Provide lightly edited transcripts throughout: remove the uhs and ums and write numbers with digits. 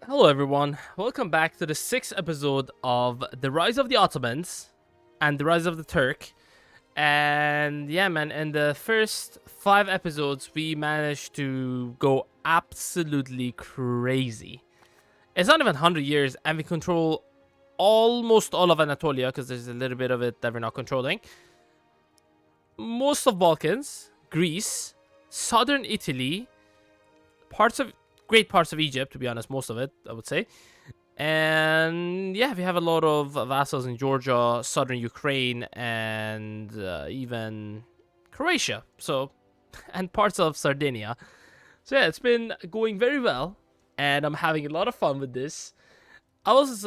Hello everyone, welcome back to the 6th episode of the Rise of the Ottomans and the Rise of the Turk. And yeah man, in the first 5 episodes we managed to go absolutely crazy. It's not even 100 years and we control almost all of Anatolia, because there's a little bit of it that we're not controlling. Most of Balkans, Greece, southern Italy, great parts of Egypt, to be honest, most of it, I would say. And yeah, we have a lot of vassals in Georgia, southern Ukraine, and even Croatia. So, and parts of Sardinia. So yeah, it's been going very well, and I'm having a lot of fun with this. I was,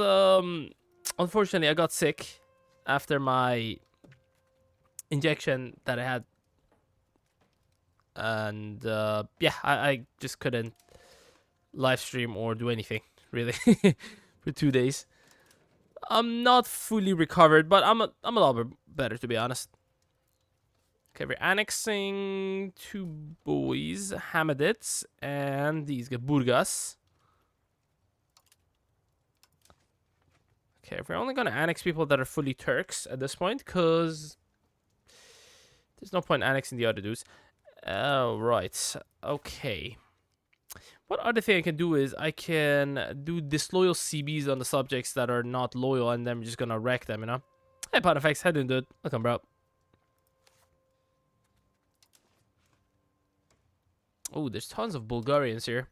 unfortunately, I got sick after my injection that I had. And yeah, I just couldn't live stream or do anything, really. For 2 days. I'm not fully recovered, but I'm a lot bit better, to be honest. Okay, we're annexing 2 boys, Hamadids, and these guys, Burgas. Okay, we're only gonna annex people that are fully Turks at this point, because there's no point annexing the other dudes. Oh, right. Okay. What other thing I can do is I can do disloyal CBs on the subjects that are not loyal, and then I'm just gonna wreck them, you know? Hey, Pontifex, how you doing, dude? Welcome, bro. Oh, there's tons of Bulgarians here.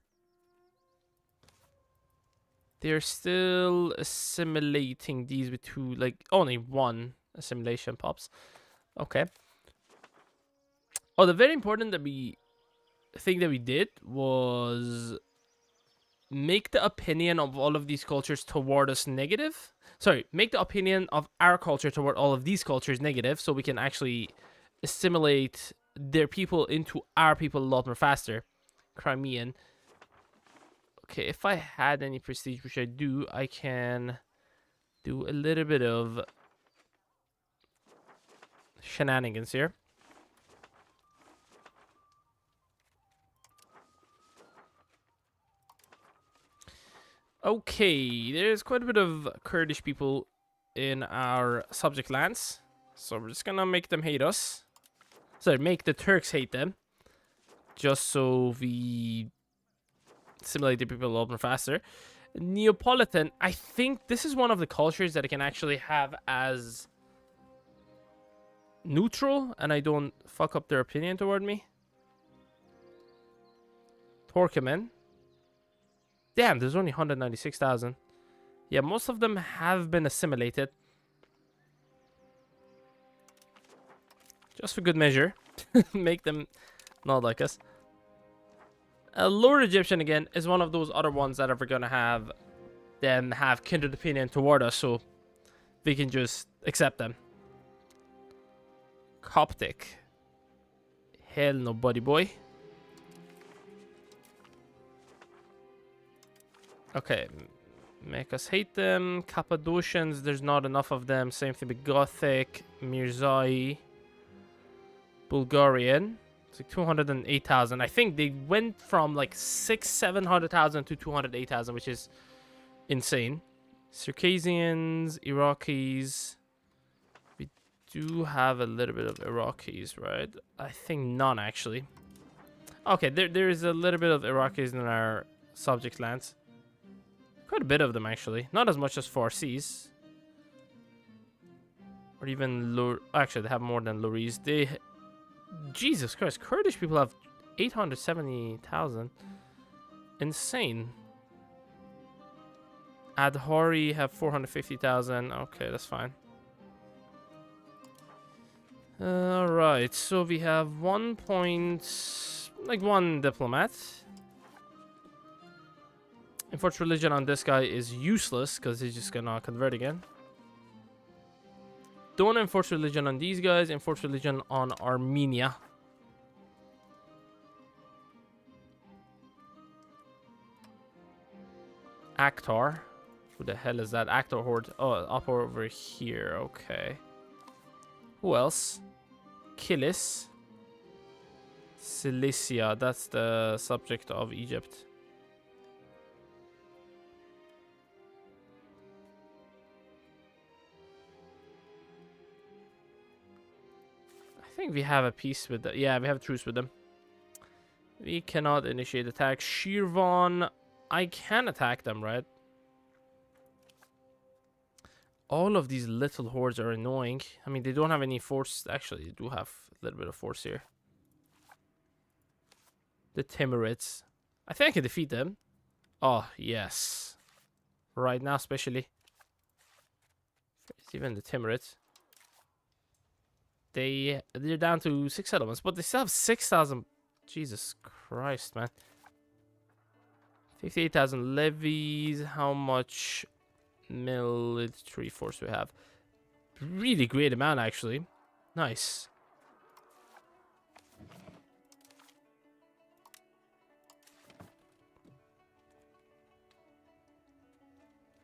They're still assimilating these with 2, like, only 1 assimilation pops. Okay. Oh, the very important thing that we did was make the opinion of all of these cultures toward us negative. Sorry, make the opinion of our culture toward all of these cultures negative, so we can actually assimilate their people into our people a lot more faster. Crimean. Okay, if I had any prestige, which I do, I can do a little bit of shenanigans here. Okay, there's quite a bit of Kurdish people in our subject lands, so we're just gonna make them hate us. Sorry, make the Turks hate them, just so we assimilate the people a lot more faster. Neapolitan, I think this is one of the cultures that I can actually have as neutral, and I don't fuck up their opinion toward me. Turkmen. Damn, there's only 196,000. Yeah, most of them have been assimilated. Just for good measure. Make them not like us. Lower Egyptian, again, is one of those other ones that are gonna have them have kindred opinion toward us, so we can just accept them. Coptic. Hell no, buddy boy. Okay, make us hate them. Cappadocians, there's not enough of them. Same thing with Gothic, Mirzai, Bulgarian. It's like 208,000. I think they went from like 700,000 to 208,000, which is insane. Circassians, Iraqis. We do have a little bit of Iraqis, right? I think none, actually. Okay, there is a little bit of Iraqis in our subject lands. Quite a bit of them, actually. Not as much as Farsis. Or even actually, they have more than Luris. Jesus Christ, Kurdish people have 870,000. Insane. Adhari have 450,000. Okay, that's fine. Alright, so we have 1 diplomat. Enforced religion on this guy is useless because he's just gonna convert again. Don't enforce religion on these guys. Enforce religion on Armenia. Akhtar. Who the hell is that? Akhtar horde. Oh, up over here. Okay. Who else? Kilis. Cilicia. That's the subject of Egypt. I think we have a peace with them. Yeah, we have a truce with them. We cannot initiate attack. Shirvan, I can attack them, right? All of these little hordes are annoying. I mean, they don't have any force. Actually, they do have a little bit of force here. The Timurids. I think I can defeat them. Oh, yes. Right now, especially. Even the Timurids. They're down to 6 settlements, but they still have 6,000. Jesus Christ, man. 58,000 levies. How much military force we have? Really great amount, actually. Nice.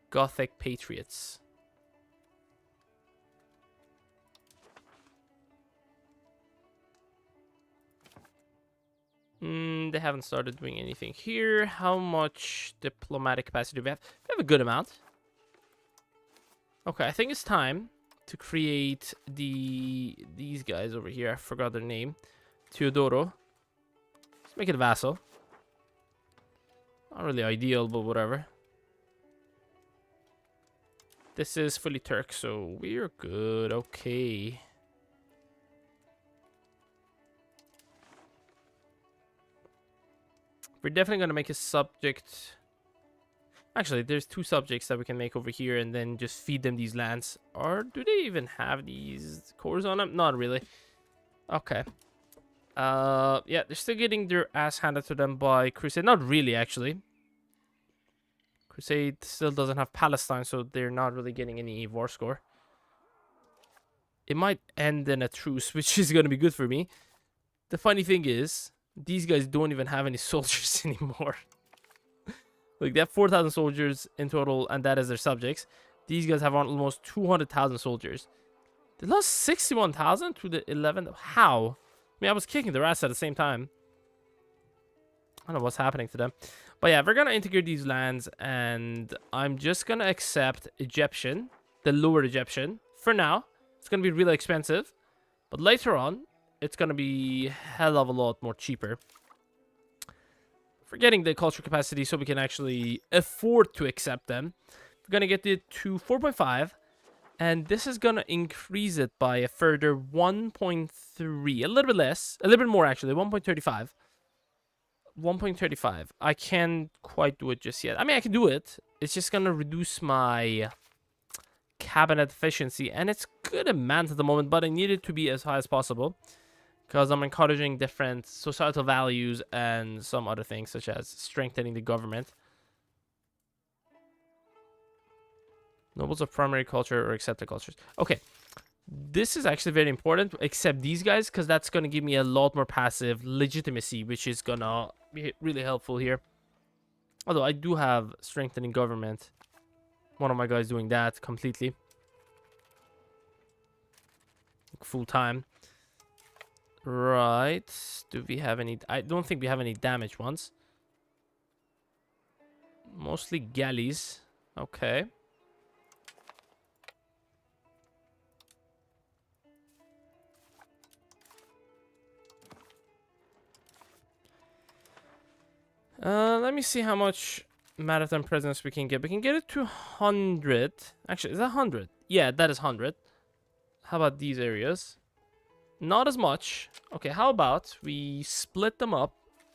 Gothic Patriots. They haven't started doing anything here. How much diplomatic capacity do we have? We have a good amount. Okay, I think it's time to create these guys over here. I forgot their name. Teodoro. Let's make it a vassal. Not really ideal, but whatever. This is fully Turk, so we're good. Okay. We're definitely going to make a subject. Actually, there's 2 subjects that we can make over here and then just feed them these lands. Or do they even have these cores on them? Not really. Okay. Yeah, they're still getting their ass handed to them by Crusade. Not really, actually. Crusade still doesn't have Palestine, so they're not really getting any war score. It might end in a truce, which is going to be good for me. The funny thing is, these guys don't even have any soldiers anymore. Like, they have 4,000 soldiers in total, and that is their subjects. These guys have almost 200,000 soldiers. They lost 61,000 to the 11. How? I mean, I was kicking their ass at the same time. I don't know what's happening to them. But yeah, we're going to integrate these lands, and I'm just going to accept Egyptian, the lower Egyptian. For now, it's going to be really expensive. But later on, it's going to be a hell of a lot more cheaper. Forgetting the cultural capacity so we can actually afford to accept them. We're going to get it to 4.5. And this is going to increase it by a further 1.3. A little bit less. A little bit more, actually. 1.35. 1.35. I can't quite do it just yet. I mean, I can do it. It's just going to reduce my cabinet efficiency. And it's good amount at the moment, but I need it to be as high as possible. Because I'm encouraging different societal values and some other things, such as strengthening the government. Nobles of primary culture or accepted cultures. Okay. This is actually very important, except these guys, because that's going to give me a lot more passive legitimacy, which is going to be really helpful here. Although I do have strengthening government. One of my guys doing that completely. Full time. Right. Do we have any? I don't think we have any damaged ones. Mostly galleys. Okay. Let me see how much maritime presence we can get. We can get it to 100. Actually, is that 100? Yeah, that is 100. How about these areas? Not as much. Okay, how about we split them up,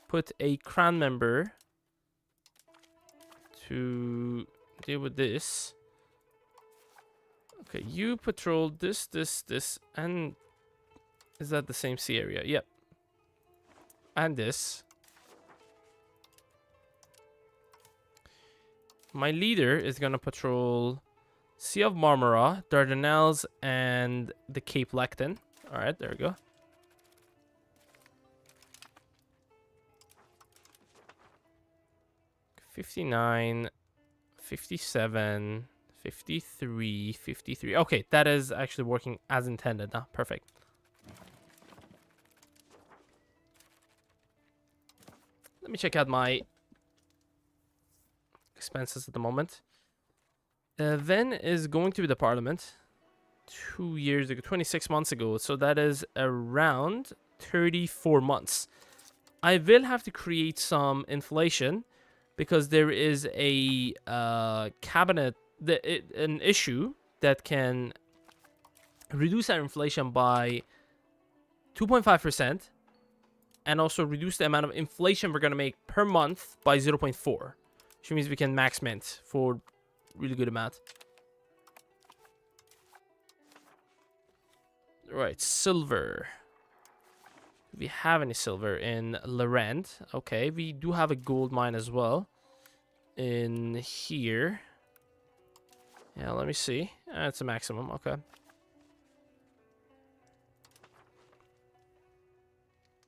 put a crown member to deal with this. Okay, you patrol this, and is that the same sea area? Yep. And this. My leader is going to patrol Sea of Marmara, Dardanelles, and the Cape Lecton. Alright, there we go. $59, $57, $53, $53. Okay, that is actually working as intended. Huh? Perfect. Let me check out my expenses at the moment. Then is going to be the parliament. 2 years ago, 26 months ago. So that is around 34 months. I will have to create some inflation because there is a an issue that can reduce our inflation by 2.5% and also reduce the amount of inflation we're going to make per month by 0.4, which means we can max mint for really good amount. Right, silver. Do we have any silver in Lorand? Okay, we do have a gold mine as well in here. Yeah, let me see. It's a maximum. Okay.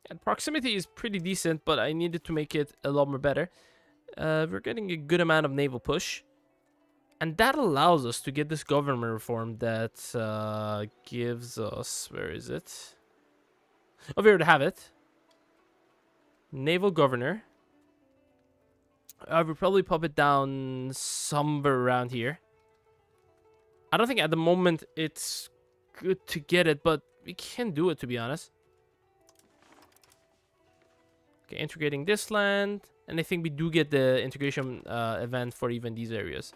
And proximity is pretty decent, but I needed to make it a lot more better. We're getting a good amount of naval push. And that allows us to get this government reform that gives us... Where is it? Oh, we already have it. Naval governor. I would probably pop it down somewhere around here. I don't think at the moment it's good to get it, but we can do it, to be honest. Okay, integrating this land. And I think we do get the integration event for even these areas.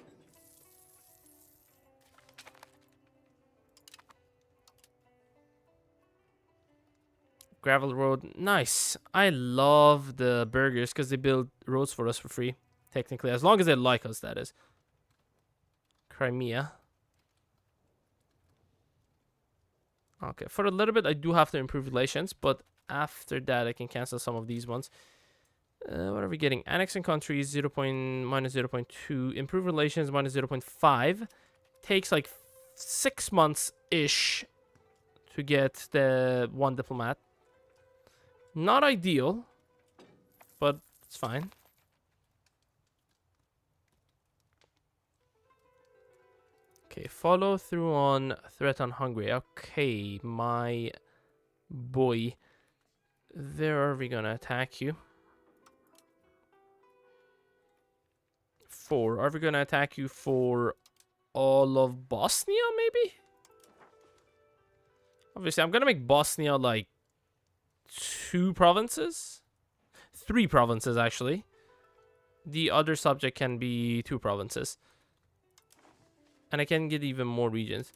Gravel road. Nice. I love the burgers because they build roads for us for free. Technically. As long as they like us, that is. Crimea. Okay. For a little bit, I do have to improve relations. But after that, I can cancel some of these ones. What are we getting? Annexing countries, minus 0.2. Improve relations, minus 0.5. Takes like 6 months-ish to get the one diplomat. Not ideal, but it's fine. Okay, follow through on threat on Hungary. Okay, my boy. Where are we gonna attack you? 4. Are we gonna attack you for all of Bosnia, maybe? Obviously, I'm gonna make Bosnia like 2 provinces? 3 provinces, actually. The other subject can be 2 provinces. And I can get even more regions.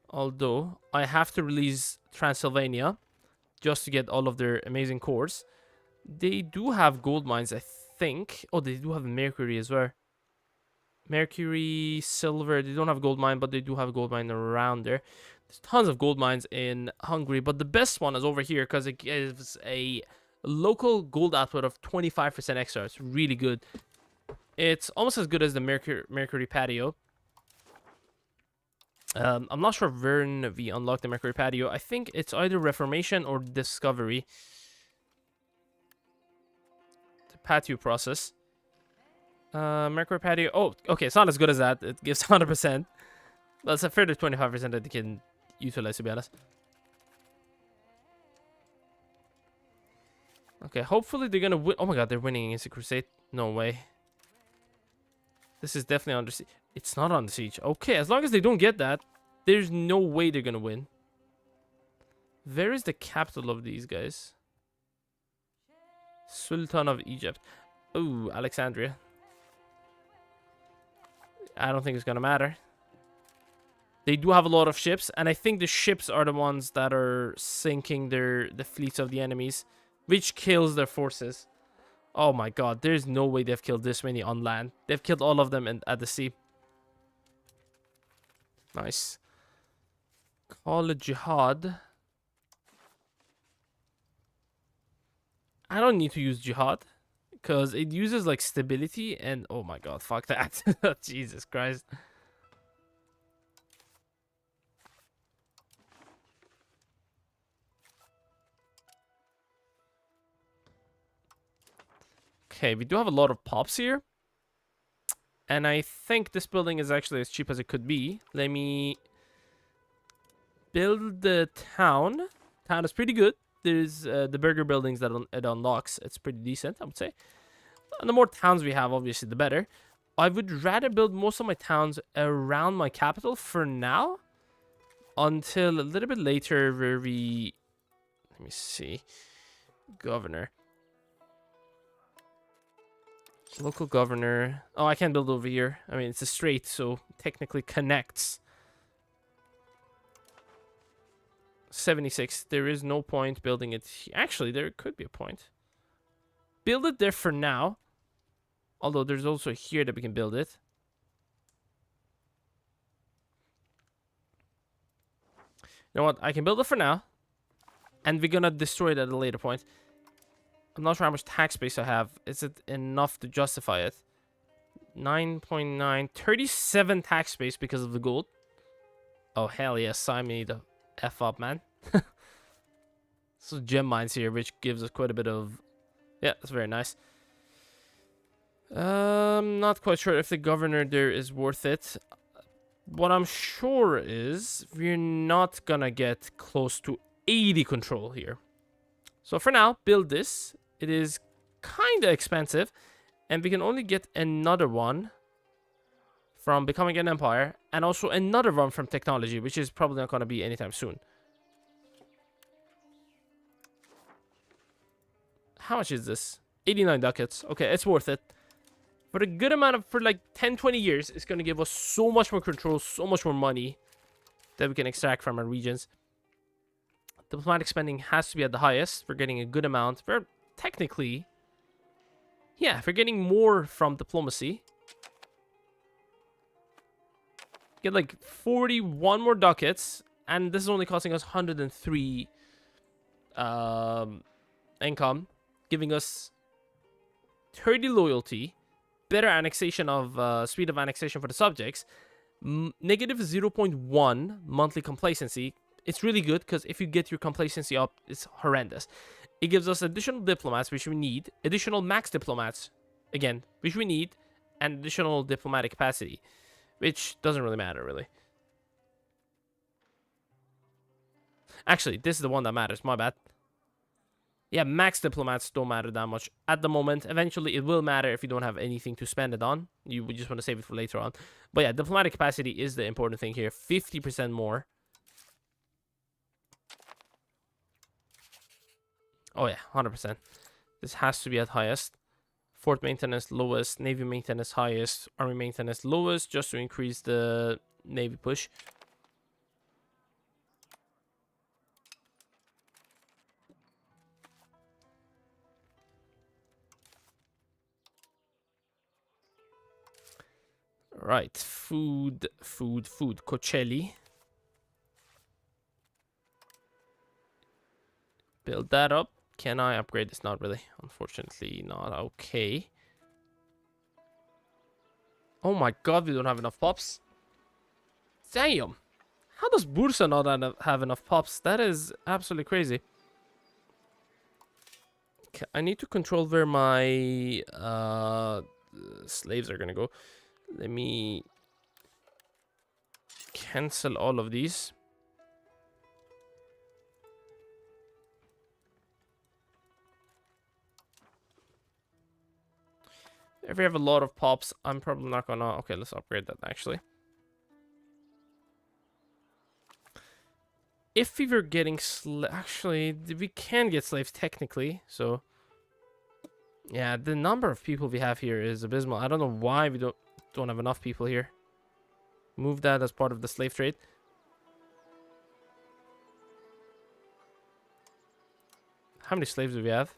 Although, I have to release Transylvania just to get all of their amazing cores. They do have gold mines, I think. Oh, they do have mercury as well. Mercury, silver. They don't have gold mine, but they do have a gold mine around there. There's tons of gold mines in Hungary, but the best one is over here because it gives a local gold output of 25% extra. It's really good. It's almost as good as the Mercury patio. I'm not sure when we unlock the Mercury patio. I think it's either Reformation or Discovery. The patio process. Mercury patio. Oh, okay. It's not as good as that. It gives 100%. But it's a further 25% that they can utilize, to be honest. Okay, hopefully they're gonna win. Oh my god, they're winning against the Crusade. No way. This is definitely under siege. It's not on siege. Okay, as long as they don't get that, there's no way they're gonna win. Where is the capital of these guys? Sultan of Egypt. Ooh, Alexandria. I don't think it's gonna matter. They do have a lot of ships, and I think the ships are the ones that are sinking the fleets of the enemies, which kills their forces. Oh my god, there's no way they've killed this many on land. They've killed all of them at the sea. Nice. Call it jihad. I don't need to use jihad because it uses like stability and oh my god, fuck that. Jesus Christ. Okay, we do have a lot of pops here. And I think this building is actually as cheap as it could be. Let me build the town. Town is pretty good. There's the burger buildings that it unlocks. It's pretty decent, I would say. And the more towns we have, obviously, the better. I would rather build most of my towns around my capital for now. until a little bit later where we... Let me see. Governor. Local governor. Oh, I can't build over here. I mean, it's a strait, so technically connects. 76. There is no point building it. Actually, there could be a point. Build it there for now. Although there's also here that we can build it. You know what? I can build it for now. And we're gonna destroy it at a later point. I'm not sure how much tax base I have. Is it enough to justify it? 9.9. 37 tax base because of the gold. Oh, hell yes. Sign me the F up, man. So gem mines here, which gives us quite a bit of... Yeah, that's very nice. Not quite sure if the governor there is worth it. What I'm sure is we're not gonna get close to 80 control here. So for now, build this. It is kind of expensive. And we can only get another one from becoming an empire. And also another one from technology, which is probably not going to be anytime soon. How much is this? 89 ducats. Okay, it's worth it. For a good amount of... For like 10, 20 years, it's going to give us so much more control, so much more money that we can extract from our regions. Diplomatic spending has to be at the highest. We're getting a good amount. We're technically... Yeah, if we're getting more from diplomacy. Get like 41 more ducats. And this is only costing us 103 income. Giving us 30 loyalty. Better annexation of... speed of annexation for the subjects. Negative 0.1 monthly complacency. It's really good because if you get your complacency up, it's horrendous. It gives us additional diplomats, which we need. Additional max diplomats, again, which we need. And additional diplomatic capacity, which doesn't really matter, really. Actually, this is the one that matters. My bad. Yeah, max diplomats don't matter that much at the moment. Eventually, it will matter if you don't have anything to spend it on. You just want to save it for later on. But yeah, diplomatic capacity is the important thing here. 50% more. Oh yeah, 100%. This has to be at highest. Fort maintenance lowest, navy maintenance highest, army maintenance lowest, just to increase the navy push. Right, food. Cocelli. Build that up. Can I upgrade this? Not really. Unfortunately, not. Okay. Oh my god, we don't have enough pops. Damn. How does Bursa not have enough pops? That is absolutely crazy. Okay, I need to control where my slaves are gonna go. Let me cancel all of these. If we have a lot of pops, I'm probably not gonna... Okay, let's upgrade that, actually. If we were getting... Actually, we can get slaves, technically, so... Yeah, the number of people we have here is abysmal. I don't know why we don't have enough people here. Move that as part of the slave trade. How many slaves do we have?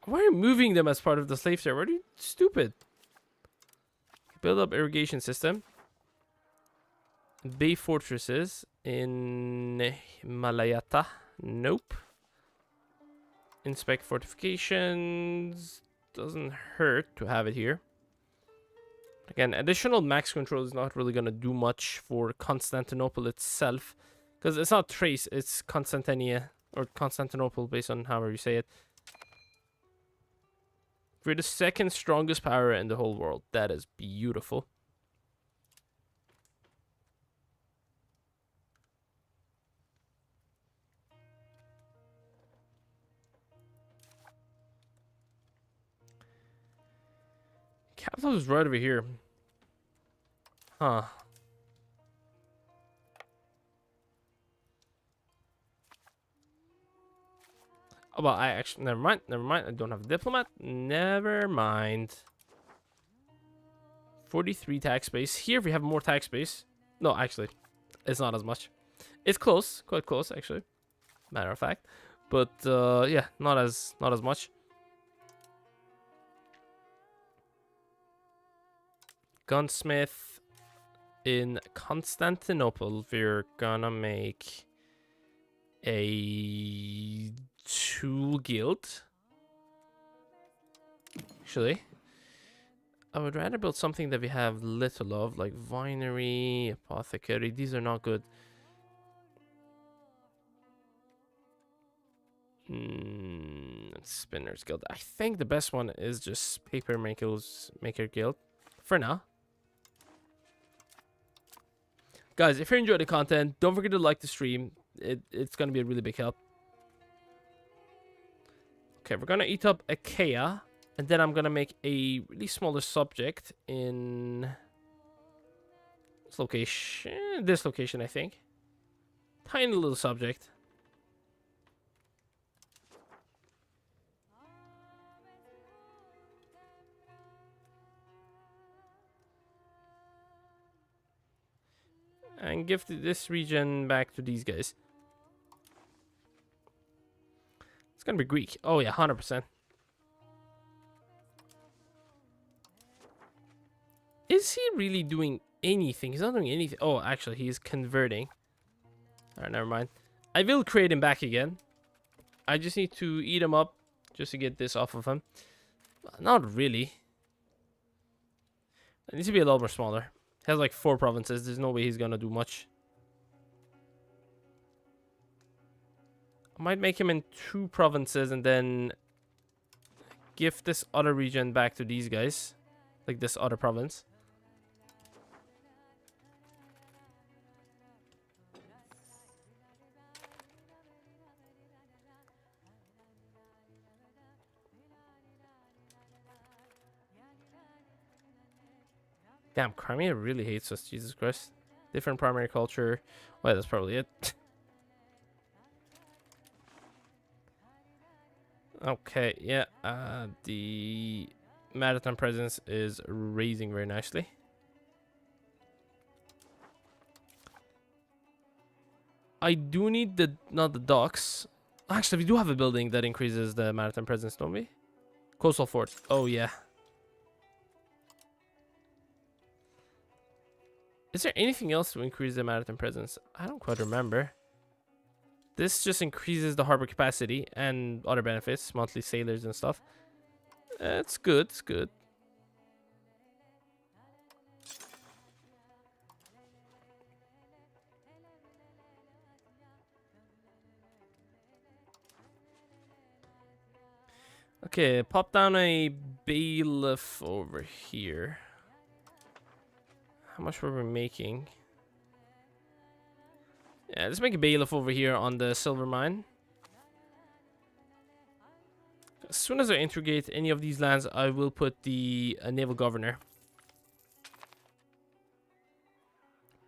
Why are you moving them as part of the slave trade? Are you stupid? Build up irrigation system. Bay fortresses in Himalayata. Nope. Inspect fortifications. Doesn't hurt to have it here. Again, additional max control is not really going to do much for Constantinople itself. Because it's not Thrace, it's Constantinia. Or Constantinople, based on however you say it. We're the second strongest power in the whole world. That is beautiful. Capital is right over here. Huh. Oh, well, I actually... Never mind. Never mind. I don't have a diplomat. Never mind. 43 tax base. Here we have more tax base. No, actually, it's not as much. It's close. Quite close, actually. Matter of fact. But, yeah, not as much. Gunsmith in Constantinople. We're gonna make a tool guild. Actually, I would rather build something that we have little of, like winery, apothecary. These are not good. Spinners guild. I think the best one is just paper maker guild for now. Guys, if you enjoyed the content, don't forget to like the stream. It's gonna be a really big help. Okay, we're gonna eat up Achaia, and then I'm gonna make a really smaller subject in this location. This location, I think. Tiny little subject. And give this region back to these guys. It's gonna be Greek. Oh yeah, 100%. Is he really doing anything? He's not doing anything. Oh, actually, he is converting. Alright, never mind. I will create him back again. I just need to eat him up just to get this off of him. Not really. It needs to be a little more smaller. He has like 4 provinces. There's no way he's gonna do much. I might make him in 2 provinces and then give this other region back to these guys. Like this other province. Damn, Crimea really hates us, Jesus Christ. Different primary culture. Well, that's probably it. Okay, yeah. The maritime presence is raising very nicely. I do need the... not the docks. Actually, we do have a building that increases the maritime presence, don't we? Coastal fort. Oh, yeah. Is there anything else to increase the maritime presence? I don't quite remember. This just increases the harbor capacity and other benefits, monthly sailors and stuff. It's good, it's good. Okay, pop down a bailiff over here. How much were we making? Yeah, let's make a bailiff over here on the silver mine. As soon as I integrate any of these lands, I will put the naval governor.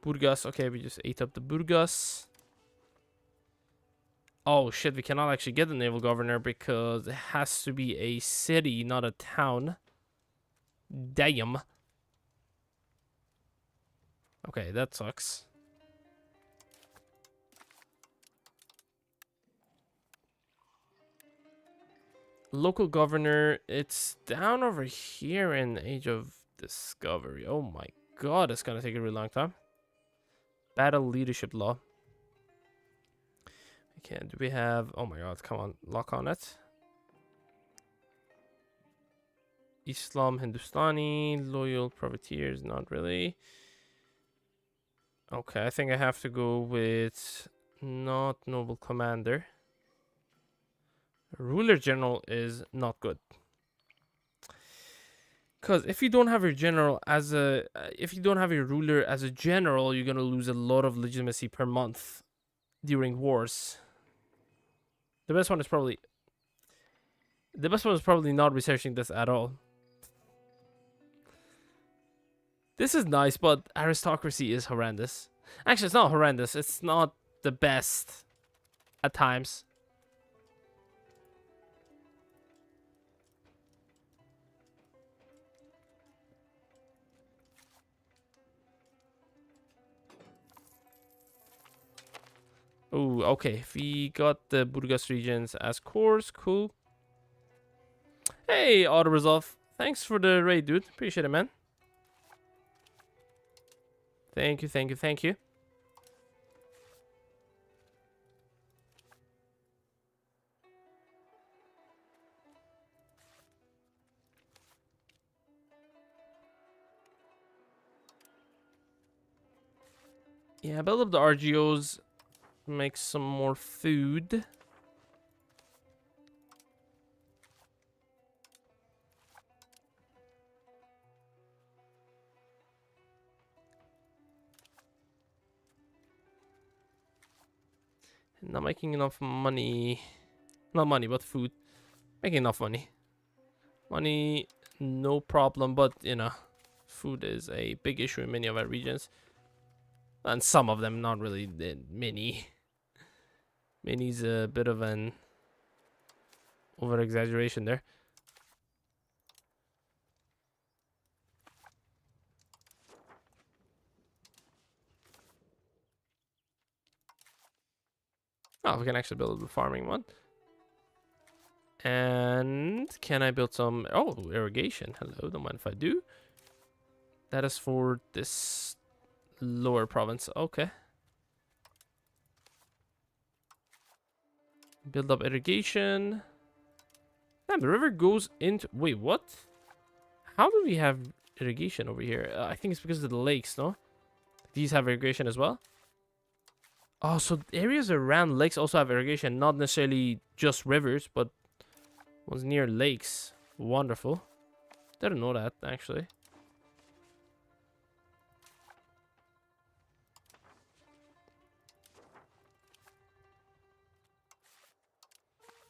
Burgas. Okay, we just ate up the Burgas. Oh shit, we cannot actually get the naval governor because it has to be a city, not a town. Damn. Okay, that sucks. Local governor, it's down over here in Age of Discovery. Oh my god, it's gonna take a really long time. Battle leadership law. Okay, do we have... oh my god, come on, lock on it. Islam, Hindustani, loyal privateers, not really. Okay, I think I have to go with not noble commander. Ruler general is not good. Because if you don't have your general as a... if you don't have your ruler as a general, you're going to lose a lot of legitimacy per month during wars. The best one is probably... the best one is probably not researching this at all. This is nice, but aristocracy is horrendous. Actually, it's not horrendous. It's not the best at times. Oh, okay. We got the Burgas regions as cores. Cool. Hey, auto resolve. Thanks for the raid, dude. Appreciate it, man. Thank you, thank you, thank you. Yeah, build up the RGOs. Make some more food. Not making enough money. Not money, but food. Making enough money. Money, no problem, but you know, food is a big issue in many of our regions. And some of them, not really many. Many's a bit of an over exaggeration there. Oh, we can actually build a farming one. And can I build some... Oh, irrigation. Hello, don't mind if I do. That is for this lower province. Okay. Build up irrigation. Damn, the river goes into... Wait, what? How do we have irrigation over here? I think it's because of the lakes, no? These have irrigation as well? Oh, so areas around lakes also have irrigation. Not necessarily just rivers, but ones near lakes. Wonderful. Didn't know that, actually.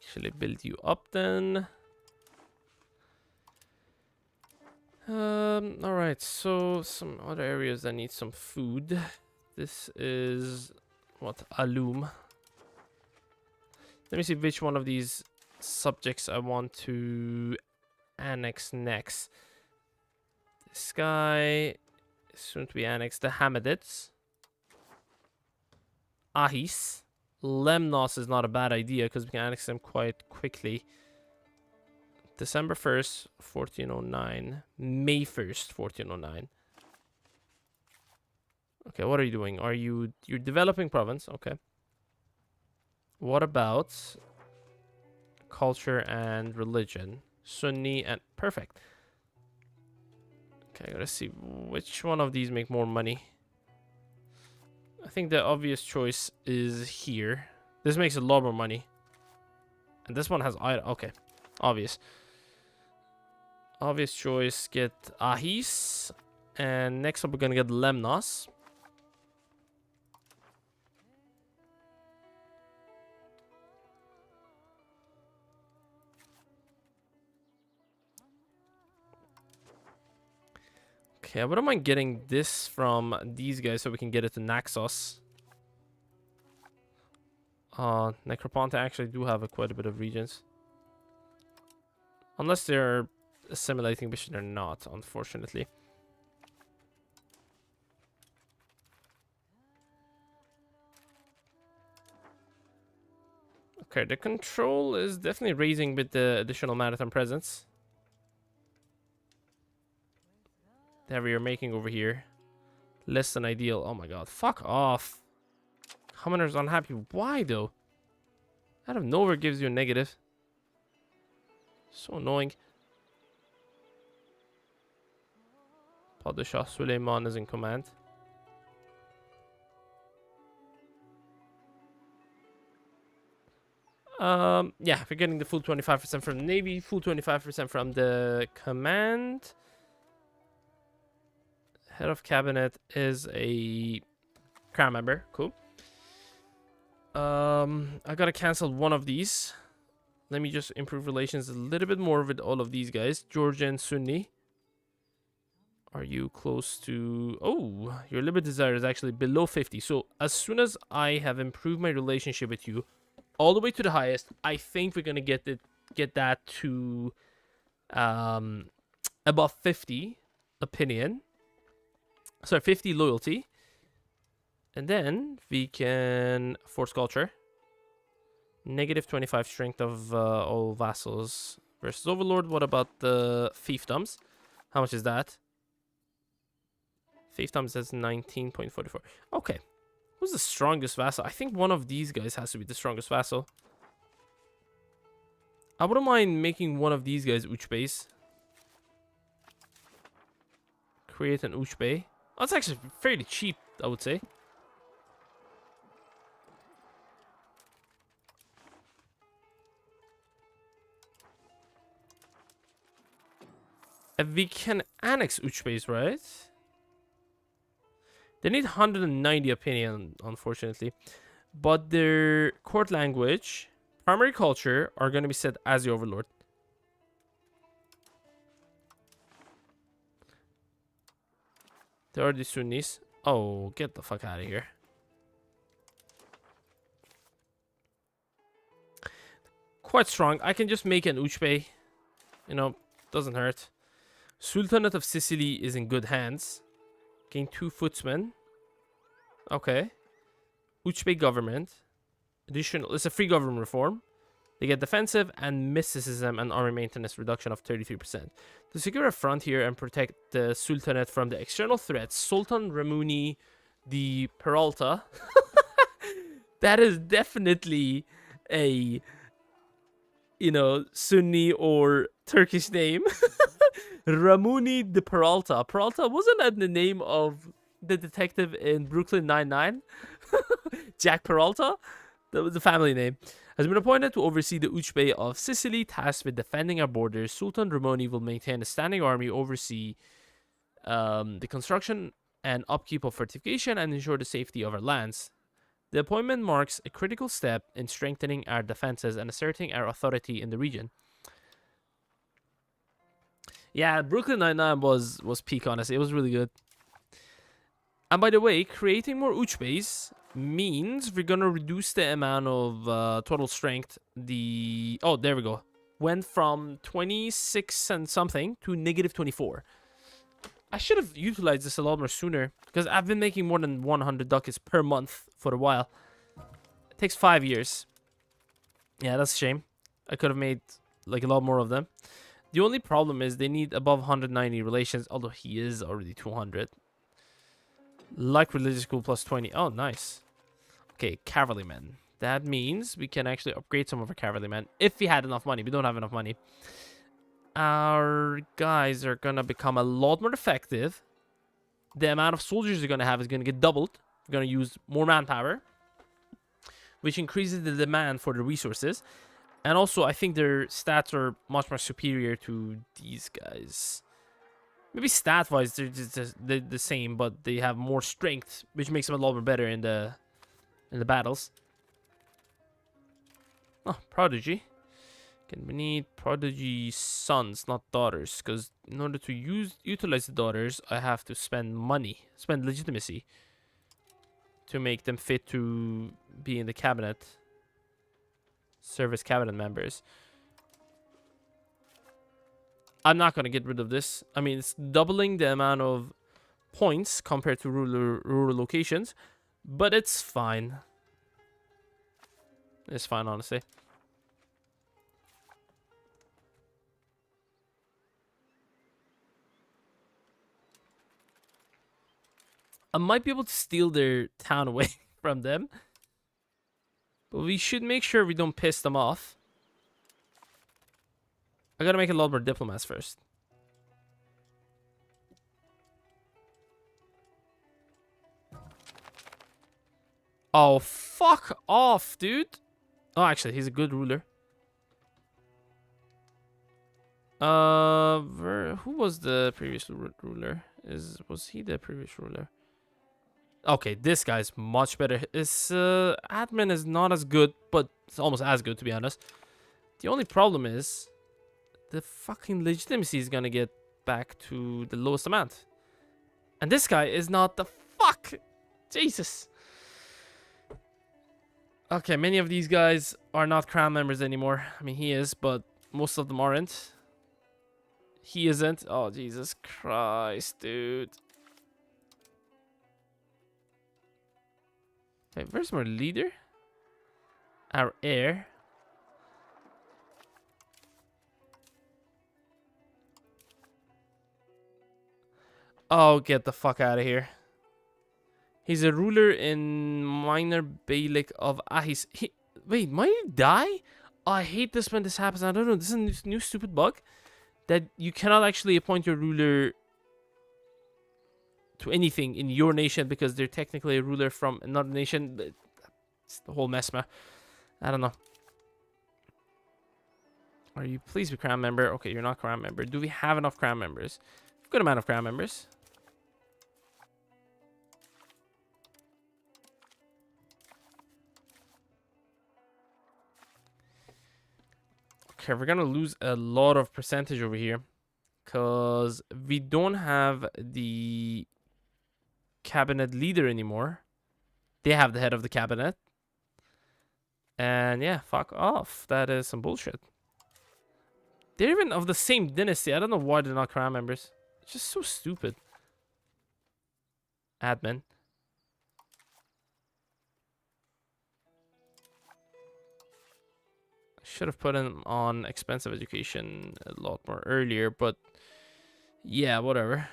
Actually build you up then. Alright, so some other areas that need some food. This is what, alum. Let me see which one of these subjects I want to annex next. This guy is soon to be annexed. The Hamadids. Ahis. Lemnos is not a bad idea because we can annex them quite quickly. December 1st, 1409. May 1st, 1409. Okay, what are you doing? You're developing province? Okay. What about culture and religion? Sunni and... Perfect. Okay, I gotta see which one of these make more money. I think the obvious choice is here. This makes a lot more money. And this one has... Okay, obvious. Obvious choice, get Ahis. And next up we're gonna get Lemnos. Okay, I wouldn't mind getting this from these guys so we can get it to Naxos. Necroponte actually do have quite a bit of regions. Unless they're assimilating, which they're not, unfortunately. Okay, the control is definitely raising with the additional maritime presence that we are making over here. Less than ideal. Oh my god, fuck off. Commoner's unhappy. Why though? Out of nowhere gives you a negative. So annoying. Padishah Suleiman is in command. Yeah, we're getting the full 25% from the Navy, full 25% from the command. Head of cabinet is a crown member. Cool. I gotta cancel one of these. Let me just improve relations a little bit more with all of these guys. Georgia and Sunni. Are you close to... Oh, your limit desire is actually below 50. So as soon as I have improved my relationship with you all the way to the highest, I think we're going to get that to above 50 opinion. Sorry, 50 loyalty. And then we can force culture. Negative 25 strength of all vassals versus overlord. What about the fiefdoms? How much is that? Fiefdoms says 19.44. Okay. Who's the strongest vassal? I think one of these guys has to be the strongest vassal. I wouldn't mind making one of these guys Uchbeis. Create an Uchbei. Oh, that's actually fairly cheap, I would say. And we can annex Uchbeis, right? They need 190 opinion, unfortunately. But their court language, primary culture are going to be set as the overlord. They are the Sunnis. Oh, get the fuck out of here. Quite strong. I can just make an Uchbei. You know, doesn't hurt. Sultanate of Sicily is in good hands. Gain 2 footsmen. Okay. Uchbei government. Additional. It's a free government reform. They get defensive and mysticism and army maintenance reduction of 33%. To secure a frontier and protect the Sultanate from the external threats, Sultan Ramuni the Peralta. That is definitely a, you know, Sunni or Turkish name. Ramuni de Peralta. Peralta, wasn't that the name of the detective in Brooklyn Nine-Nine? Jack Peralta? That was the family name. Has been appointed to oversee the Uchbei of Sicily, tasked with defending our borders. Sultan Ramoni will maintain a standing army, oversee the construction and upkeep of fortification, and ensure the safety of our lands. The appointment marks a critical step in strengthening our defenses and asserting our authority in the region. Yeah, Brooklyn Nine-Nine was peak, honestly. It was really good. And by the way, creating more Uchbeis means we're going to reduce the amount of total strength. Oh, there we go. Went from 26 and something to negative 24. I should have utilized this a lot more sooner, because I've been making more than 100 ducats per month for a while. It takes 5 years. Yeah, that's a shame. I could have made like a lot more of them. The only problem is they need above 190 relations, although he is already 200. Like religious school plus 20. Oh, nice. Okay, cavalrymen. That means we can actually upgrade some of our cavalrymen if we had enough money. We don't have enough money. Our guys are going to become a lot more effective. The amount of soldiers they're going to have is going to get doubled. We're going to use more manpower, which increases the demand for the resources. And also, I think their stats are much more superior to these guys. Maybe stat-wise, they're just the same, but they have more strength, which makes them a lot more better in the battles. Oh, prodigy. Okay, we need prodigy sons, not daughters, because in order to utilize the daughters, I have to spend money, spend legitimacy to make them fit to be in the cabinet. Service cabinet members. I'm not going to get rid of this. I mean, it's doubling the amount of points compared to rural locations, but it's fine. It's fine, honestly. I might be able to steal their town away from them, but we should make sure we don't piss them off. I gotta make a lot more diplomats first. Oh, fuck off, dude. Oh, actually, he's a good ruler. Who was the previous ruler? Was he the previous ruler? Okay, this guy's much better. His admin is not as good, but it's almost as good, to be honest. The only problem is the fucking legitimacy is gonna get back to the lowest amount. And this guy is not the fuck. Jesus. Okay, many of these guys are not crown members anymore. I mean, he is, but most of them aren't. He isn't. Oh, Jesus Christ, dude. Wait, where's my leader? Our heir. Oh, get the fuck out of here. He's a ruler in Minor Bailic of Ahis. Wait, might he die? Oh, I hate this when this happens. I don't know. This is a new stupid bug that you cannot actually appoint your ruler to anything in your nation because they're technically a ruler from another nation. It's the whole mess, man. I don't know. Are you please be crown member? Okay, you're not crown member. Do we have enough crown members? Good amount of crown members. Okay, we're gonna lose a lot of percentage over here because we don't have the cabinet leader anymore. They have the head of the cabinet. And yeah, fuck off. That is some bullshit. They're even of the same dynasty. I don't know why they're not crown members. It's just so stupid. Admin. I should have put him on expensive education a lot more earlier, but yeah, whatever.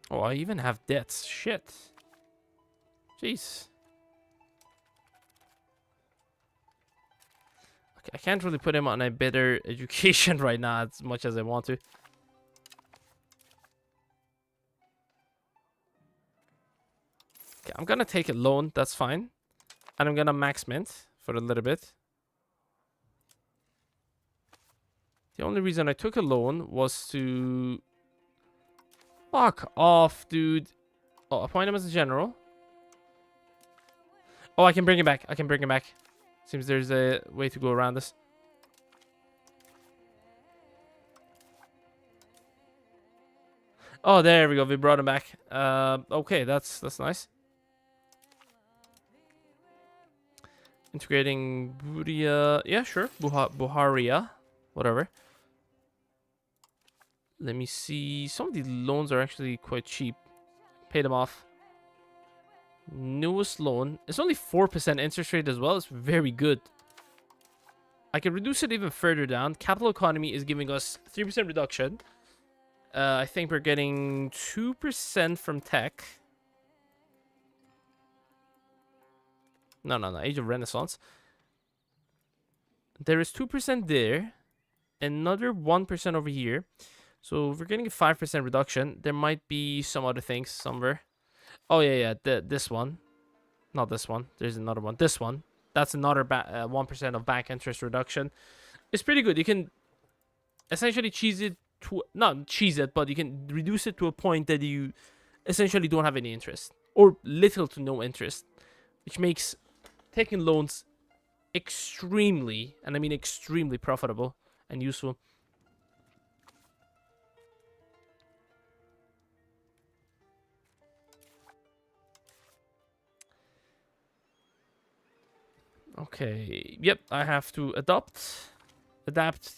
Oh, I even have debts. Shit. Jeez. Okay, I can't really put him on a better education right now as much as I want to. Okay, I'm gonna take a loan. That's fine. And I'm gonna max mint for a little bit. The only reason I took a loan was to... Fuck off, dude. Oh, appoint him as a general. Oh, I can bring him back. I can bring him back. Seems there's a way to go around this. Oh, there we go. We brought him back. Okay, that's nice. Integrating Buria. Yeah, sure. Buharia. Whatever. Let me see. Some of these loans are actually quite cheap. Pay them off. Newest loan. It's only 4% interest rate as well. It's very good. I can reduce it even further down. Capital economy is giving us 3% reduction. I think we're getting 2% from tech. No. Age of Renaissance. There is 2% there. Another 1% over here. So if we're getting a 5% reduction, there might be some other things somewhere. Oh, yeah. This one. Not this one. There's another one. This one. That's another 1% of bank interest reduction. It's pretty good. You can essentially cheese it to... Not cheese it, but you can reduce it to a point that you essentially don't have any interest. Or little to no interest. Which makes taking loans extremely, and I mean extremely profitable and useful. Okay, yep, I have to adapt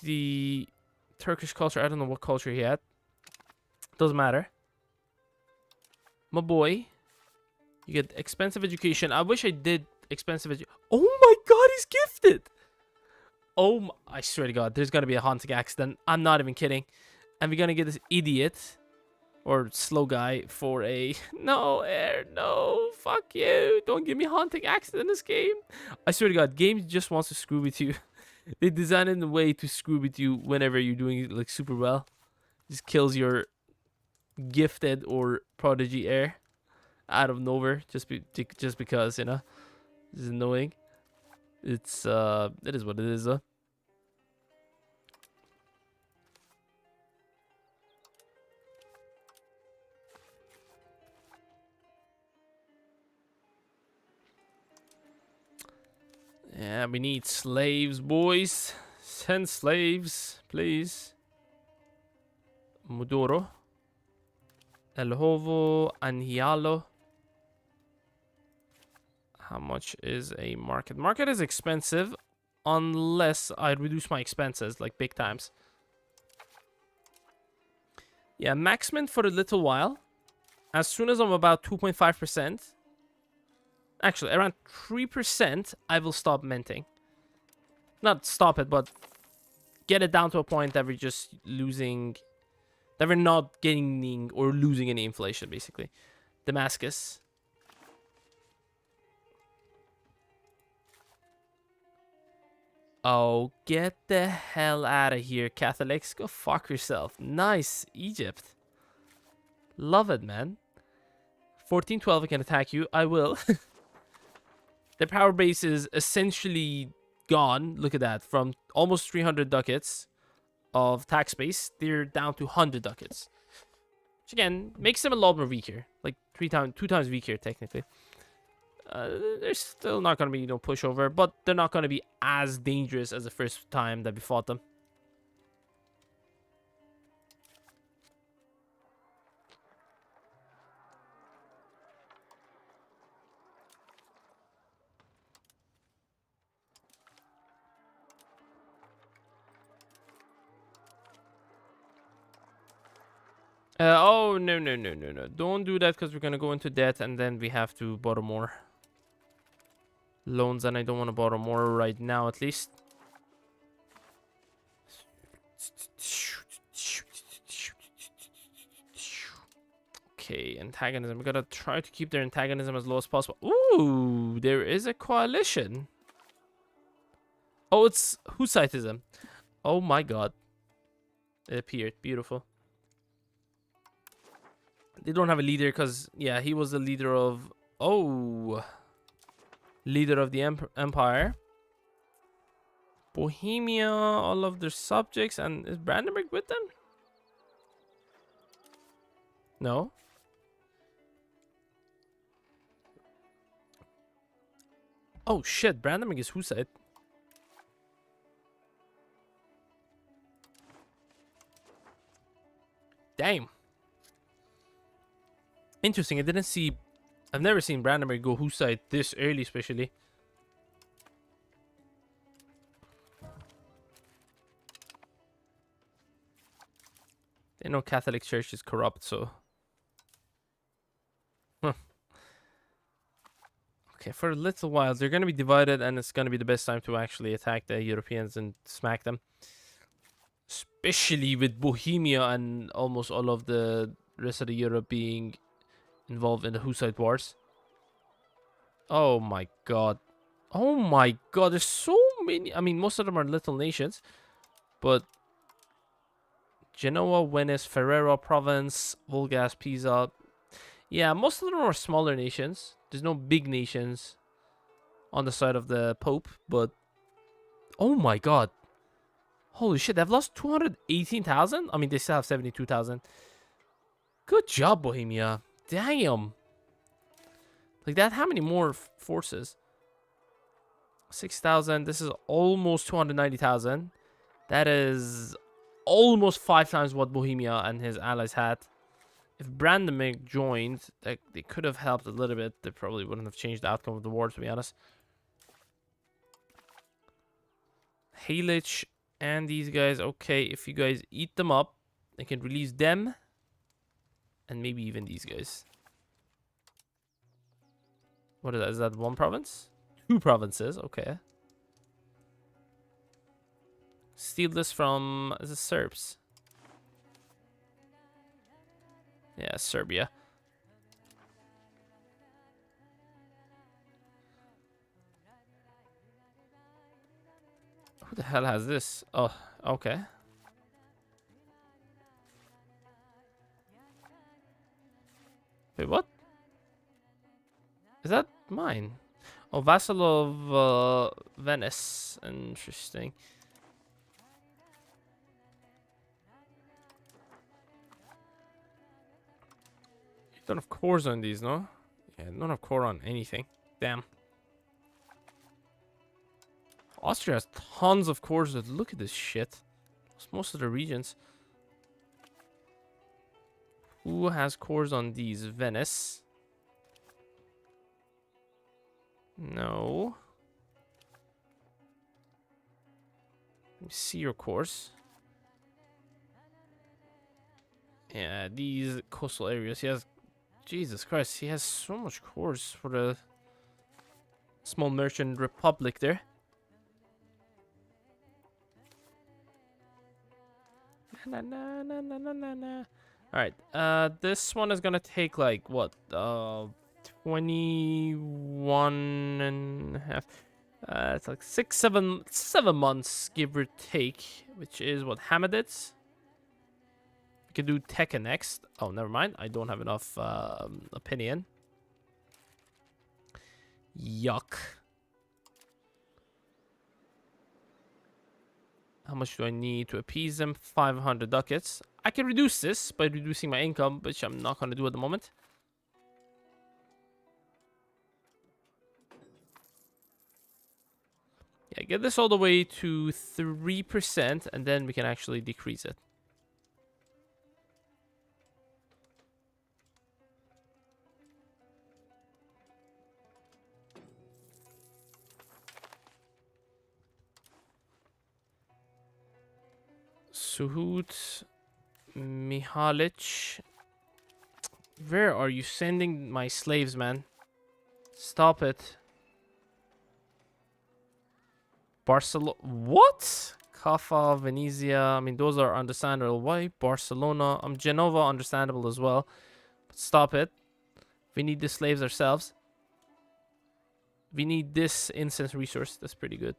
the Turkish culture. I don't know what culture he had. Doesn't matter. My boy, you get expensive education. I wish I did expensive education. Oh my god, he's gifted! Oh, I swear to god, there's gonna be a haunting accident. I'm not even kidding. And we're gonna get this idiot or slow guy for a... No, air, no, fuck you. Don't give me haunting accident in this game. I swear to god, game just wants to screw with you. They design it in a way to screw with you whenever you're doing it like super well. Just kills your gifted or prodigy heir out of nowhere just because, you know. This is annoying. It is what it is, though. Yeah, we need slaves, boys. Send slaves, please. Mudoro. El Hovo. Anhialo. How much is a market? Market is expensive unless I reduce my expenses, like big times. Yeah, max mint for a little while. As soon as I'm about 2.5%, actually around 3%, I will stop minting. Not stop it, but get it down to a point that we're just losing, that we're not gaining or losing any inflation, basically. Damascus. Oh, get the hell out of here, Catholics. Go fuck yourself. Nice, Egypt. Love it, man. 1412, I can attack you. I will. Their power base is essentially gone. Look at that. From almost 300 ducats of tax base, they're down to 100 ducats. Which, again, makes them a lot more weaker. Like, two times weaker, technically. There's still not going to be no pushover, but they're not going to be as dangerous as the first time that we fought them. Oh, no. Don't do that because we're going to go into debt and then we have to borrow more loans, and I don't want to borrow more right now, at least. Okay, antagonism. We gotta try to keep their antagonism as low as possible. Ooh, there is a coalition. Oh, it's Hussitism. Oh my god. It appeared. Beautiful. They don't have a leader because, yeah, he was the leader of... Oh. Leader of the empire. Bohemia, all of their subjects. And is Brandenburg with them? No. Oh shit, Brandenburg is Hussite. Damn. Interesting, I didn't see... I've never seen Brandenburg go Hussite this early, especially. They know Catholic Church is corrupt, so... Huh. Okay, for a little while, they're going to be divided, and it's going to be the best time to actually attack the Europeans and smack them. Especially with Bohemia and almost all of the rest of the Europe being involved in the Hussite wars. Oh my god. Oh my god, there's so many. I mean, most of them are little nations. But Genoa, Venice, Ferrara province, Vulgas, Pisa. Yeah, most of them are smaller nations. There's no big nations on the side of the Pope, but... Oh my god. Holy shit, they've lost 218,000? I mean, they still have 72,000. Good job, Bohemia. Damn. Like that, how many more forces? 6,000. This is almost 290,000. That is almost 5 times what Bohemia and his allies had. If Brandenburg joined, they could have helped a little bit. They probably wouldn't have changed the outcome of the war, to be honest. Halich and these guys. Okay, if you guys eat them up, I can release them. And maybe even these guys. What is that? Is that one province? 2 provinces. Okay. Steal this from the Serbs. Yeah, Serbia. Who the hell has this? Oh, okay. Wait, what? Is that mine? Oh, vassal of Venice. Interesting. You don't have cores on these, no? Yeah, don't have core on anything. Damn. Austria has tons of cores. Look at this shit. It's most of the regions. Who has cores on these? Venice. No. Let me see your cores. Yeah, these coastal areas. He has... Jesus Christ, he has so much cores for the small merchant republic there. Na, na, na, na, na, na, na. Alright, this one is gonna take like, what, 21 and a half. It's like 7 months, give or take, which is what Hamadids. We can do Tekka next. Oh, never mind. I don't have enough opinion. Yuck. How much do I need to appease them? 500 ducats. I can reduce this by reducing my income, which I'm not going to do at the moment. Yeah, get this all the way to 3%, and then we can actually decrease it. Suhut, Mihalic. Where are you sending my slaves, man? Stop it. Barcelona. What? Kaffa, Venezia. I mean, those are understandable. Why Barcelona? Genova, understandable as well. But stop it. We need the slaves ourselves. We need this incense resource. That's pretty good.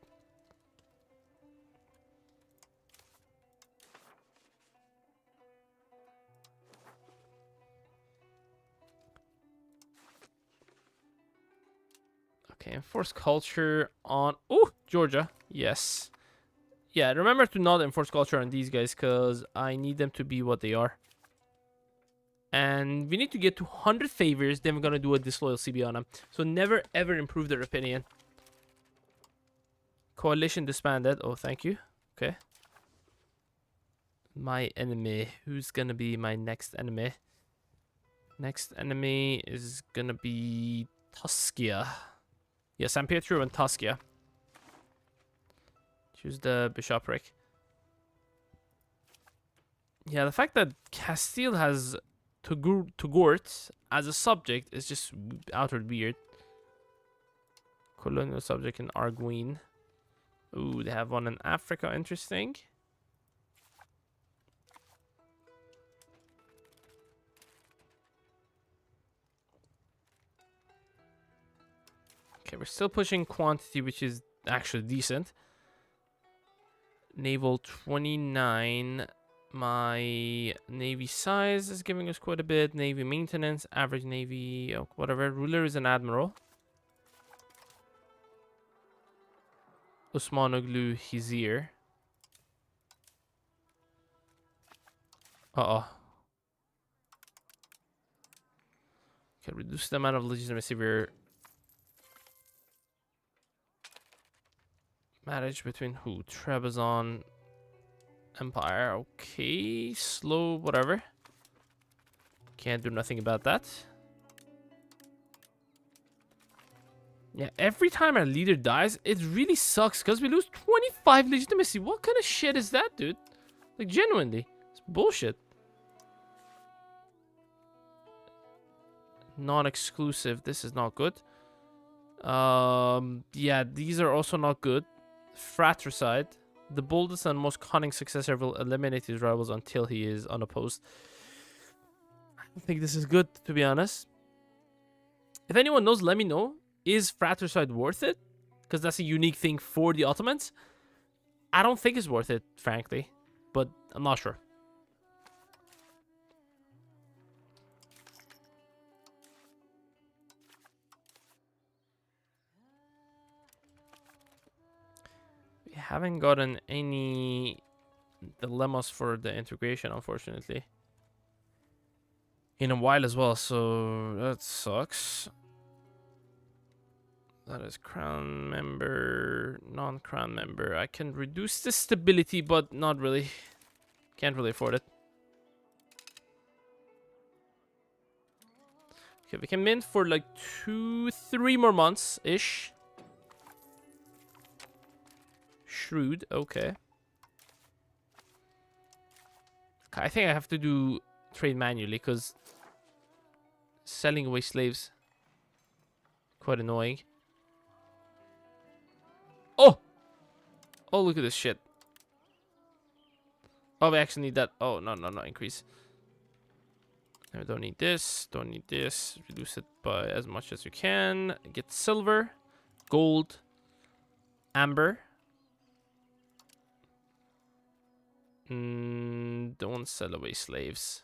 Okay, enforce culture on... Oh, Georgia. Yes. Yeah, remember to not enforce culture on these guys, because I need them to be what they are. And we need to get to 100 favors, then we're going to do a disloyal CB on them. So never, ever improve their opinion. Coalition disbanded. Oh, thank you. Okay. My enemy. Who's going to be my next enemy? Next enemy is going to be Tuscia. Yeah, San Pietro and Tuscia. Choose the bishopric. Yeah, the fact that Castile has Tugort as a subject is just outer weird. Colonial subject in Arguin. Ooh, they have one in Africa. Interesting. Okay, we're still pushing quantity, which is actually decent. Naval 29. My navy size is giving us quite a bit. Navy maintenance, average navy, oh, whatever. Ruler is an admiral. Osmanoglu Hizir. Uh-oh. Okay, reduce the amount of legitimacy we're... Marriage between who? Trebizond Empire. Okay, slow, whatever. Can't do nothing about that. Yeah, every time our leader dies, it really sucks because we lose 25 legitimacy. What kind of shit is that, dude? Like, genuinely. It's bullshit. Non-exclusive. This is not good. Yeah, these are also not good. Fratricide. The boldest and most cunning successor will eliminate his rivals until he is unopposed. I don't think this is good, to be honest. If anyone knows, let me know. Is Fratricide worth it? Because that's a unique thing for the Ottomans. I don't think it's worth it, frankly. But I'm not sure. We haven't gotten any dilemmas for the integration, unfortunately. In a while as well, so that sucks. That is crown member, non-crown member. I can reduce the stability, but not really. Can't really afford it. Okay, we can mint for like 2-3 more months-ish. Shrewd, okay. I think I have to do trade manually because selling away slaves quite annoying. Oh! Oh, look at this shit. Oh, we actually need that. Oh, no, increase. I don't need this, don't need this. Reduce it by as much as you can. Get silver, gold, amber. Don't sell away slaves.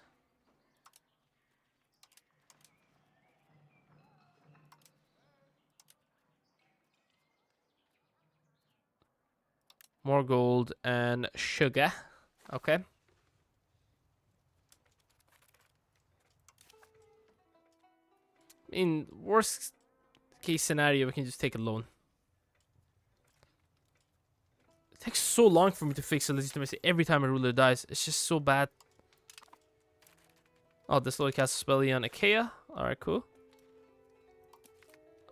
More gold and sugar. Okay. In worst case scenario, we can just take a loan. It takes so long for me to fix a legitimacy every time a ruler dies. It's just so bad. Oh, this little cast a spell on Achaia. Alright, cool.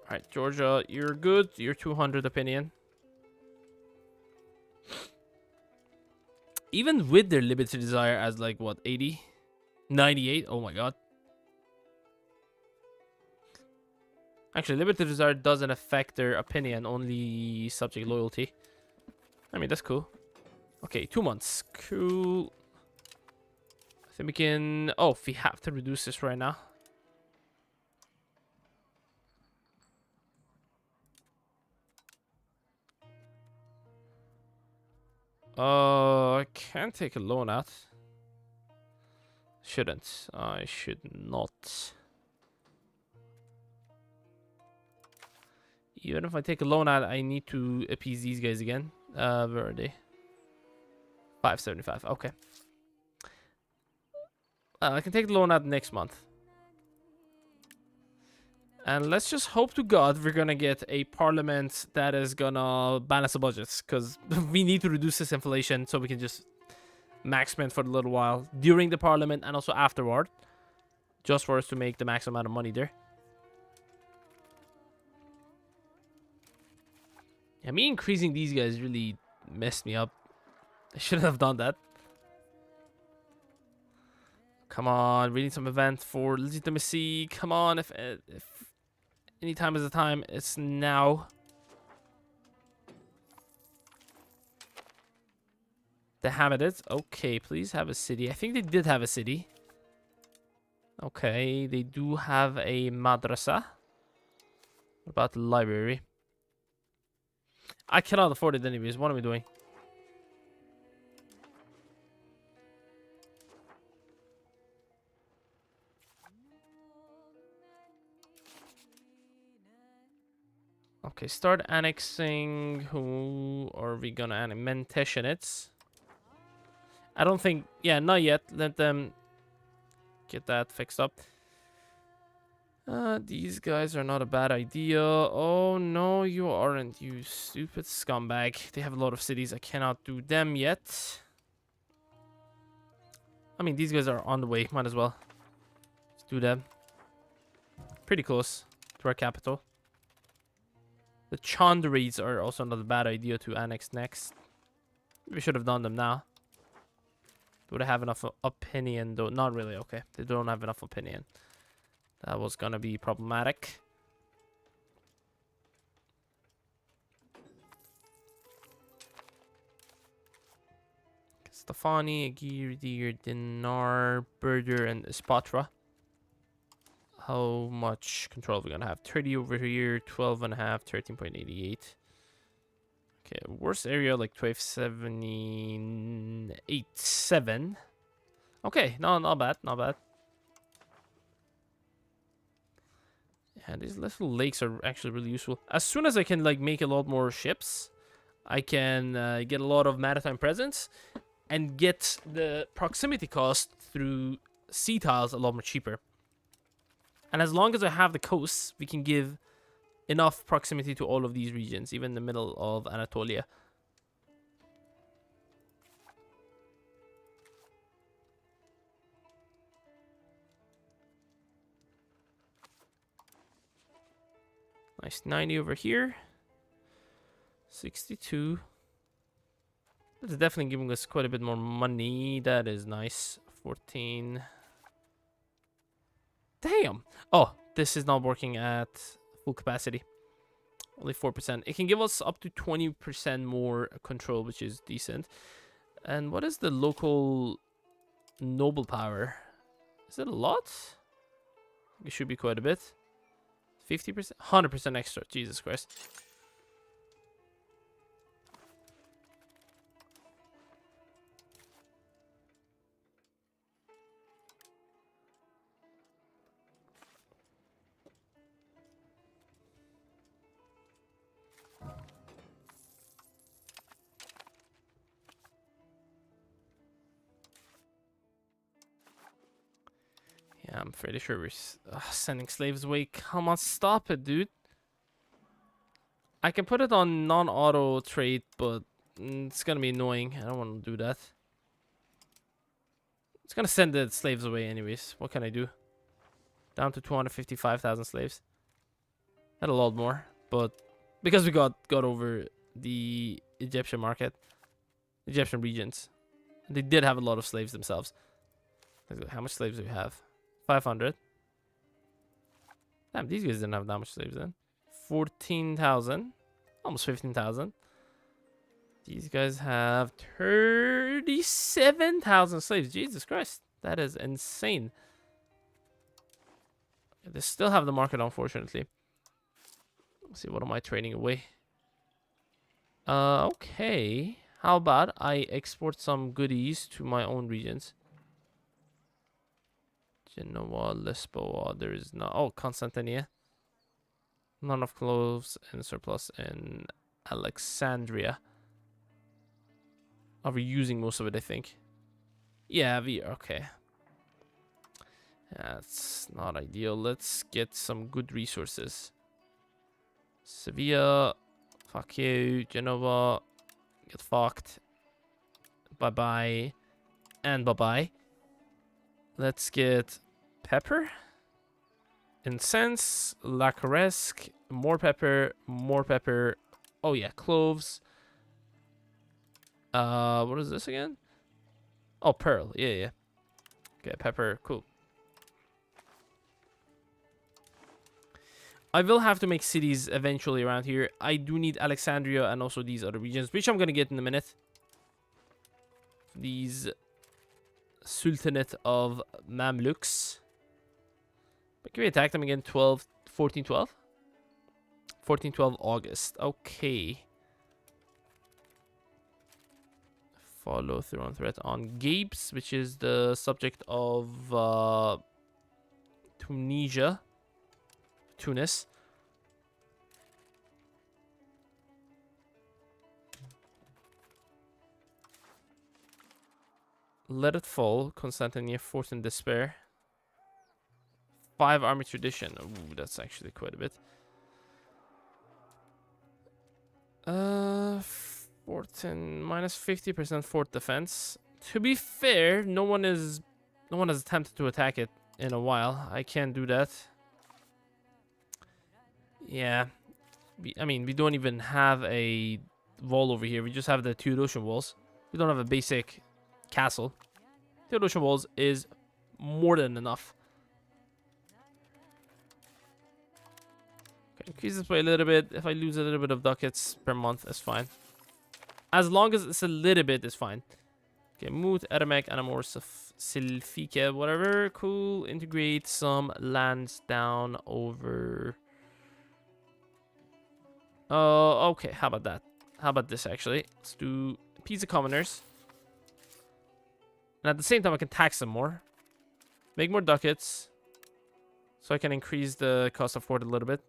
Alright, Georgia, you're good. You're 200 opinion. Even with their limited desire as like, what, 80? 98? Oh my god. Actually, limited desire doesn't affect their opinion, only subject loyalty. I mean, that's cool. Okay, 2 months. Cool. I think we can... Oh, we have to reduce this right now. I can't take a loan out. Shouldn't. I should not. Even if I take a loan out, I need to appease these guys again. Where are they? 575. Okay. I can take the loan out next month. And let's just hope to God we're gonna get a parliament that is gonna balance the budgets. Because we need to reduce this inflation so we can just max spend for a little while. During the parliament and also afterward. Just for us to make the maximum amount of money there. Yeah, me increasing these guys really messed me up. I shouldn't have done that. Come on, we need some event for legitimacy. Come on, if any time is the time, it's now. The Hamadids. Okay, please have a city. I think they did have a city. Okay, they do have a madrasa. What about the library? I cannot afford it anyways. What am I doing? Okay, start annexing. Who are we gonna annex? Menteshenites. I don't think... Yeah, not yet. Let them get that fixed up. These guys are not a bad idea. Oh, no, you aren't, you stupid scumbag. They have a lot of cities. I cannot do them yet. I mean, these guys are on the way. Might as well. Let's do them. Pretty close to our capital. The Chandrids are also not a bad idea to annex next. We should have done them now. Do they have enough opinion, though? Not really. Okay, they don't have enough opinion. That was gonna be problematic. Stefani, Agir, Dinar, Berger, and Espatra. How much control are we gonna have? 30 over here, 12.5, 13.88. Okay, worst area like 1278.7. Okay, no, not bad, not bad. Yeah, these little lakes are actually really useful. As soon as I can like make a lot more ships, I can get a lot of maritime presence and get the proximity cost through sea tiles a lot more cheaper. And as long as I have the coasts, we can give enough proximity to all of these regions, even the middle of Anatolia. Nice. 90 over here. 62. That's definitely giving us quite a bit more money. That is nice. 14. Damn. Oh, this is not working at full capacity. Only 4%. It can give us up to 20% more control, which is decent. And what is the local noble power? Is it a lot? It should be quite a bit. 50%? 100% extra. Jesus Christ. Yeah, I'm pretty sure we're sending slaves away. Come on, stop it, dude. I can put it on non-auto trade, but it's gonna be annoying. I don't want to do that. It's gonna send the slaves away anyways. What can I do? Down to 255,000 slaves. Had a lot more, but because we got over the Egyptian market, Egyptian regions, they did have a lot of slaves themselves. How much slaves do we have? 500. Damn, these guys didn't have that much slaves then. 14,000. Almost 15,000. These guys have 37,000 slaves. Jesus Christ. That is insane. They still have the market, unfortunately. Let's see, what am I trading away? Okay. How about I export some goodies to my own regions? Genoa, Lesbos, there is no... Oh, Constantinople. Not enough clothes and surplus in Alexandria. Are we using most of it, I think? Yeah, we are. Okay. That's not ideal. Let's get some good resources. Sevilla. Fuck you. Genova. Get fucked. Bye-bye. And bye-bye. Let's get pepper. Incense. Lacaresque. More pepper. More pepper. Oh, yeah. Cloves. What is this again? Oh, pearl. Yeah, yeah. Okay, pepper. Cool. I will have to make cities eventually around here. I do need Alexandria and also these other regions, which I'm going to get in a minute. These Sultanate of Mamluks. But can we attack them again? 1412? 1412 August. Okay. Follow through on threat on Gapes, which is the subject of Tunisia. Tunis. Let it fall. Constantinople, forced in despair. 5 army tradition. Ooh, that's actually quite a bit. Fort and minus 50% fort defense. To be fair, no one has attempted to attack it in a while. I can't do that. Yeah, I mean, we don't even have a wall over here. We just have the Theodosian walls. We don't have a basic castle. Theodosian walls is more than enough. Okay, increase this by a little bit. If I lose a little bit of ducats per month, that's fine. As long as it's a little bit, it's fine. Okay, Moot, Eramek, Anamor, Silfike, whatever. Cool. Integrate some lands down over... okay, how about that? How about this, actually? Let's do Pisa Commoners. And at the same time, I can tax them more. Make more ducats. So I can increase the cost of fort a little bit.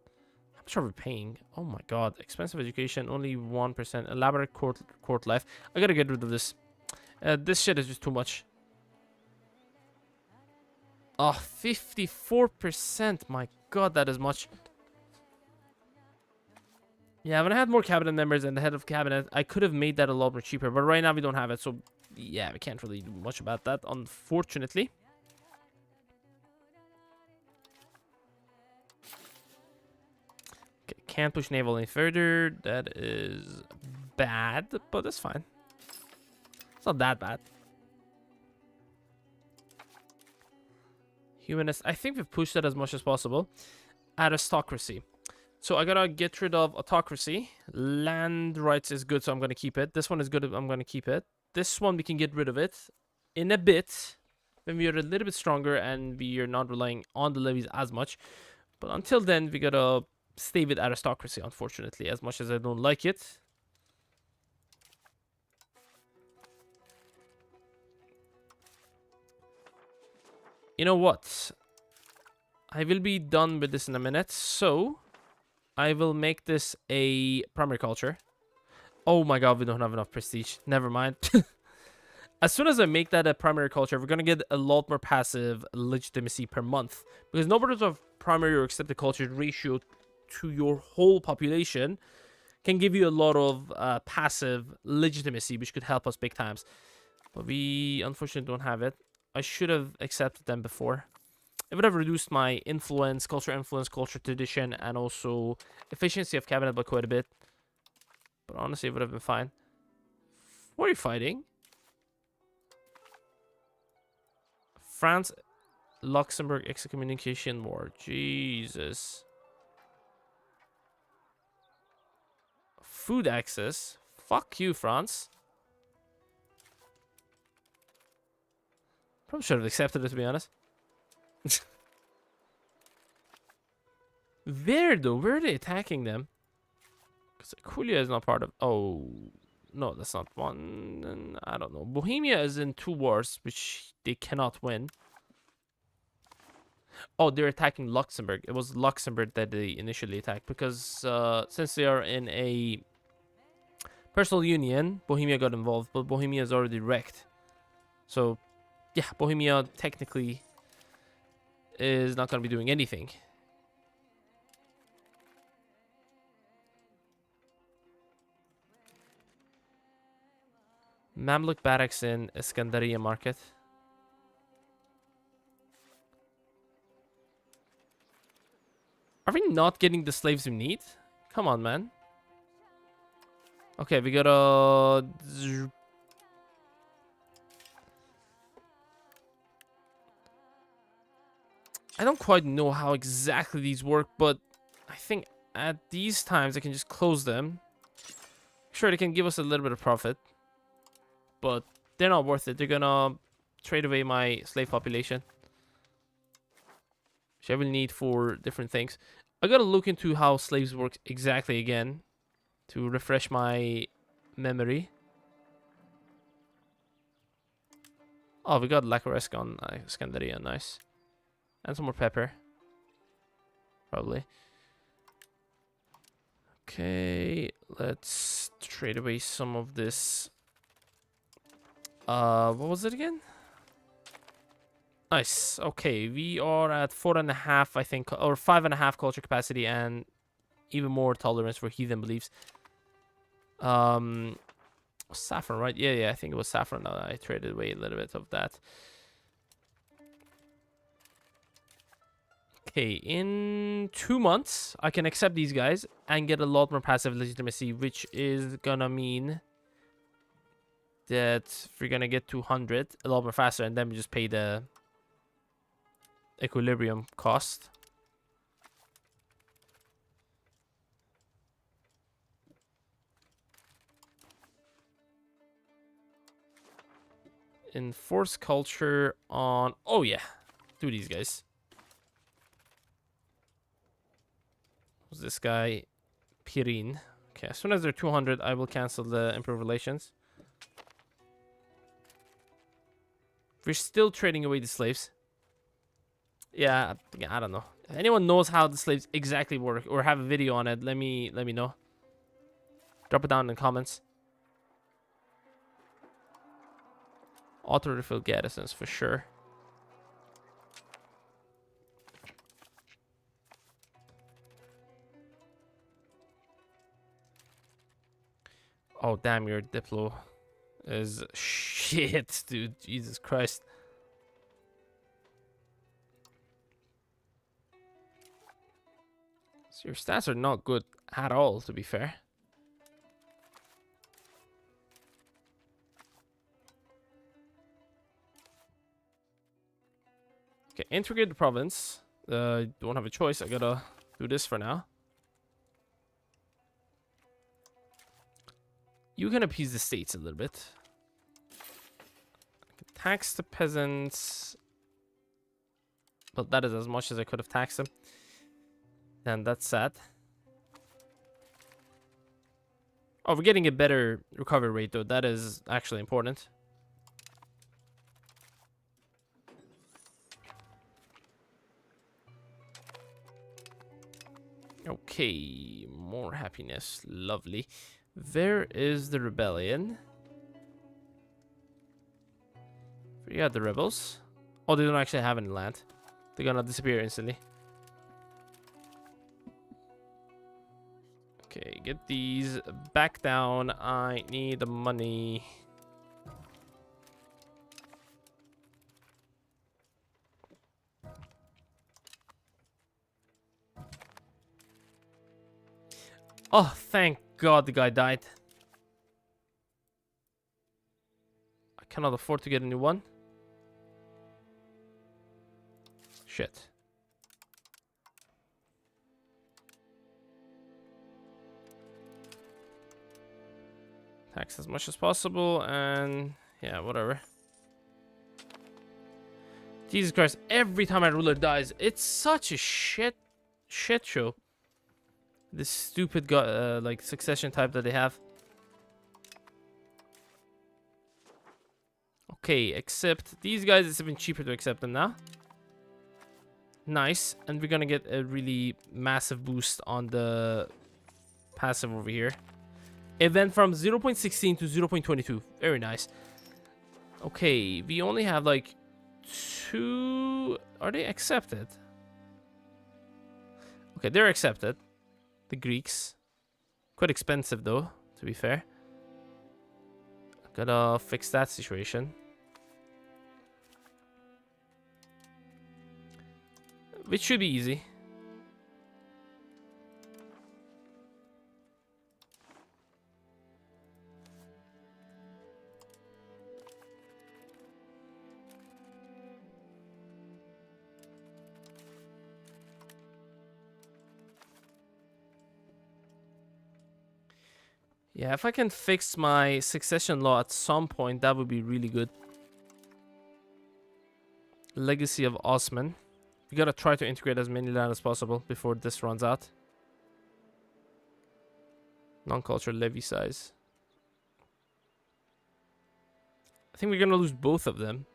How much are we paying? Oh my god. Expensive education, only 1%. Elaborate court life. I gotta get rid of this. This shit is just too much. Oh, 54%. My god, that is much. Yeah, when I had more cabinet members and the head of cabinet, I could have made that a lot more cheaper. But right now we don't have it, so yeah, we can't really do much about that, unfortunately. Okay, can't push naval any further. That is bad, but that's fine. It's not that bad. Humanist. I think we've pushed that as much as possible. Aristocracy. So I gotta get rid of autocracy. Land rights is good, so I'm gonna keep it. This one is good, I'm gonna keep it. This one, we can get rid of it in a bit when we are a little bit stronger and we are not relying on the levies as much. But until then, we gotta stay with aristocracy, unfortunately, as much as I don't like it. You know what? I will be done with this in a minute, so I will make this a primary culture. Oh my god, we don't have enough prestige. Never mind. As soon as I make that a primary culture, we're going to get a lot more passive legitimacy per month. Because numbers of primary or accepted cultures ratio to your whole population can give you a lot of passive legitimacy, which could help us big times. But we unfortunately don't have it. I should have accepted them before. It would have reduced my influence, culture tradition, and also efficiency of cabinet by quite a bit. But honestly, it would have been fine. What are you fighting? France, Luxembourg excommunication war. Jesus. Food access. Fuck you, France. Probably should have accepted it, to be honest. Where though? Where are they attacking them? Because Aquilia is not part of. Oh, no, that's not one. I don't know. Bohemia is in 2 wars, which they cannot win. Oh, they're attacking Luxembourg. It was Luxembourg that they initially attacked because since they are in a personal union, Bohemia got involved, but Bohemia is already wrecked. So, yeah, Bohemia technically is not going to be doing anything. Mamluk barracks in Iskandariya market. Are we not getting the slaves we need? Come on, man. Okay, we gotta... I don't quite know how exactly these work, but I think at these times I can just close them. Sure, they can give us a little bit of profit, but they're not worth it. They're gonna trade away my slave population, which I will need for different things. I gotta look into how slaves work exactly again to refresh my memory. Oh, we got Lacaresque on Scandaria, nice. And some more pepper. Probably. Okay, let's trade away some of this. What was it again? Nice. Okay, we are at 4.5, I think, or 5.5 culture capacity and even more tolerance for heathen beliefs. Saffron, right? Yeah, I think it was saffron. I traded away a little bit of that. Okay, in 2 months, I can accept these guys and get a lot more passive legitimacy, which is gonna mean that we're gonna get 200 a lot more faster, and then we just pay the equilibrium cost. Enforce culture on... Oh, yeah. Do these guys. Who's this guy? Pirin. Okay, as soon as they're 200, I will cancel the improved relations. We're still trading away the slaves. Yeah, I don't know. If anyone knows how the slaves exactly work or have a video on it, let me know. Drop it down in the comments. Auto refill garrisons for sure. Oh damn, your Diplo is shit, dude. Jesus Christ. So your stats are not good at all, to be fair. Okay, integrate the province. Don't have a choice. I gotta do this for now. You can appease the states a little bit. I can tax the peasants. But that is as much as I could have taxed them. And that's sad. Oh, we're getting a better recovery rate, though. That is actually important. Okay, more happiness. Lovely. Where is the rebellion? We got the rebels. Oh, they don't actually have any land. They're gonna disappear instantly. Okay, get these back down. I need the money. Oh, thank God the guy died. I cannot afford to get a new one. Shit. Tax as much as possible, and yeah, whatever. Jesus Christ, every time my ruler dies, it's such a shit show. This stupid like succession type that they have. Okay, accept these guys. It's even cheaper to accept them now. Nice, and we're gonna get a really massive boost on the passive over here. It went from 0.16 to 0.22. Very nice. Okay, we only have like 2. Are they accepted? Okay, they're accepted. The Greeks. Quite expensive though, to be fair. Gotta fix that situation. Which should be easy. Yeah, if I can fix my succession law at some point, that would be really good. Legacy of Osman. We gotta try to integrate as many land as possible before this runs out. Non-cultural levy size. I think we're gonna lose both of them.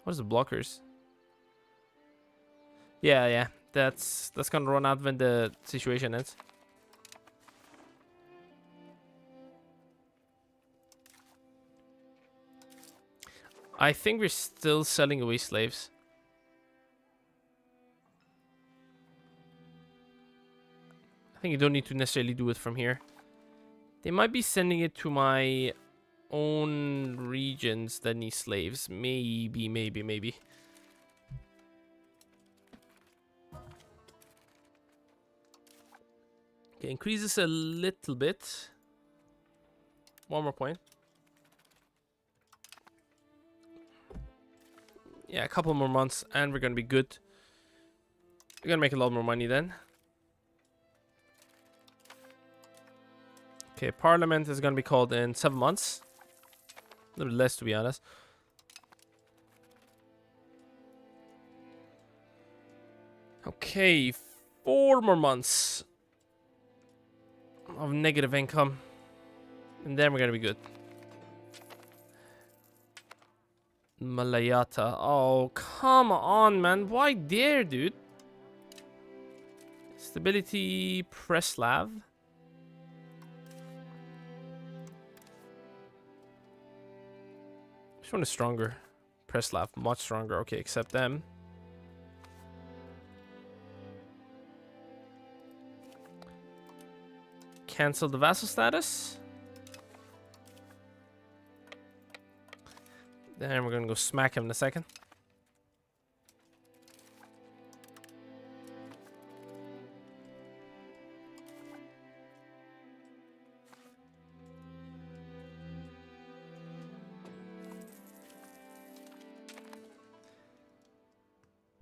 What is the blockers? Yeah. That's gonna run out when the situation ends. I think we're still selling away slaves. I think you don't need to necessarily do it from here. They might be sending it to my own regions that need slaves. Maybe. Okay, increase this a little bit. One more point. Yeah, a couple more months and we're gonna be good. We're gonna make a lot more money then. Okay, Parliament is gonna be called in 7 months. A little less, to be honest. Okay, 4 more months of negative income. And then we're gonna be good. Malayata. Oh, come on, man. Why there, dude? Stability, Preslav. Which one is stronger? Preslav, much stronger. Okay, accept them. Cancel the vassal status. Then we're gonna go smack him in a second.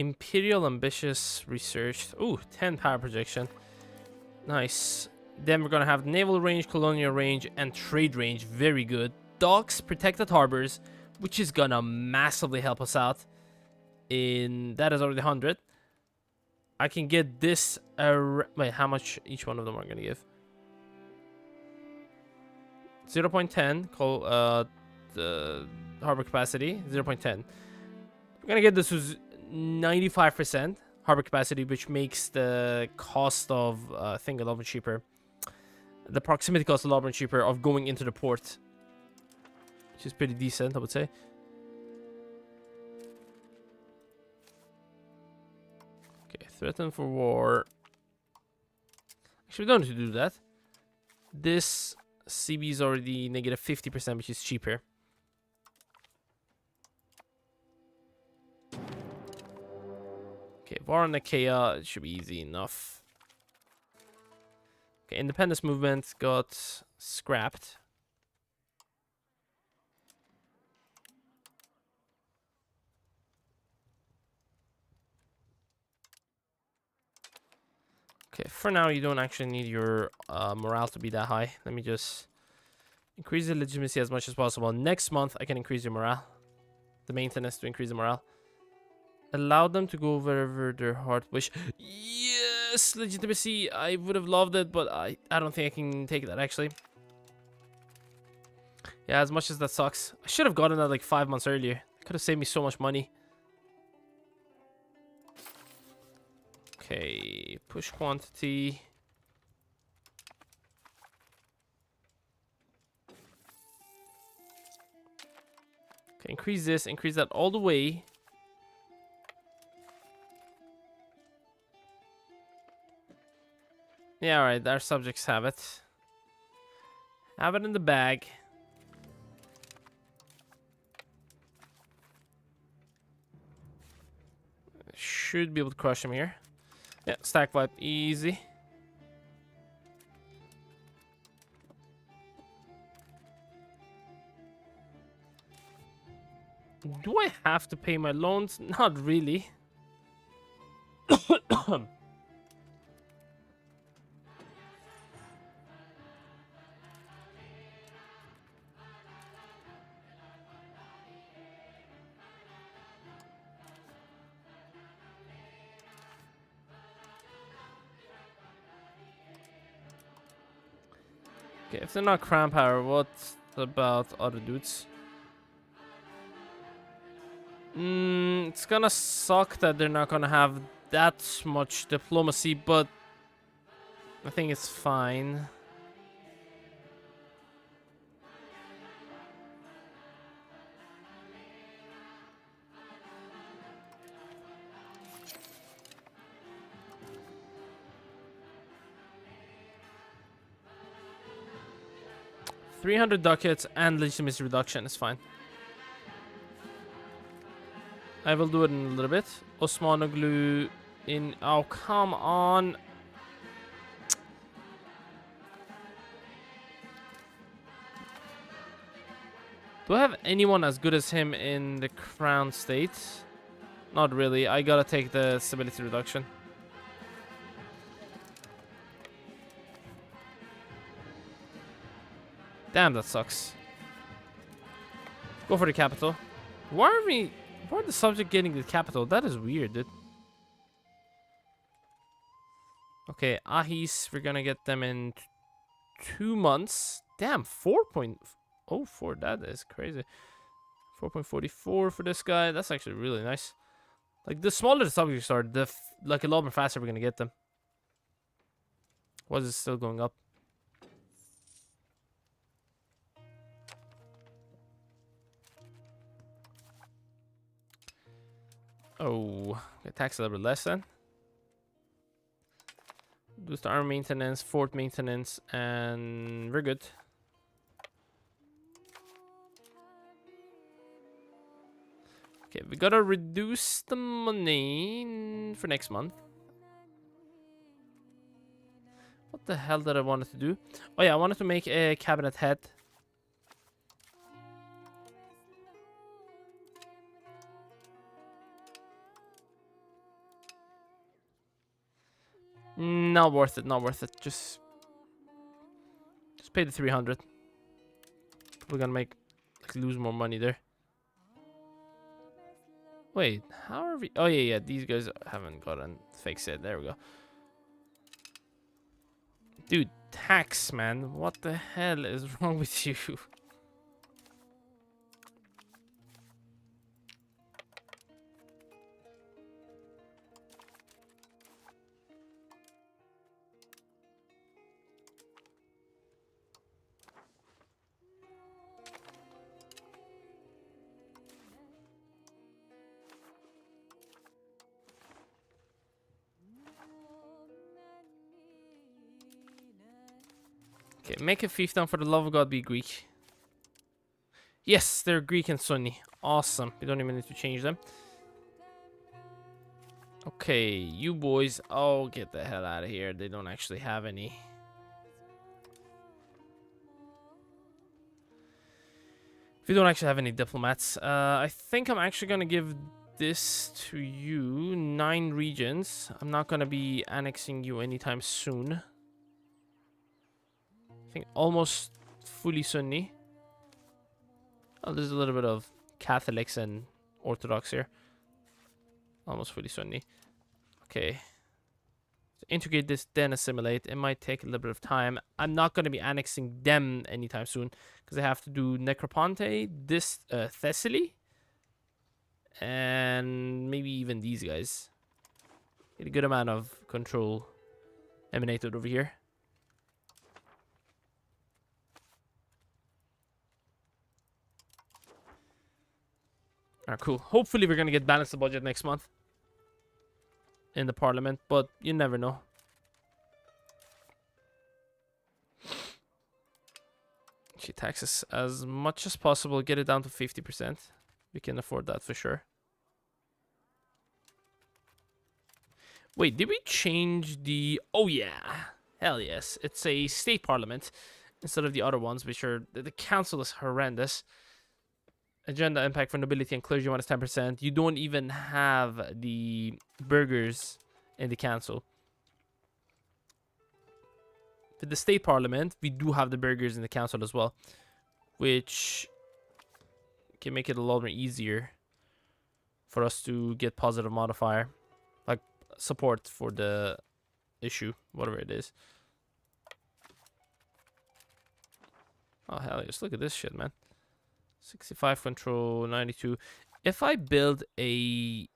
Imperial ambitious research. Ooh, 10 power projection. Nice. Then we're gonna have naval range, colonial range, and trade range. Very good. Docks, protected harbors, which is gonna massively help us out. That is already 100. I can get this. Wait, how much each one of them are gonna give? 0.10. The harbor capacity. 0.10. We're gonna get this to 95% harbor capacity, which makes the cost of I think a lot more cheaper. The proximity cost a lot more cheaper of going into the port, which is pretty decent, I would say. Okay, threaten for war. Actually, we don't need to do that. This CB is already negative 50%, which is cheaper. Okay, war on Achaia, it should be easy enough. Okay, independence movement got scrapped. Okay, for now you don't actually need your morale to be that high. Let me just increase the legitimacy as much as possible. Next month I can increase your morale. The maintenance to increase the morale. Allow them to go wherever their heart wish. Yes, legitimacy. I would have loved it, but I don't think I can take that actually. Yeah, as much as that sucks. I should have gotten that like 5 months earlier. It could have saved me so much money. Okay, push quantity. Okay, increase this, increase that all the way. Yeah, alright, our subjects have it. Have it in the bag. Should be able to crush him here. Yeah, stack wipe, easy. Do I have to pay my loans? Not really. Okay, if they're not crown power, what about other dudes? It's gonna suck that they're not gonna have that much diplomacy, but I think it's fine. $300 ducats and legitimacy reduction is fine. I will do it in a little bit. Osmanoglu in... Oh, come on. Do I have anyone as good as him in the crown state? Not really. I gotta take the stability reduction. Damn, that sucks. Go for the capital. Why are the subject getting the capital? That is weird, dude. Okay, Ahis, we're gonna get them in 2 months. Damn, 4.04. That is crazy. 4.44 for this guy. That's actually really nice. Like, the smaller the subjects are, like a lot more faster we're gonna get them. Why is it still going up? Oh, okay, tax a little bit less then. Boost arm maintenance, fort maintenance, and we're good. Okay, we gotta reduce the money for next month. What the hell did I want to do? Oh yeah, I wanted to make a cabinet head. Not worth it. Not worth it. Just pay the 300. We're gonna make lose more money there. Wait, how are we? Oh yeah, yeah. These guys haven't gotten fixed yet. There we go. Dude, tax, man. What the hell is wrong with you? Okay, make a fiefdom for the love of God be Greek. Yes, they're Greek and Sunni. Awesome. We don't even need to change them. Okay, you boys. Oh, get the hell out of here. They don't actually have any. We don't actually have any diplomats. I think I'm actually going to give this to you. 9 regions. I'm not going to be annexing you anytime soon. I think almost fully Sunni. Oh, there's a little bit of Catholics and Orthodox here. Almost fully Sunni. Okay. So integrate this, then assimilate. It might take a little bit of time. I'm not going to be annexing them anytime soon because I have to do Necroponte, this Thessaly, and maybe even these guys. Get a good amount of control emanated over here. Alright, cool. Hopefully we're going to get balanced the budget next month in the parliament, but you never know. She taxes as much as possible, get it down to 50%. We can afford that for sure. Wait, did we change the... Oh yeah, hell yes. It's a state parliament instead of the other ones, which are... The council is horrendous. Agenda impact for nobility and clergy minus 10%. You don't even have the burghers in the council. For the state parliament, we do have the burghers in the council as well, which can make it a lot more easier for us to get positive modifier, like support for the issue, whatever it is. Oh hell yes, look at this shit, man. 65 control, 92. If I build a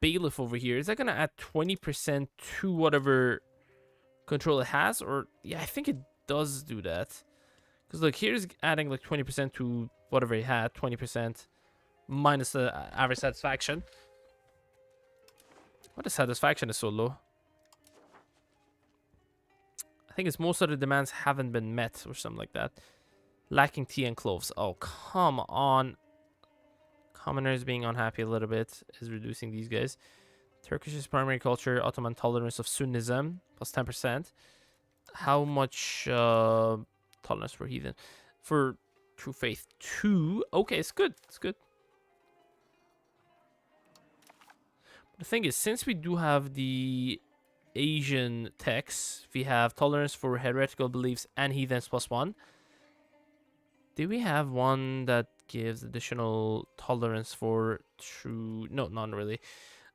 bailiff over here, is that gonna add 20% to whatever control it has? Or yeah, I think it does do that. Because look, here's adding like 20% to whatever it had, 20% minus the average satisfaction. What the satisfaction is so low? I think it's most of the demands haven't been met or something like that. Lacking tea and cloves. Oh, come on. Commoners being unhappy a little bit is reducing these guys. Turkish's primary culture, Ottoman tolerance of Sunnism, plus 10%. How much tolerance for heathen? For true faith, 2. Okay, it's good. It's good. The thing is, since we do have the Asian texts, we have tolerance for heretical beliefs and heathens plus 1. Do we have one that gives additional tolerance for true... No, none really.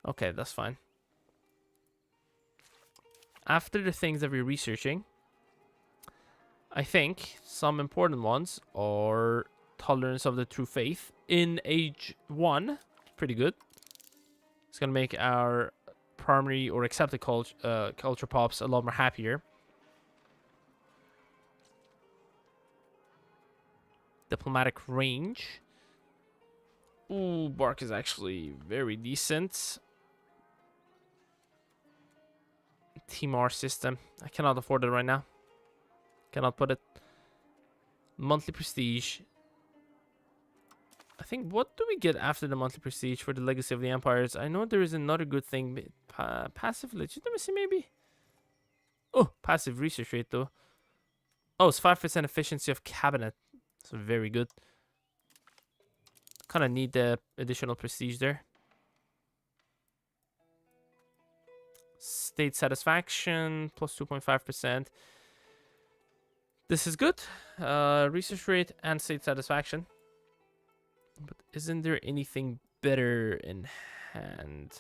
Okay, that's fine. After the things that we're researching, I think some important ones are tolerance of the true faith in age 1. Pretty good. It's going to make our primary or accepted culture pops a lot more happier. Diplomatic range. Ooh, bark is actually very decent. Timar system. I cannot afford it right now. Cannot put it. Monthly prestige. I think, what do we get after the monthly prestige for the legacy of the empires? I know there is another good thing. Passive legitimacy, maybe? Oh, passive research rate, though. Oh, it's 5% efficiency of cabinet. So very good. Kind of need the additional prestige there. State satisfaction plus 2.5%. This is good. Research rate and state satisfaction. But isn't there anything better in hand?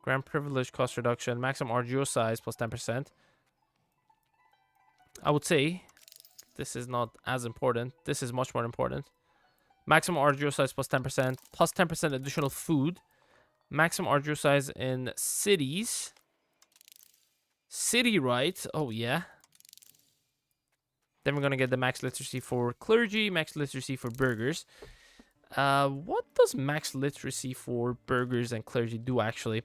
Grand privilege cost reduction. Maximum RGO size plus 10%. I would say this is not as important. This is much more important. Maximum RGO size plus 10%. Plus 10% additional food. Maximum RGO size in cities. City rights. Oh, yeah. Then we're going to get the max literacy for clergy. Max literacy for burghers. What does max literacy for burghers and clergy do, actually?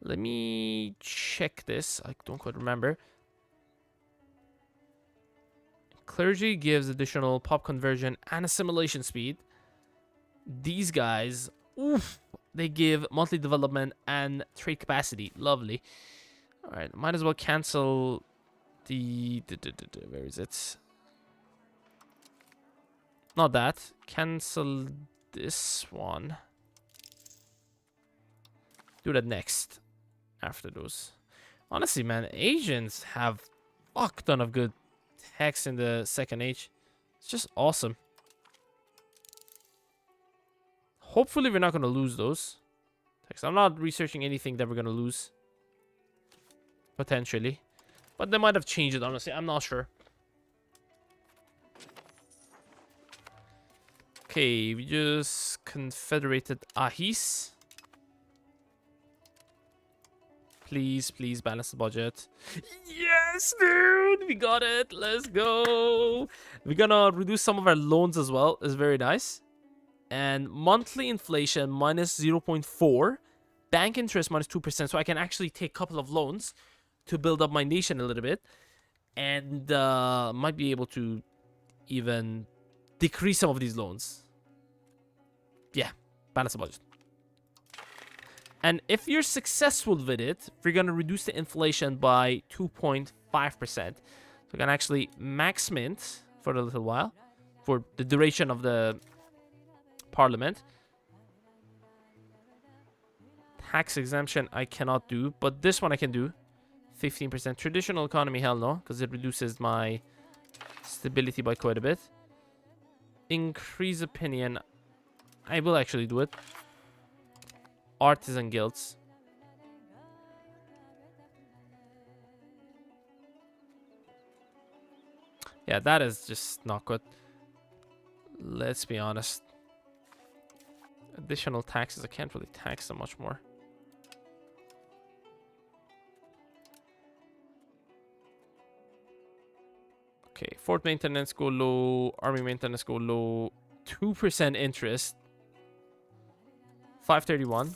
Let me check this. I don't quite remember. Clergy gives additional pop conversion and assimilation speed. These guys, oof, they give monthly development and trade capacity. Lovely. All right, might as well cancel the where is it? Not that. Cancel this one. Do that next. After those. Honestly, man, Asians have fuck ton of good techs in the second age. It's just awesome. Hopefully we're not going to lose those. I'm not researching anything that we're going to lose. Potentially. But they might have changed it, honestly. I'm not sure. Okay, we just confederated Ahis. Please, please balance the budget. Yes, dude! We got it. Let's go. We're gonna reduce some of our loans as well. It's very nice. And monthly inflation minus 0.4. Bank interest minus 2%. So I can actually take a couple of loans to build up my nation a little bit. And might be able to even decrease some of these loans. Yeah, balance the budget. And if you're successful with it, we're going to reduce the inflation by 2.5%. So we're going to actually max mint for a little while. For the duration of the parliament. Tax exemption I cannot do. But this one I can do. 15%. Traditional economy, hell no. Because it reduces my stability by quite a bit. Increase opinion. I will actually do it. Artisan guilds. Yeah, that is just not good. Let's be honest. Additional taxes. I can't really tax them much more. Okay, fort maintenance go low. Army maintenance go low. 2% interest. 531.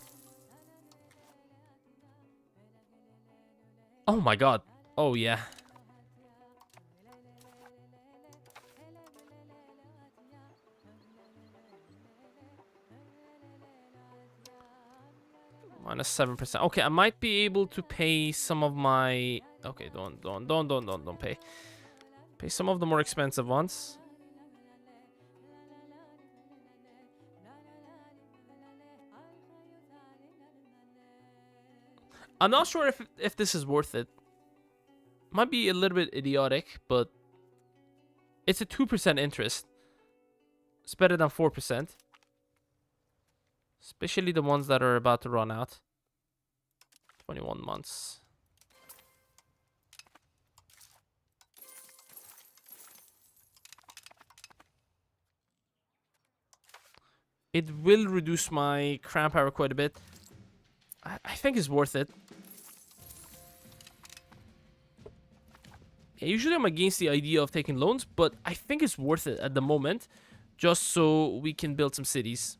Oh my god. Oh yeah. Minus 7%. Okay, I might be able to pay some of my... Okay, don't pay. Pay some of the more expensive ones. I'm not sure if this is worth it. Might be a little bit idiotic, but it's a 2% interest. It's better than 4%. Especially the ones that are about to run out. 21 months. It will reduce my crown power quite a bit. I think it's worth it. Yeah, usually I'm against the idea of taking loans, but I think it's worth it at the moment. Just so we can build some cities.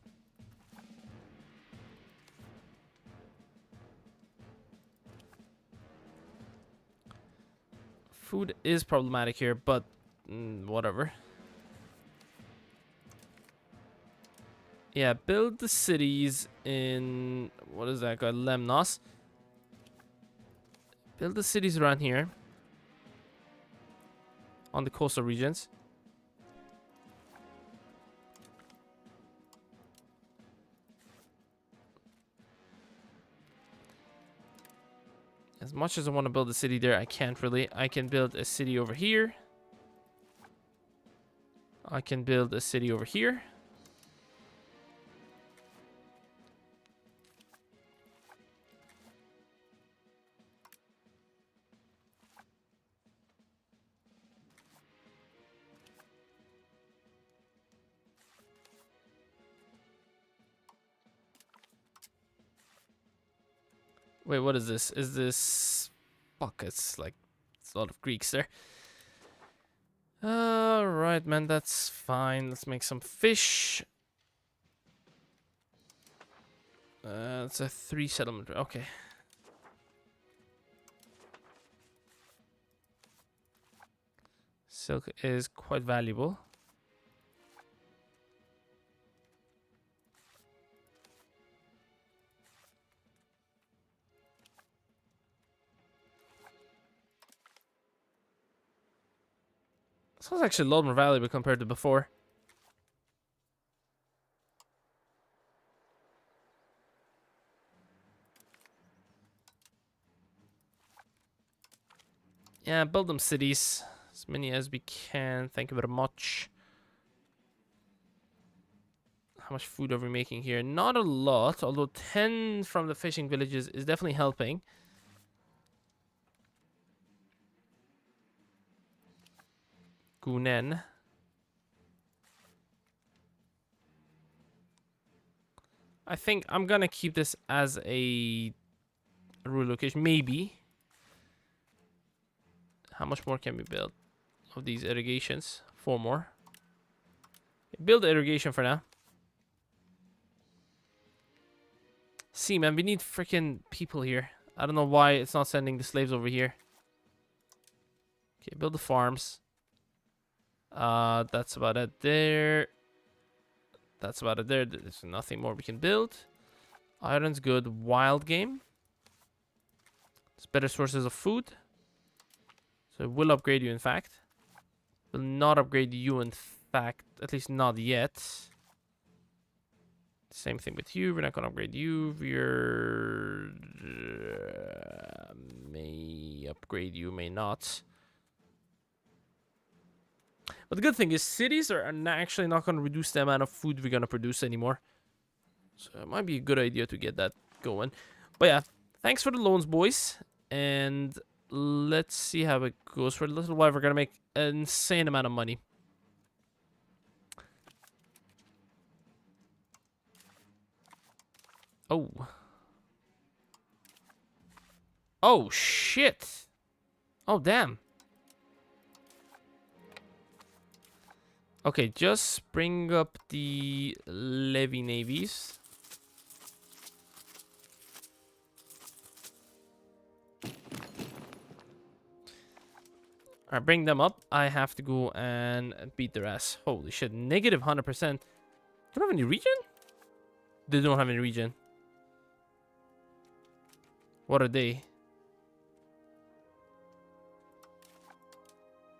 Food is problematic here, but whatever. Yeah, build the cities in... What is that called? Lemnos. Build the cities around here. On the coastal regions. As much as I want to build a city there, I can't really. I can build a city over here. I can build a city over here. Wait, what is this? Is this... Fuck, it's like... It's a lot of Greeks there. Alright, man, that's fine. Let's make some fish. It's a 3 settlement. Okay. Silk is quite valuable. This was actually a lot more valuable compared to before. Yeah, build them cities. As many as we can. Thank you very much. How much food are we making here? Not a lot, although 10 from the fishing villages is definitely helping. Gunen. I think I'm gonna keep this as a rural location. Maybe. How much more can we build of these irrigations? 4 more. Build the irrigation for now. See, man, we need freaking people here. I don't know why it's not sending the slaves over here. Okay, build the farms. That's about it there. That's about it there. There's nothing more we can build. Iron's good. Wild game. It's better sources of food. So it will upgrade you, in fact. Will not upgrade you, in fact. At least not yet. Same thing with you. We're not going to upgrade you. We're... may upgrade you, may not. But the good thing is cities are actually not going to reduce the amount of food we're going to produce anymore. So it might be a good idea to get that going. But yeah, thanks for the loans, boys. And let's see how it goes. For a little while, we're going to make an insane amount of money. Oh. Oh, shit. Oh, damn. Okay, just bring up the levy navies. Alright, bring them up. I have to go and beat their ass. Holy shit, negative 100%. Don't have any region? They don't have any region. What are they?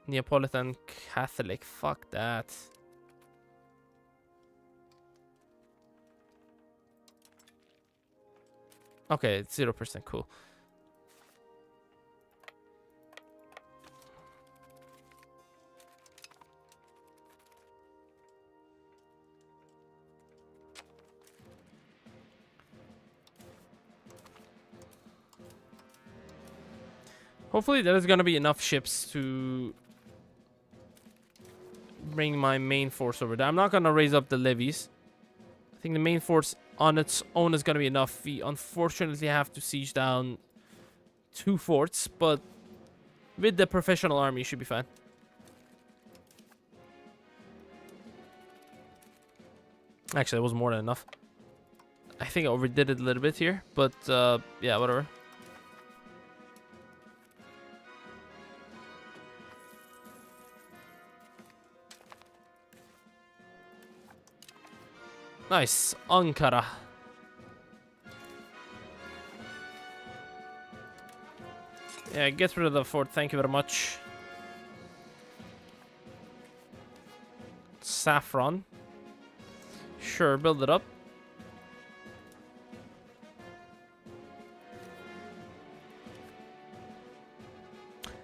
Neapolitan Catholic. Fuck that. Okay, it's 0%. Cool. Hopefully there's gonna be enough ships to bring my main force over there. I'm not gonna raise up the levies. I think the main force on its own is gonna be enough. We unfortunately have to siege down 2 forts, but with the professional army, should be fine. Actually, it was more than enough. I think I overdid it a little bit here, but yeah, whatever. Nice. Ankara. Yeah, get rid of the fort. Thank you very much. Saffron. Sure, build it up.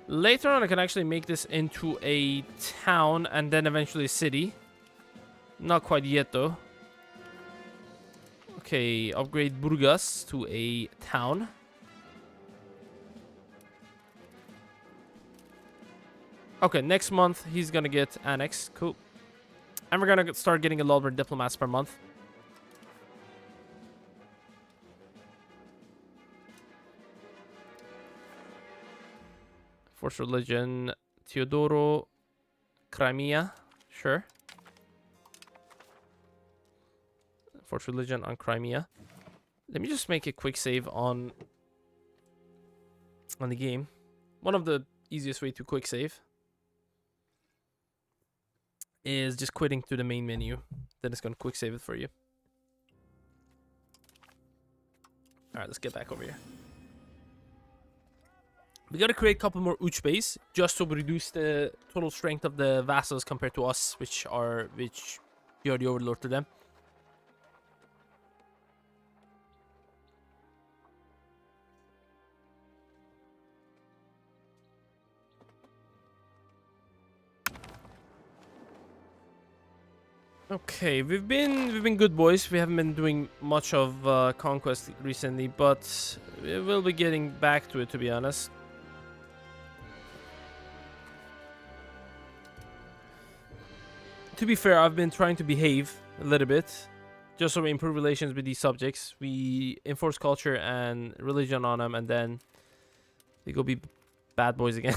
Later on, I can actually make this into a town and then eventually a city. Not quite yet, though. Okay, upgrade Burgas to a town. Okay, next month, he's gonna get annexed. Cool. And we're gonna start getting a lot more diplomats per month. Force religion, Teodoro, Crimea, sure. Force religion on Crimea. Let me just make a quick save on the game. One of the easiest way to quick save is just quitting to the main menu. Then it's gonna quick save it for you. Alright, let's get back over here. We gotta create a couple more Uchbeis just to reduce the total strength of the vassals compared to us, which you're the overlord to them. Okay, we've been good boys. We haven't been doing much of conquest recently, but we will be getting back to it, to be honest. To be fair, I've been trying to behave a little bit, just so we improve relations with these subjects. We enforce culture and religion on them, and then they go be bad boys again.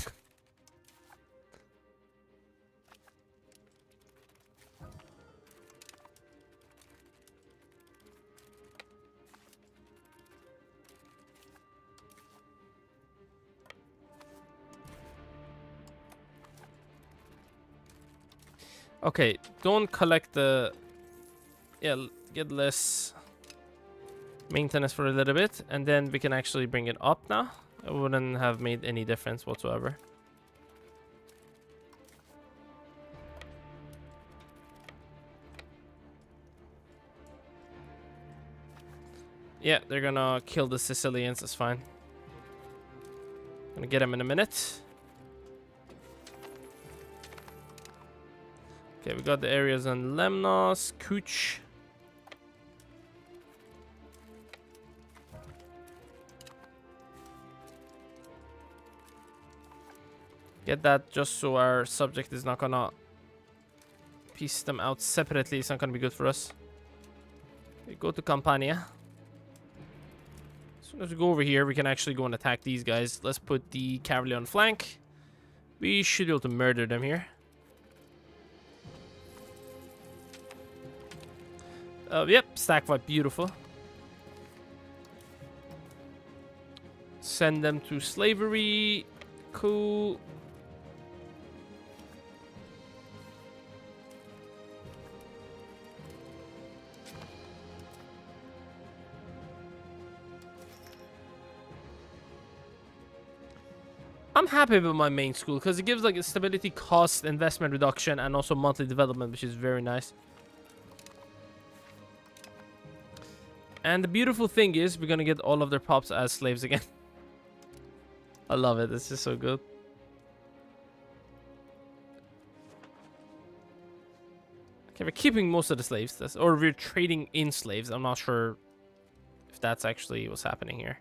Okay, don't collect the... Yeah, get less maintenance for a little bit, and then we can actually bring it up now. It wouldn't have made any difference whatsoever. Yeah, they're gonna kill the Sicilians, that's fine. Gonna get them in a minute. Okay, we got the areas on Lemnos, Kuch. Get that just so our subject is not gonna piece them out separately. It's not gonna be good for us. We go to Campania. As soon as we go over here, we can actually go and attack these guys. Let's put the cavalry on flank. We should be able to murder them here. Yep, stack fight, beautiful. Send them to slavery. Cool. I'm happy with my main school because it gives like a stability, cost, investment reduction, and also monthly development, which is very nice. And the beautiful thing is we're gonna get all of their pops as slaves again. I love it. This is so good. Okay, we're keeping most of the slaves, or we're trading in slaves. I'm not sure if that's actually what's happening here.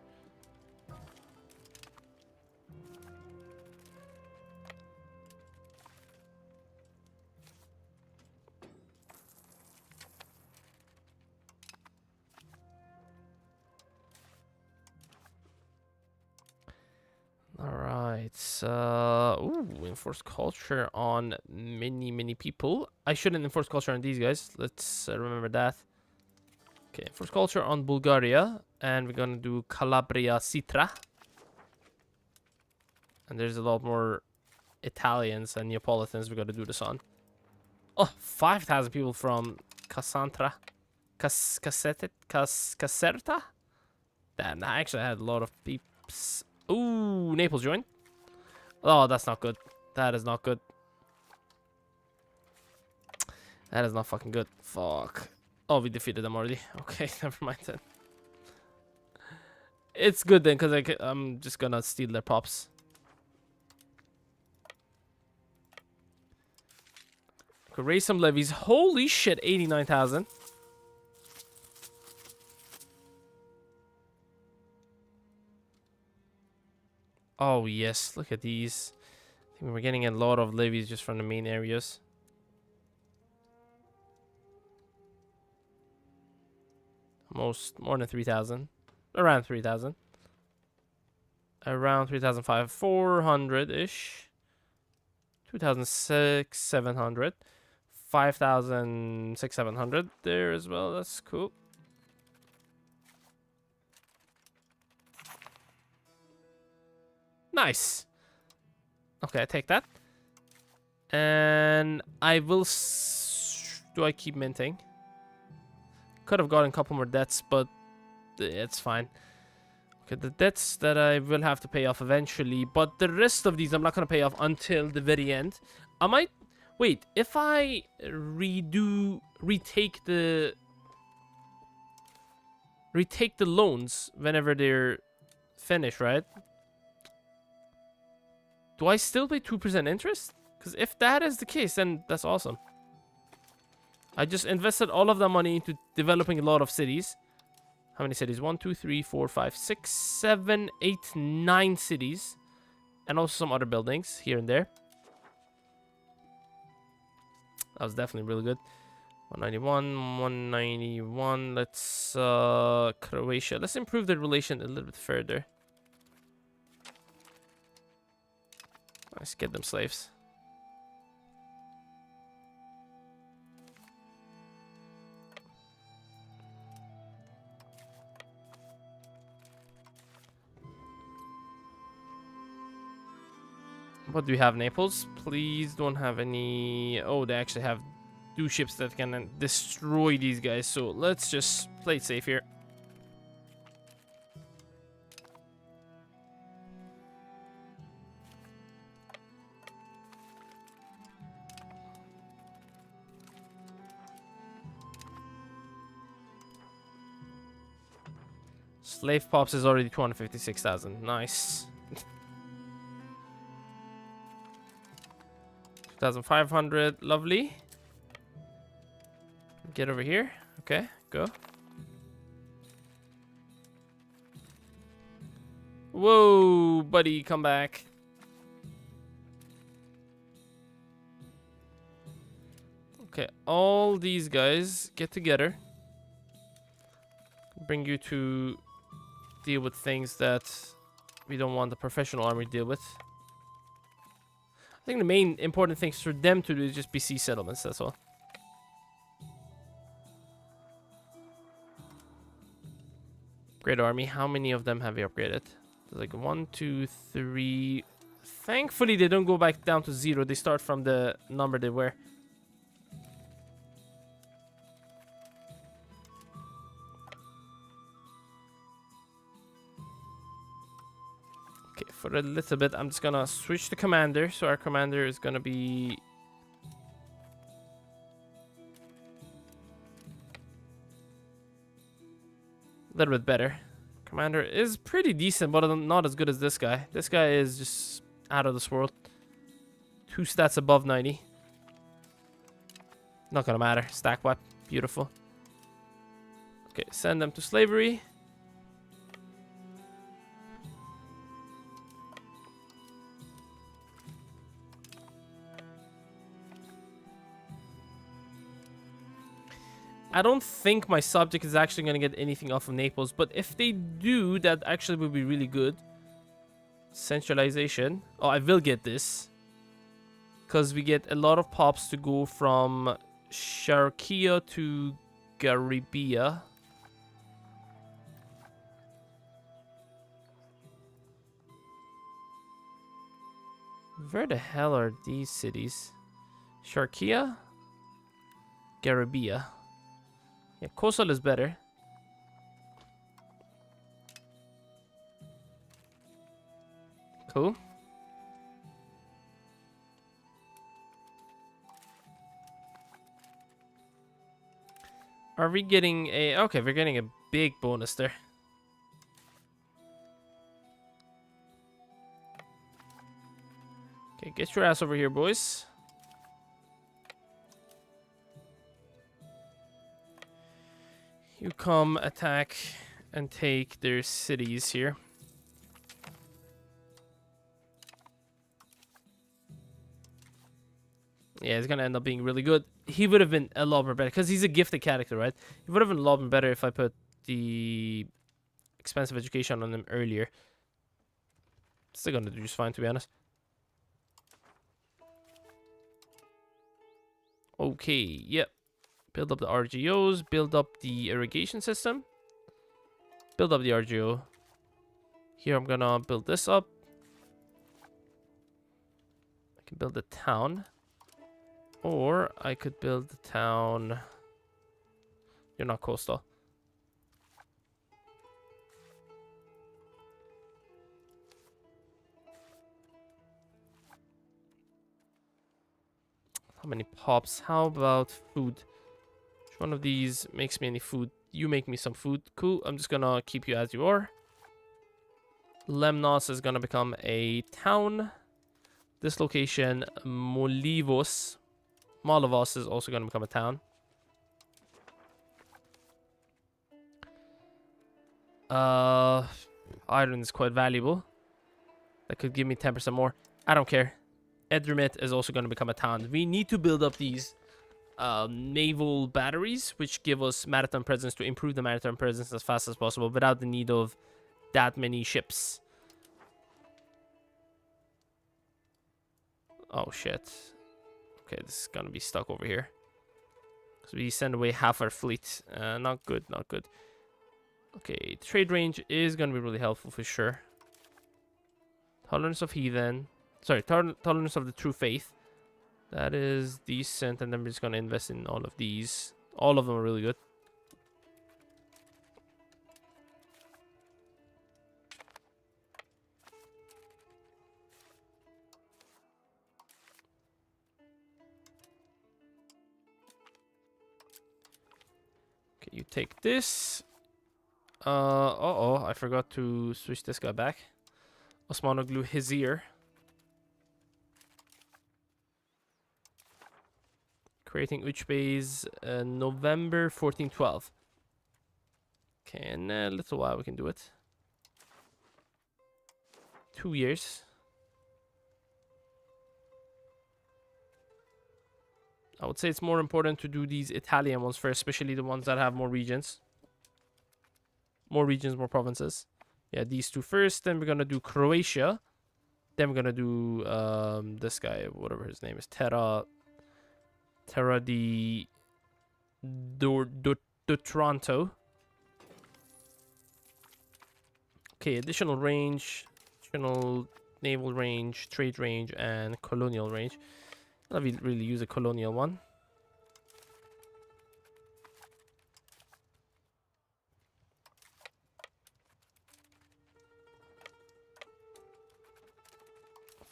Alright, ooh, enforce culture on many people. I shouldn't enforce culture on these guys. Let's remember that. Okay, enforce culture on Bulgaria. And we're gonna do Calabria, Citra. And there's a lot more Italians and Neapolitans we gotta do this on. Oh, 5,000 people from Caserta? Damn, I actually had a lot of peeps. Ooh, Naples joined. Oh, that's not good. That is not good. That is not fucking good. Fuck. Oh, we defeated them already. Okay, never mind then. It's good then, because I'm just gonna steal their pops. Could raise some levies. Holy shit, 89,000. Oh, yes. Look at these. I think we're getting a lot of levies just from the main areas. More than 3,000. Around 3,000. Around 3,400-ish. 2,600, 700. 5,600, 700 there as well. That's cool. Nice. Okay, I take that. And I will... do I keep minting? Could have gotten a couple more debts, but it's fine. Okay, the debts that I will have to pay off eventually, but the rest of these I'm not going to pay off until the very end. I might... Wait, if I retake the loans whenever they're finished, right? Do I still pay 2% interest? Because if that is the case, then that's awesome. I just invested all of that money into developing a lot of cities. How many cities? 1, 2, 3, 4, 5, 6, 7, 8, 9 cities. And also some other buildings here and there. That was definitely really good. 191, 191. Let's Croatia. Let's improve the relation a little bit further. Let's get them slaves. What do we have, Naples? Please don't have any... Oh, they actually have 2 ships that can destroy these guys. So let's just play it safe here. Slave Pops is already 256,000. Nice. 2,500. Lovely. Get over here. Okay, go. Whoa, buddy, come back. Okay, all these guys get together. Bring you to deal with things that we don't want the professional army to deal with. I think the main important things for them to do is just be sea settlements, that's all. Great army, how many of them have we upgraded? Like 1, 2, 3. Thankfully they don't go back down to 0, they start from the number they were. Okay, for a little bit, I'm just gonna switch the commander. So our commander is gonna be... a little bit better. Commander is pretty decent, but not as good as this guy. This guy is just out of this world. 2 stats above 90. Not gonna matter. Stack wipe. Beautiful. Okay, send them to slavery. I don't think my subject is actually going to get anything off of Naples, but if they do, that actually would be really good. Centralization. Oh, I will get this. Because we get a lot of pops to go from Sharkia to Garibia. Where the hell are these cities? Sharkia? Garibia. Yeah, coastal is better. Cool. Are we getting a... Okay, we're getting a big bonus there. Okay, get your ass over here, boys. You come attack and take their cities here. Yeah, it's gonna end up being really good. He would have been a lot more better because he's a gifted character, right? He would have been a lot more better if I put the expensive education on him earlier. Still gonna do just fine, to be honest. Okay, yep. Build up the RGOs, build up the irrigation system. Build up the RGO. Here I'm gonna build this up. I can build a town. Or I could build the town. You're not coastal. How many pops? How about food? Which one of these makes me any food? You make me some food. Cool. I'm just gonna keep you as you are. Lemnos is gonna become a town. This location, Molavos is also gonna become a town. Iron is quite valuable. That could give me 10% more. I don't care. Edremit is also going to become a town. We need to build up these naval batteries, which give us maritime presence to improve the maritime presence as fast as possible without the need of that many ships. Oh, shit. Okay, this is going to be stuck over here. So we send away half our fleet. Not good, not good. Okay, trade range is going to be really helpful for sure. Tolerance of heathen. Sorry, tolerance of the true faith. That is decent, and then we're just going to invest in all of these. All of them are really good. Okay, you take this. Uh-oh, I forgot to switch this guy back. Osmanoglu Hizir. Creating Uchbey's November 1412. Okay, in a little while we can do it. 2 years. I would say it's more important to do these Italian ones first, especially the ones that have more regions. More regions, more provinces. Yeah, these two first. Then we're gonna do Croatia. Then we're gonna do this guy, whatever his name is, Terra di Toronto. Okay, additional range, additional naval range, trade range, and colonial range. I'll really use a colonial one.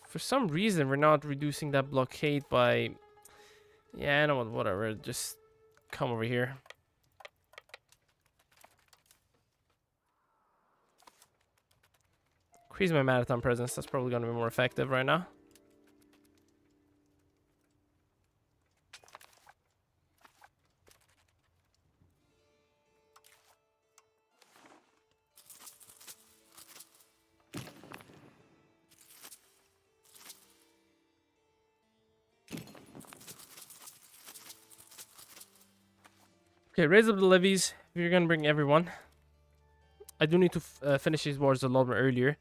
For some reason, we're not reducing that blockade by... Yeah, I know what, whatever. Just come over here. Increase my maritime presence. That's probably going to be more effective right now. Okay, raise up the levies. If you're gonna bring everyone, I do need to finish these wars a lot more earlier.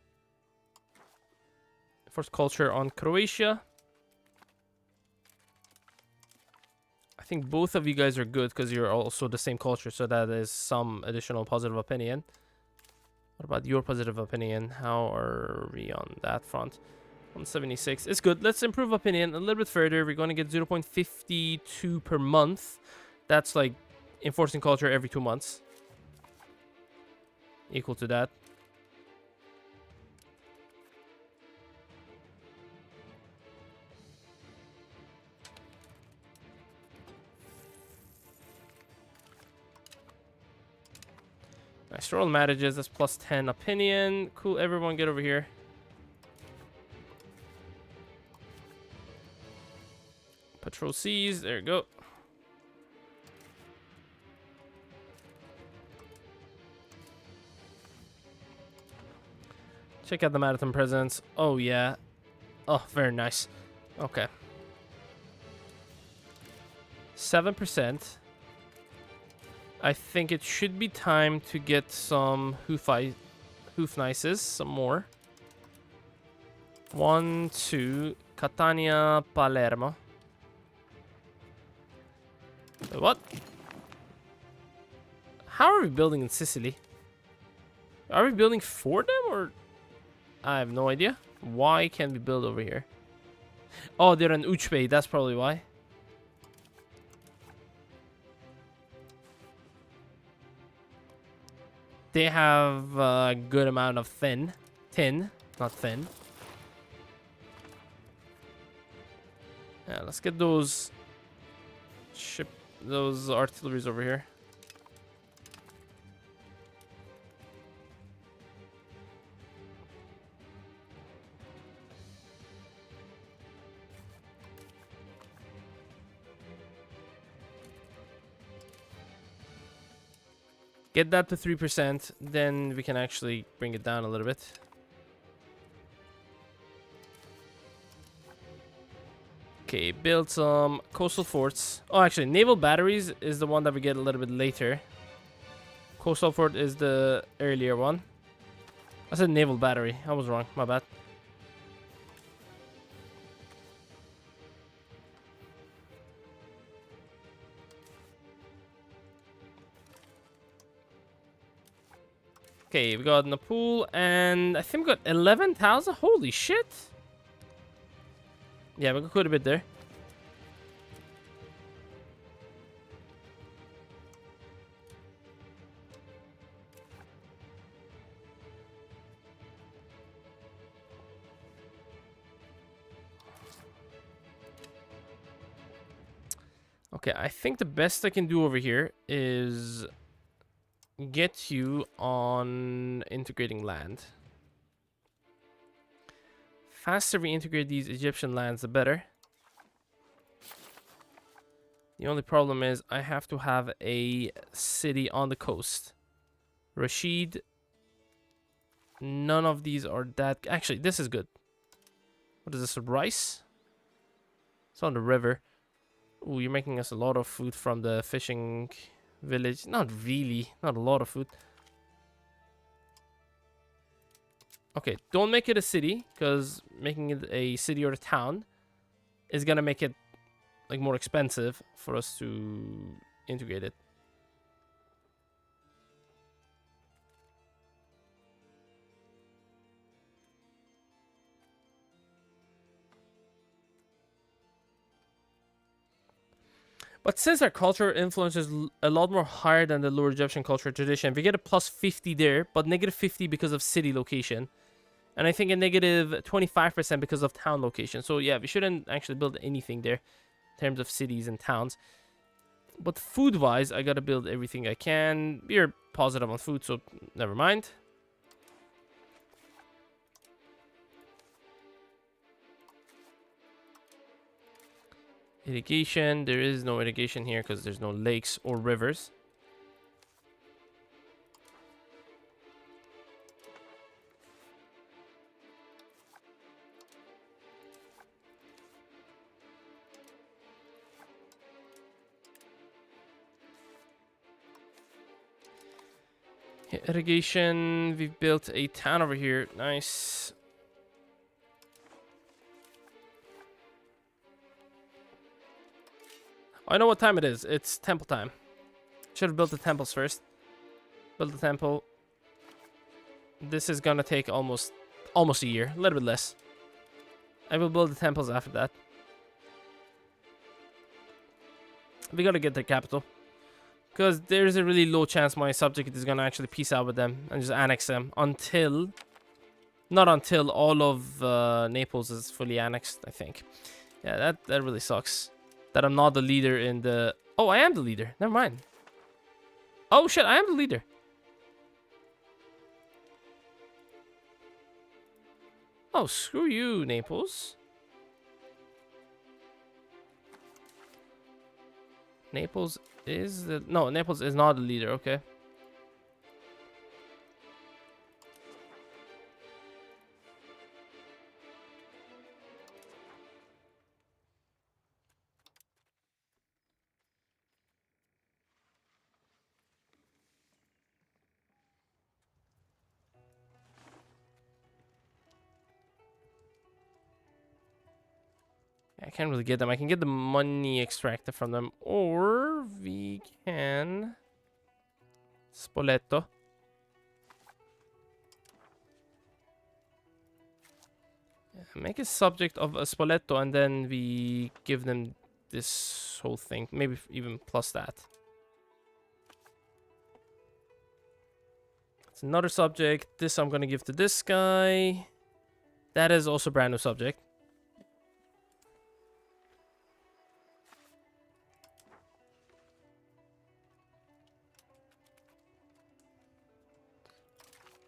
Force culture on Croatia. I think both of you guys are good because you're also the same culture, so that is some additional positive opinion. What about your positive opinion? How are we on that front? 176. It's good. Let's improve opinion a little bit further. We're going to get 0.52 per month. That's like enforcing culture every 2 months. Equal to that. Nice. Roll marriages. That's plus 10 opinion. Cool. Everyone get over here. Patrol seas. There you go. Check out the marathon presence. Oh, yeah. Oh, very nice. Okay. 7%. I think it should be time to get some hoof nices, some more. 1, 2, Catania, Palermo. Wait, what? How are we building in Sicily? Are we building for them or? I have no idea. Why can't we build over here? Oh, they're in Uchbe. That's probably why. They have a good amount of tin, not thin. Yeah, let's get those artilleries over here. Get that to 3%, then we can actually bring it down a little bit. Okay, build some coastal forts. Oh, actually, naval batteries is the one that we get a little bit later. Coastal fort is the earlier one. I said naval battery. I was wrong. My bad. Okay, we got in the pool, and I think we got 11,000. Holy shit! Yeah, we got quite a bit there. Okay, I think the best I can do over here is get you on integrating land. Faster we integrate these Egyptian lands, the better. The only problem is I have to have a city on the coast. Rashid. None of these are that... Actually, this is good. What is this? Rice? It's on the river. Ooh, you're making us a lot of food from the fishing village. Not really. Not a lot of food. Okay, don't make it a city, because making it a city or a town is gonna make it like more expensive for us to integrate it. But since our culture influence is a lot more higher than the lower Egyptian culture tradition, we get a plus 50 there, but negative 50 because of city location. And I think a negative 25% because of town location. So yeah, we shouldn't actually build anything there in terms of cities and towns. But food-wise, I gotta build everything I can. We're positive on food, so never mind. Irrigation. There is no irrigation here because there's no lakes or rivers. Irrigation. We've built a town over here. Nice. I know what time it is. It's temple time. Should have built the temples first. Build the temple. This is gonna take almost a year. A little bit less. I will build the temples after that. We gotta get the capital. Because there's a really low chance my subject is gonna actually peace out with them and just annex them until... Not until all of Naples is fully annexed, I think. Yeah, that really sucks. That I'm not the leader in the... Oh, I am the leader. Never mind. Oh, shit, I am the leader. Oh, screw you, Naples. Naples is the... No, Naples is not the leader, okay. I can't really get them. I can get the money extracted from them, or we can Spoleto. Yeah, make a subject of a Spoleto, and then we give them this whole thing. Maybe even plus that. It's another subject. This I'm gonna give to this guy. That is also brand new subject.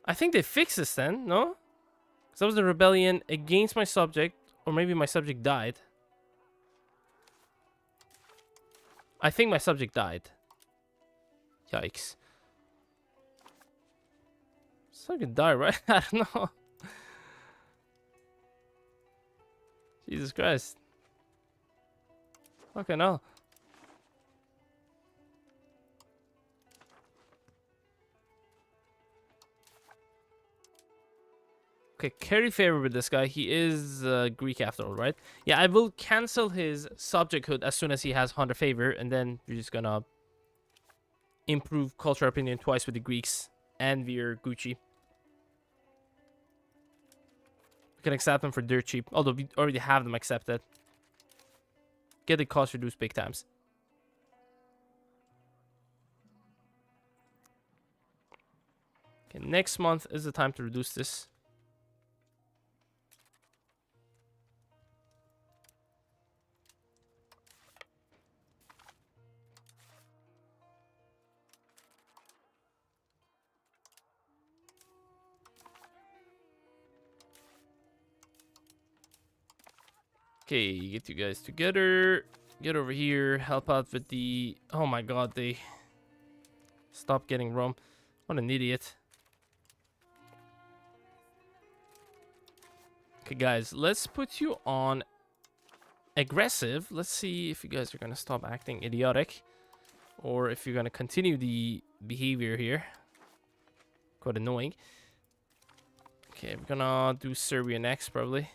I think they fixed this then, no? Because that was the rebellion against my subject, or maybe my subject died. I think my subject died. Yikes. Subject died, right? I don't know. Jesus Christ. Fucking hell. Okay, carry favor with this guy. He is Greek after all, right? Yeah, I will cancel his subjecthood as soon as he has 100 favor, and then we're just gonna improve cultural opinion twice with the Greeks, and we're Gucci. We can accept them for dirt cheap, although we already have them accepted. Get the cost reduced big times. Okay, next month is the time to reduce this. Okay, get you guys together. Get over here. Help out with the... Oh my god, they... Stop getting Rome. What an idiot. Okay, guys, let's put you on aggressive. Let's see if you guys are going to stop acting idiotic. Or if you're going to continue the behavior here. Quite annoying. Okay, we're going to do Serbia next, probably.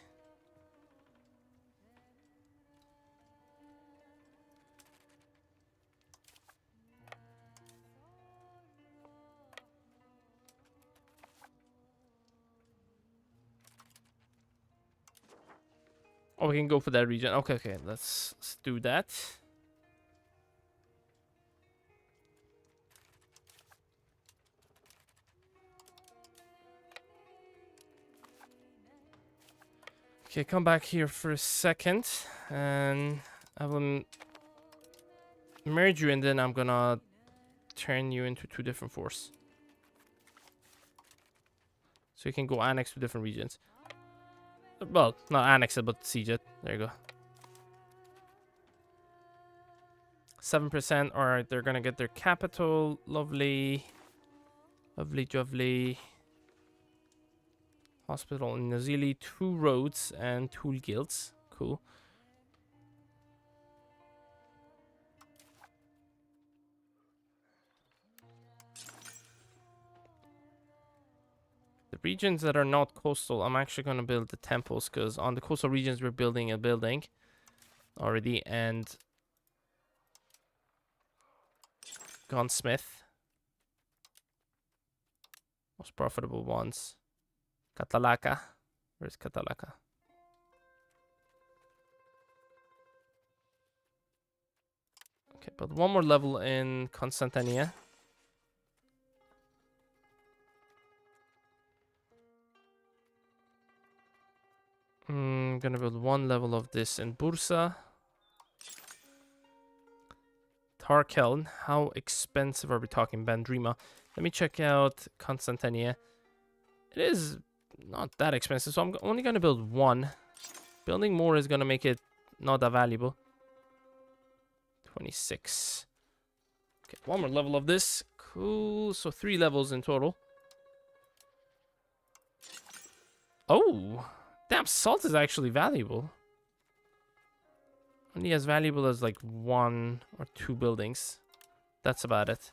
Oh, we can go for that region. Okay, okay. Let's do that. Okay, come back here for a second. And I will merge you, and then I'm gonna turn you into two different forces. So you can go annex to different regions. Well, not annex it, but siege it. There you go. 7%. Alright, they're gonna get their capital. Lovely. Lovely, lovely. Hospital in Nazili. 2 roads and 2 guilds. Cool. The regions that are not coastal, I'm actually gonna build the temples, because on the coastal regions we're building a building already, and gunsmith. Most profitable ones. Catalaca. Where's Catalaca? Okay, but one more level in Constantinople. Gonna build one level of this in Bursa. Tarkeln. How expensive are we talking? Bandrima. Let me check out Constantinople. It is not that expensive, so I'm only gonna build one. Building more is gonna make it not that valuable. 26. Okay, one more level of this. Cool. So 3 levels in total. Oh, damn, salt is actually valuable. Only as valuable as like 1 or 2 buildings. That's about it.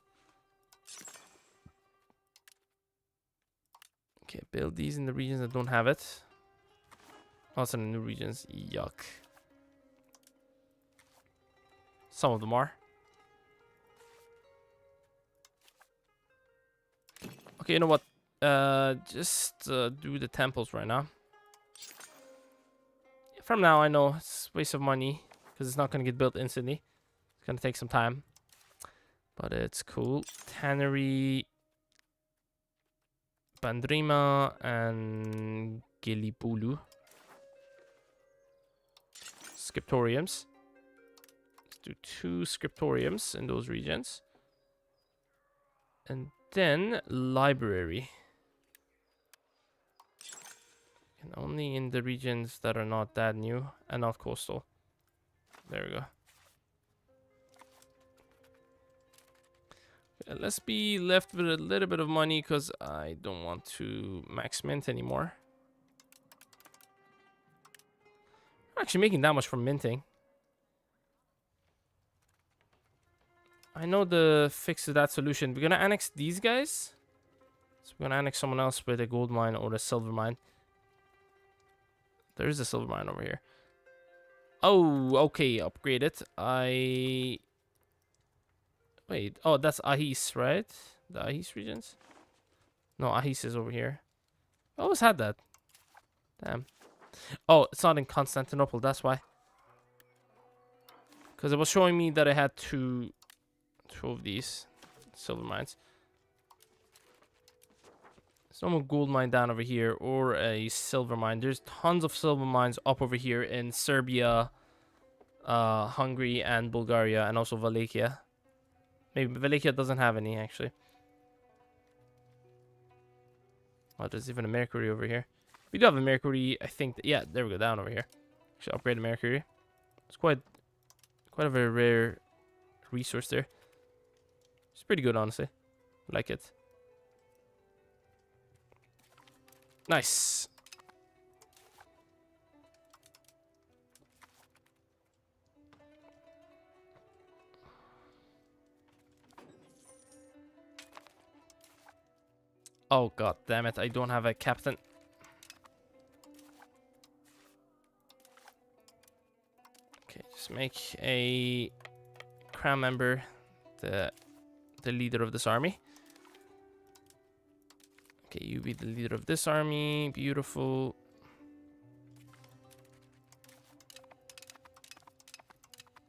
Okay, build these in the regions that don't have it. Also in the new regions. Yuck. Some of them are. Okay, you know what? Just do the temples right now. From now, I know it's a waste of money because it's not going to get built instantly. It's going to take some time. But it's cool. Tannery, Bandrima, and Gilipulu. Scriptoriums. Let's do 2 scriptoriums in those regions. And then library. And only in the regions that are not that new and not coastal. There we go. Let's be left with a little bit of money because I don't want to max mint anymore. I'm actually making that much from minting. I know the fix to that solution. We're going to annex these guys. So we're going to annex someone else with a gold mine or a silver mine. There is a silver mine over here. Oh, okay. Upgrade it. Wait. Oh, that's Ahis, right? The Ahis regions? No, Ahis is over here. I always had that. Damn. Oh, it's not in Constantinople. That's why. Because it was showing me that I had two of these silver mines. There's no more gold mine down over here or a silver mine. There's tons of silver mines up over here in Serbia, Hungary, and Bulgaria, and also Wallachia. Maybe Wallachia doesn't have any, actually. Oh, there's even a Mercury over here. We do have a Mercury, I think. Yeah, there we go, down over here. Should upgrade the Mercury. It's quite a very rare resource there. It's pretty good, honestly. I like it. Nice. Oh, god damn it. I don't have a captain. Okay, just make a crown member the leader of this army. Okay, you be the leader of this army. Beautiful.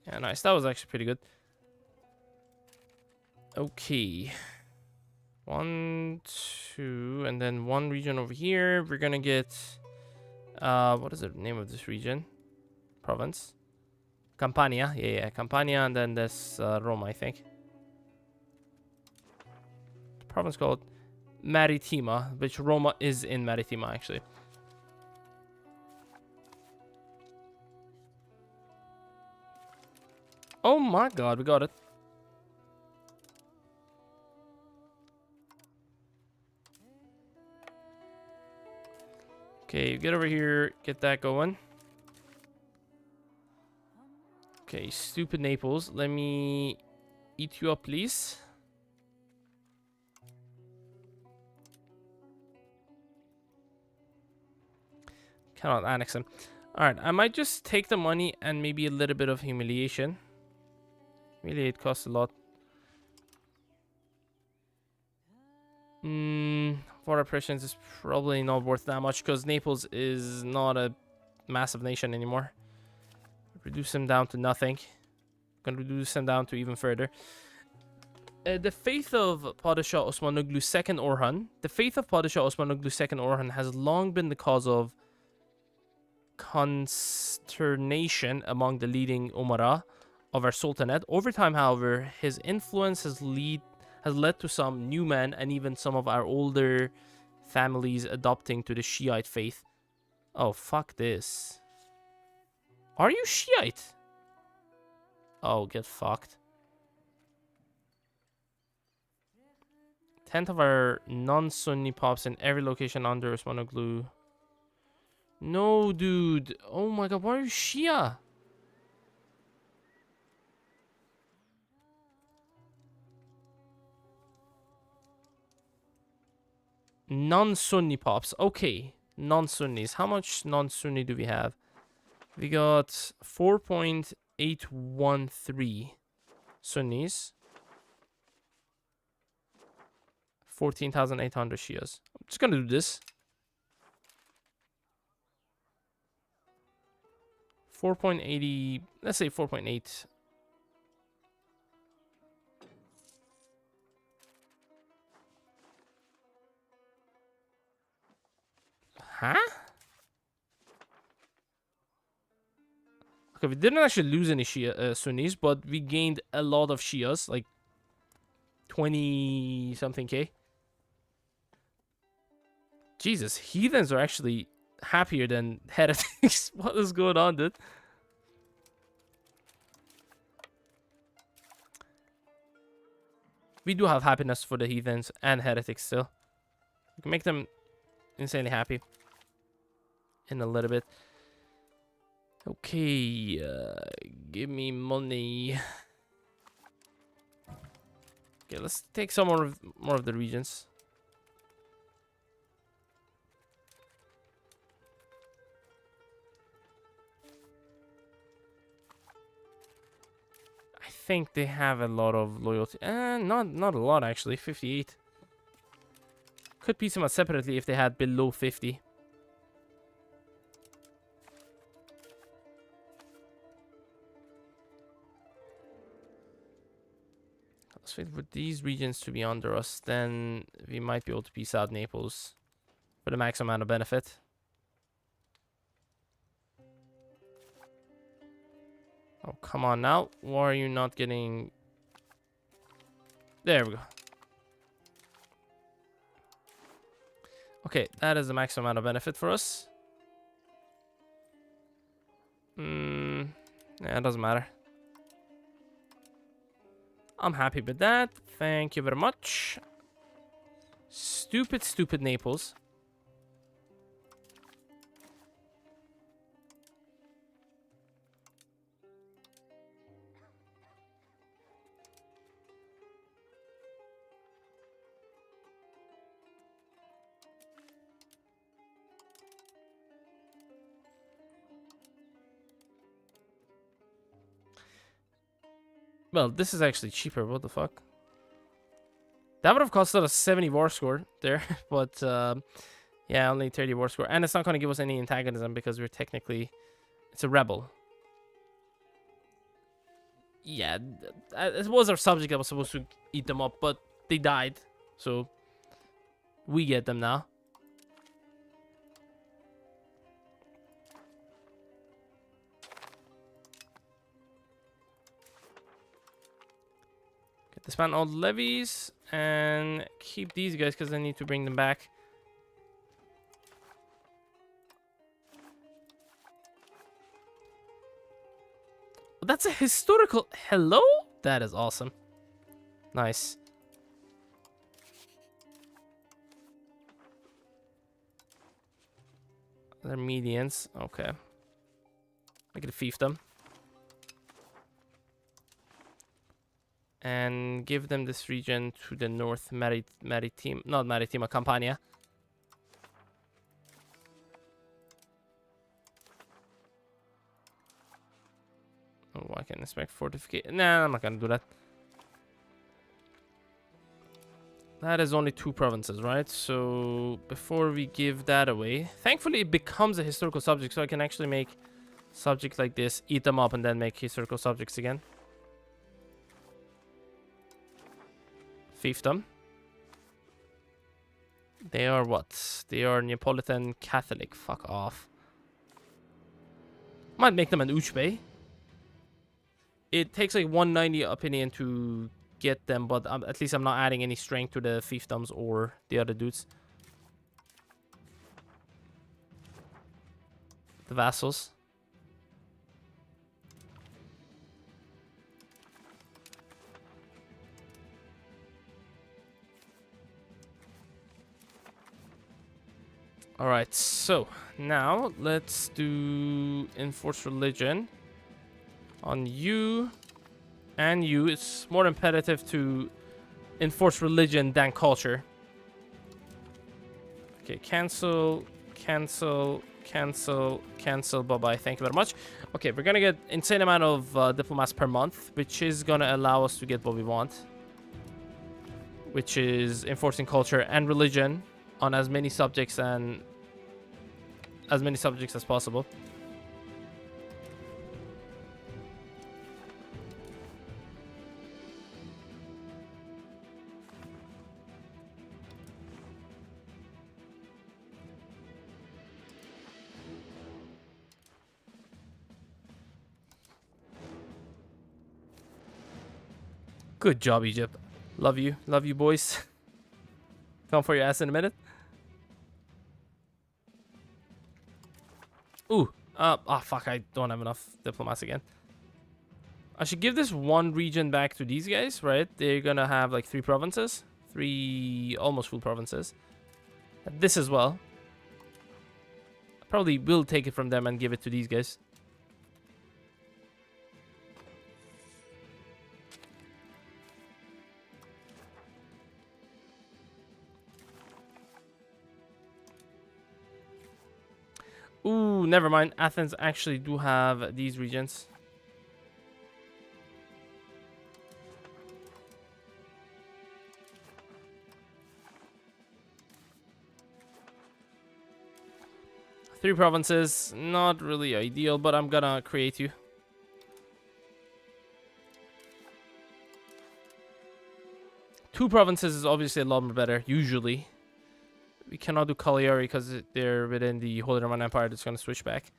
Yeah, nice. That was actually pretty good. Okay. 1, 2, and then 1 region over here. We're gonna get what is the name of this region? Province. Campania. Yeah, Campania, and then there's Roma, I think. The province called Maritima, which Roma is in Maritima, actually. Oh my god, we got it. Okay, get over here, get that going. Okay, stupid Naples. Let me eat you up, please. Cannot annex him. Alright, I might just take the money and maybe a little bit of humiliation. Humiliate costs a lot. Water operations is probably not worth that much because Naples is not a massive nation anymore. Reduce him down to nothing. Gonna reduce him down to even further. The faith of Padishah Osmanoglu II Orhan. The faith of Padishah Osmanoglu II Orhan has long been the cause of consternation among the leading Umara of our Sultanate. Over time, however, his influence has led to some new men and even some of our older families adopting to the Shiite faith. Oh, fuck this. Are you Shiite? Oh, get fucked. 10th of our non-Sunni pops in every location under Osmanoglu. No, dude. Oh my god, why are you Shia? Non-Sunni pops. Okay. Non-Sunnis. How much non-Sunni do we have? We got 4.813. Sunnis. 14,800 Shias. I'm just gonna do this. 4.80. Let's say 4.8. Huh? Okay, we didn't actually lose any Shia, Sunnis, but we gained a lot of Shias, like 20 something K. Jesus, heathens are actually happier than heretics. What is going on, dude? We do have happiness for the heathens and heretics still. We can make them insanely happy in a little bit. Okay, give me money. Okay, let's take some more of the regions. I think they have a lot of loyalty. Not a lot actually. 58. Could piece them out separately if they had below 50. Let's wait for these regions to be under us. Then we might be able to piece out Naples for the max amount of benefit. Oh, come on now. Why are you not getting... There we go. Okay, that is the max amount of benefit for us. Yeah, it doesn't matter. I'm happy with that. Thank you very much. Stupid, stupid Naples. Well, this is actually cheaper. What the fuck? That would have cost us 70 war score there. But, yeah, only 30 war score. And it's not going to give us any antagonism because we're technically... It's a rebel. Yeah, it was our subject that was supposed to eat them up, but they died. So, we get them now. Disband all the levies and keep these guys because I need to bring them back. That's a historical... Hello? That is awesome. Nice. They're medians. Okay. I can fiefdom. And give them this region to the north Maritima, not Maritima, Campania. Oh, I can expect fortification. Nah, I'm not gonna do that. That is only 2 provinces, right? So before we give that away, thankfully it becomes a historical subject, so I can actually make subjects like this, eat them up, and then make historical subjects again. Fiefdom. They are what? They are Neapolitan Catholic. Fuck off. Might make them an Uchbe. It takes like 190 opinion to get them, but at least I'm not adding any strength to the fiefdoms or the other dudes. The vassals. Alright, so now let's do enforce religion on you and you. It's more imperative to enforce religion than culture. Okay, cancel, cancel, Cancel. Cancel. Bye-bye. Thank you very much. Okay, we're gonna get insane amount of diplomats per month, which is gonna allow us to get what we want, which is enforcing culture and religion on as many subjects as possible. Good job, Egypt. Love you, boys. Come for your ass in a minute. Ooh, oh fuck, I don't have enough diplomats again. I should give this one region back to these guys, right? They're gonna have like 3 provinces. 3 almost full provinces. This as well. I probably will take it from them and give it to these guys. Ooh, never mind. Athens actually do have these regions. Three provinces, not really ideal, but I'm gonna create you. Two provinces is obviously a lot more better, usually. We cannot do Cagliari because they're within the Holy Roman Empire. That's gonna switch back.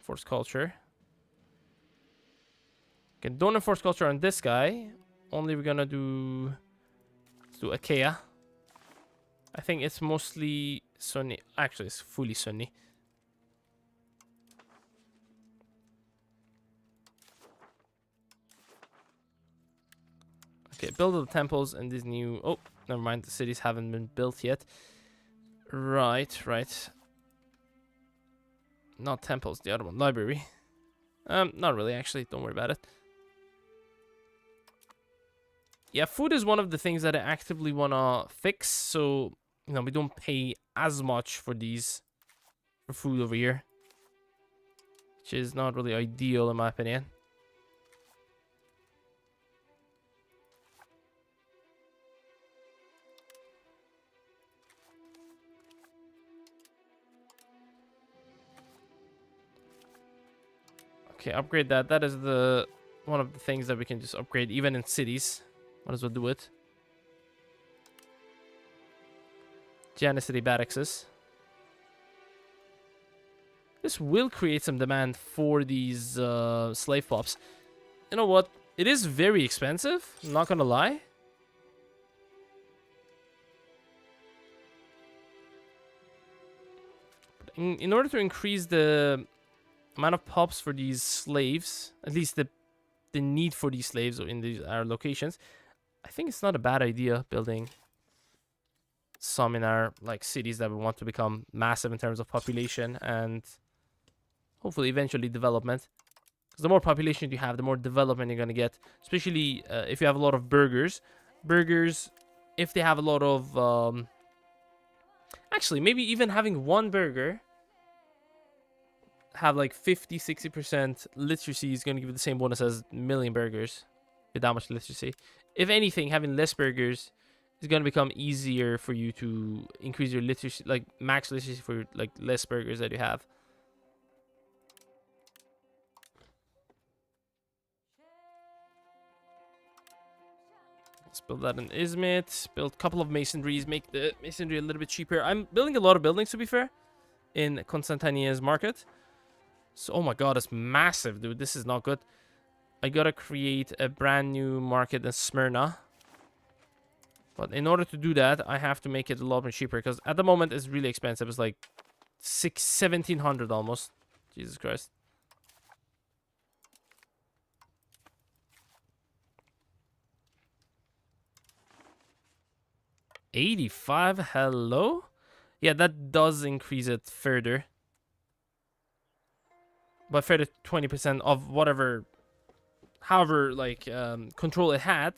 Force culture. Okay, don't enforce culture on this guy. Only we're gonna do... Let's do Achaia. I think it's mostly Sunni. Actually, it's fully Sunni. Okay, build the temples in these new... Oh, never mind. The cities haven't been built yet. Right, right. Not temples, the other one. Library. Not really, actually. Don't worry about it. Yeah, food is one of the things that I actively want to fix. So, you know, we don't pay as much for these... for food over here. Which is not really ideal, in my opinion. Okay, upgrade that. That is the one of the things that we can just upgrade, even in cities. Might as well do it. Janissary barracks. This will create some demand for these slave pops. You know what? It is very expensive. I'm not gonna lie. In order to increase the amount of pops for these slaves, at least the need for these slaves in these our locations, I think it's not a bad idea building some in our like cities that we want to become massive in terms of population and hopefully eventually development. Because the more population you have, the more development you're gonna get. Especially if you have a lot of burghers. Burghers, if they have a lot of actually maybe even having one burgher have like 50-60% literacy is going to give you the same bonus as million burgers with that much literacy. If anything, having less burgers is going to become easier for you to increase your literacy, like max literacy for like less burgers that you have. Let's build that in Izmit. Build a couple of masonries, make the masonry a little bit cheaper. I'm building a lot of buildings, to be fair, in Constantinia's market. So, oh my god, it's massive, dude. This is not good. I gotta create a brand new market in Smyrna. But in order to do that, I have to make it a lot more cheaper. Because at the moment, it's really expensive. It's like 1,700 almost. Jesus Christ. $85? Hello? Yeah, that does increase it further. But further 20% of whatever, however, like, control it had,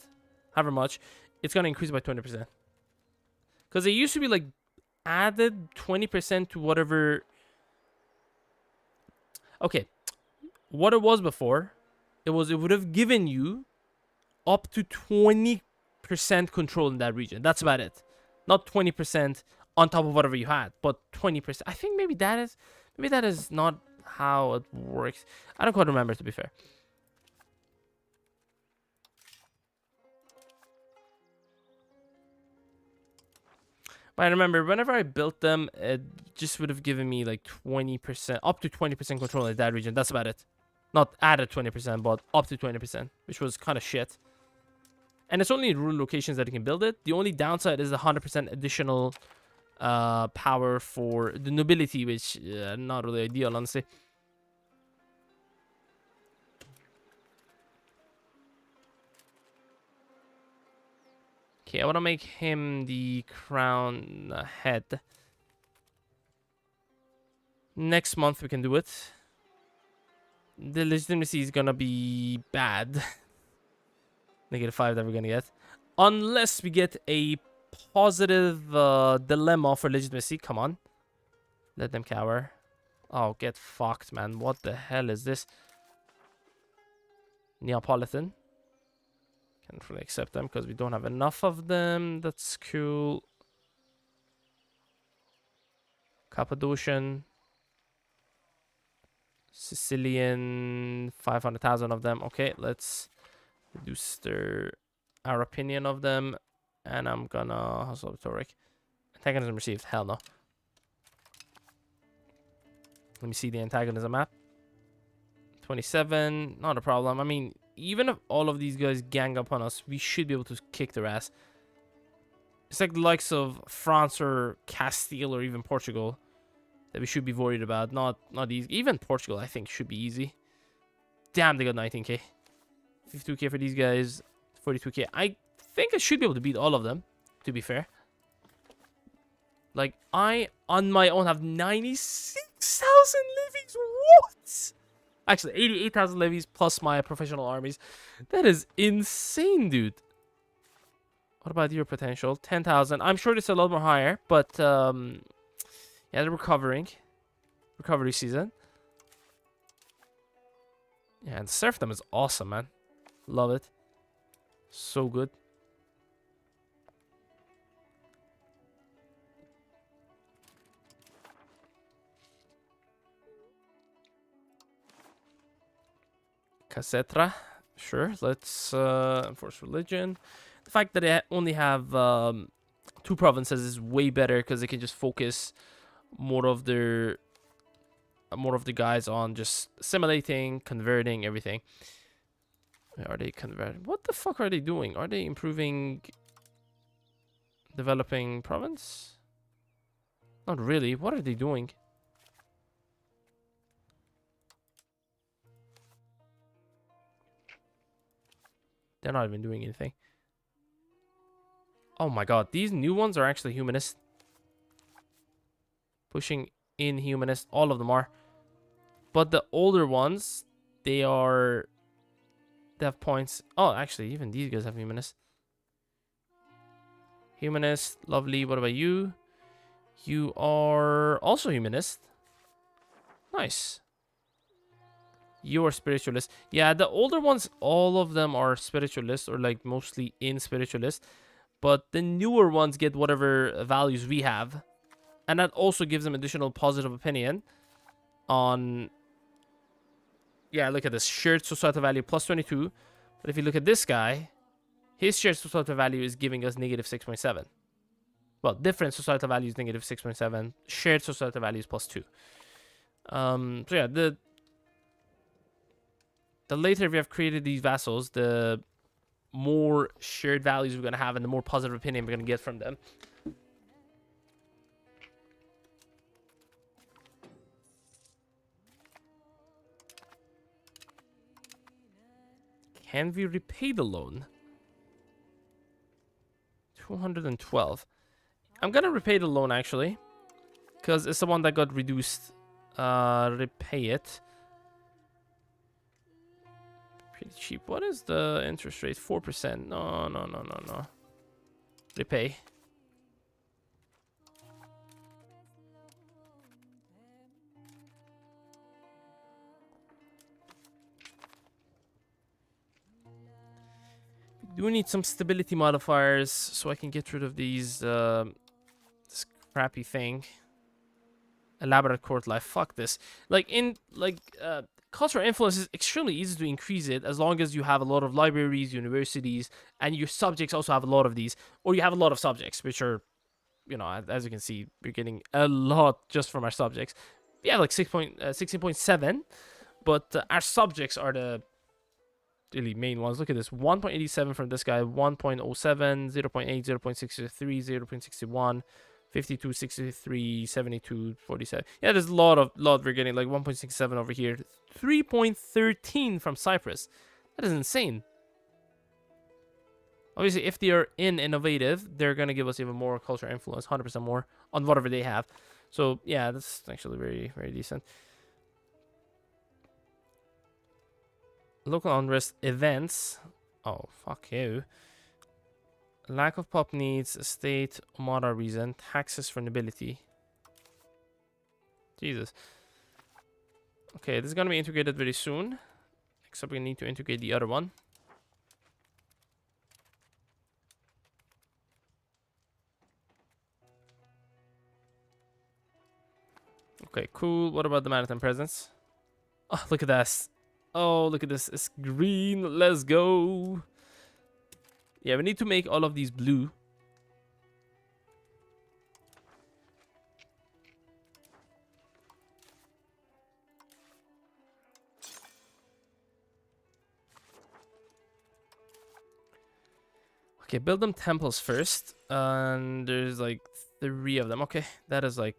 however much, it's going to increase by 20%. Because it used to be, like, added 20% to whatever Okay, what it was before, it would have given you up to 20% control in that region. That's about it. Not 20% on top of whatever you had, but 20%. I think maybe that is not how it works. I don't quite remember, to be fair. But I remember whenever I built them, it just would have given me like 20%, up to 20% control in that region. That's about it. Not added 20%, but up to 20%, which was kind of shit. And it's only in rural locations that you can build it. The only downside is the 100% additional power for the nobility, which not really ideal, honestly. Okay, I want to make him the crown head. Next month we can do it. The legitimacy is gonna be bad. -5 that we're gonna get. Unless we get a positive dilemma for legitimacy. Come on. Let them cower. Oh, get fucked, man. What the hell is this? Neapolitan. Can't really accept them because we don't have enough of them. That's cool. Cappadocian. Sicilian. 500,000 of them. Okay, let's reduce our opinion of them. And I'm gonna hustle rhetoric. Antagonism received. Hell no. Let me see the antagonism map. 27. Not a problem. I mean, even if all of these guys gang up on us, we should be able to kick their ass. It's like the likes of France or Castile or even Portugal that we should be worried about. Not easy. Even Portugal, I think, should be easy. Damn, they got 19k. 52k for these guys. 42k. I think I should be able to beat all of them, to be fair. Like, I, on my own, have 96,000 levies. What? Actually, 88,000 levies plus my professional armies. That is insane, dude. What about your potential? 10,000. I'm sure it's a lot more higher, but, yeah, they're recovering. Recovery season. Yeah, and serfdom is awesome, man. Love it. So good. Casetra. Sure, let's enforce religion. The fact that they only have 2 provinces is way better because they can just focus more of the guys on just assimilating, converting, everything. Are they converting? What the fuck are they doing? Are they improving developing province? Not really. What are they doing? They're not even doing anything. Oh my god, these new ones are actually humanist. Pushing in humanist, all of them are. But the older ones, they have points. Oh, actually, even these guys have humanist. Humanist, lovely. What about you? You are also humanist. Nice. You are spiritualist. Yeah, the older ones, all of them are spiritualist or like mostly in spiritualist. But the newer ones get whatever values we have. And that also gives them additional positive opinion on... Yeah, look at this. Shared societal value plus 22. But if you look at this guy, his shared societal value is giving us -6.7. Well, different societal value is -6.7. Shared societal value is plus 2. So yeah, the later we have created these vassals, the more shared values we're going to have and the more positive opinion we're going to get from them. Can we repay the loan? 212. I'm going to repay the loan, actually. Because it's the one that got reduced. Repay it. Pretty cheap. What is the interest rate? 4%. No. Repay. Do need some stability modifiers so I can get rid of these this crappy thing. Elaborate court life. Fuck this. Cultural influence is extremely easy to increase it as long as you have a lot of libraries, universities, and your subjects also have a lot of these, or you have a lot of subjects, which are, as you can see, we're getting a lot just from our subjects. We have like 16.7, but our subjects are the really main ones. Look at this: 1.87 from this guy, 1.07, 0.8, 0.63, 0.61. 52, 63, 72, 47. Yeah, there's a lot we're getting, like 1.67 over here. 3.13 from Cyprus. That is insane. Obviously, if they are innovative, they're going to give us even more cultural influence, 100% more on whatever they have. So, yeah, that's actually very, very decent. Local unrest events. Oh, fuck you. Lack of pop needs, estate, Umara reason, taxes for nobility. Jesus. Okay, this is going to be integrated very soon. Except we need to integrate the other one. Okay, cool. What about the maritime presence? Oh, look at this. Oh, look at this. It's green. Let's go. Yeah, we need to make all of these blue. Okay, build them temples first. And there's like 3 of them. Okay, that is like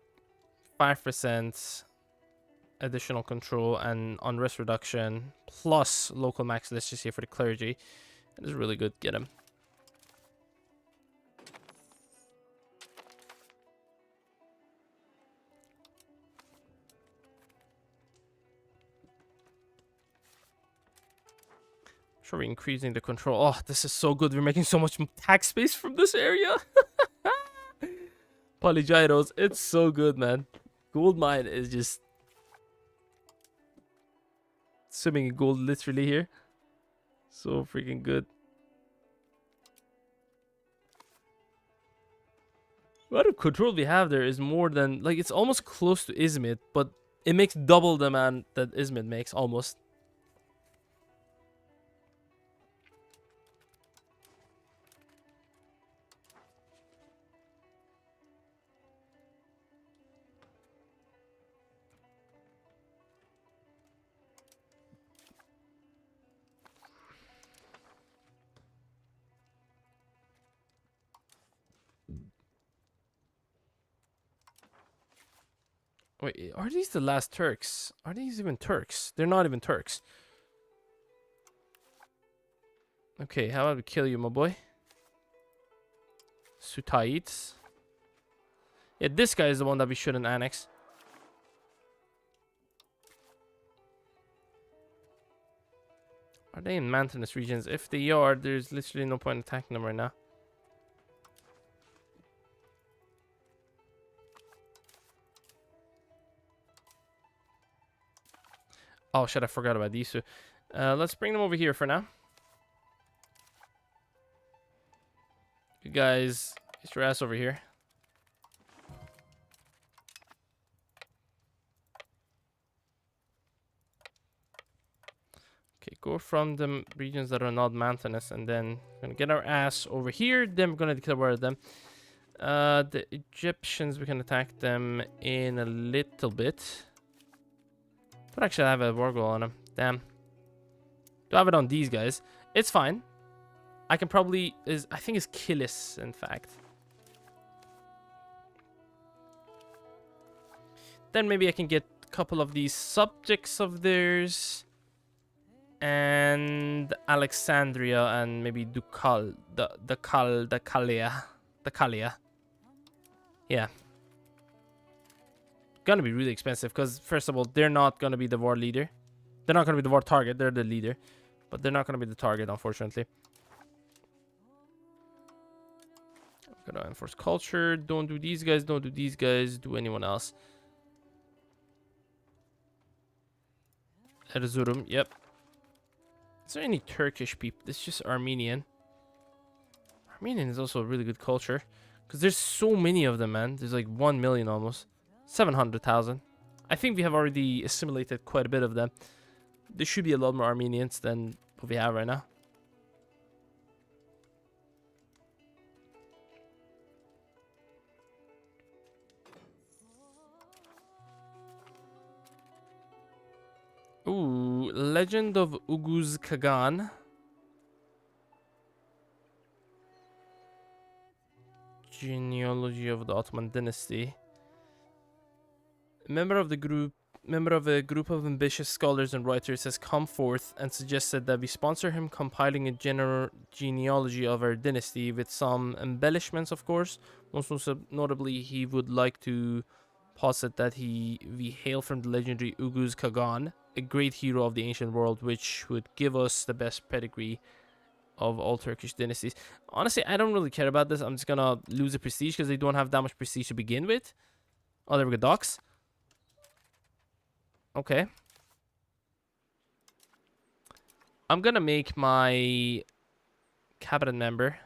5% additional control and unrest reduction plus local max list just here for the clergy. That is really good. Get him. Sure, we're increasing the control. Oh, this is so good. We're making so much tax space from this area. Polygyros, it's so good, man. Gold mine is just swimming in gold literally here. So freaking good. What of control we have there is more than, like, it's almost close to Izmit, but it makes double the amount that Izmit makes, almost. Wait, are these the last Turks? Are these even Turks? They're not even Turks. Okay, how about we kill you, my boy? Sutaites. Yeah, this guy is the one that we shouldn't annex. Are they in mountainous regions? If they are, there's literally no point attacking them right now. Oh shit, I forgot about these two. Let's bring them over here for now. You guys, get your ass over here. Okay, go from the regions that are not mountainous, and then we're gonna get our ass over here. Then we're gonna declare war at them. The Egyptians, we can attack them in a little bit. But actually, I have a war goal on them. Damn. Do I have it on these guys? It's fine. I can probably I think it's Kilis, in fact. Then maybe I can get a couple of these subjects of theirs. And Alexandria and maybe Dukal. The Kalia. Yeah. Gonna be really expensive because, first of all, they're not gonna be the war leader. They're not gonna be the war target. They're the leader. But they're not gonna be the target, unfortunately. I'm gonna enforce culture. Don't do these guys. Don't do these guys. Do anyone else. Erzurum. Yep. Is there any Turkish people? It's just Armenian. Armenian is also a really good culture. Because there's so many of them, man. There's like 1 million almost. 700,000. I think we have already assimilated quite a bit of them. There should be a lot more Armenians than what we have right now. Ooh, Legend of Uguz Kagan. Genealogy of the Ottoman dynasty. Member of a group of ambitious scholars and writers has come forth and suggested that we sponsor him compiling a general genealogy of our dynasty with some embellishments, of course. Most notably, he would like to posit that we hail from the legendary Uguz Kagan, a great hero of the ancient world, which would give us the best pedigree of all Turkish dynasties. Honestly, I don't really care about this. I'm just gonna lose the prestige because they don't have that much prestige to begin with. Oh, there we go, docs. Okay. I'm gonna make my cabinet member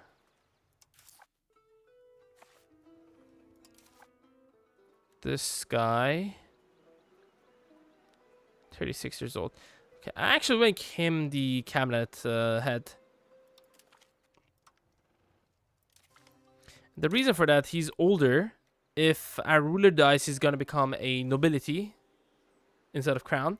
this guy. 36 years old. Okay, I actually make him the cabinet head. The reason for that, he's older. If our ruler dies, he's gonna become a nobility instead of crown.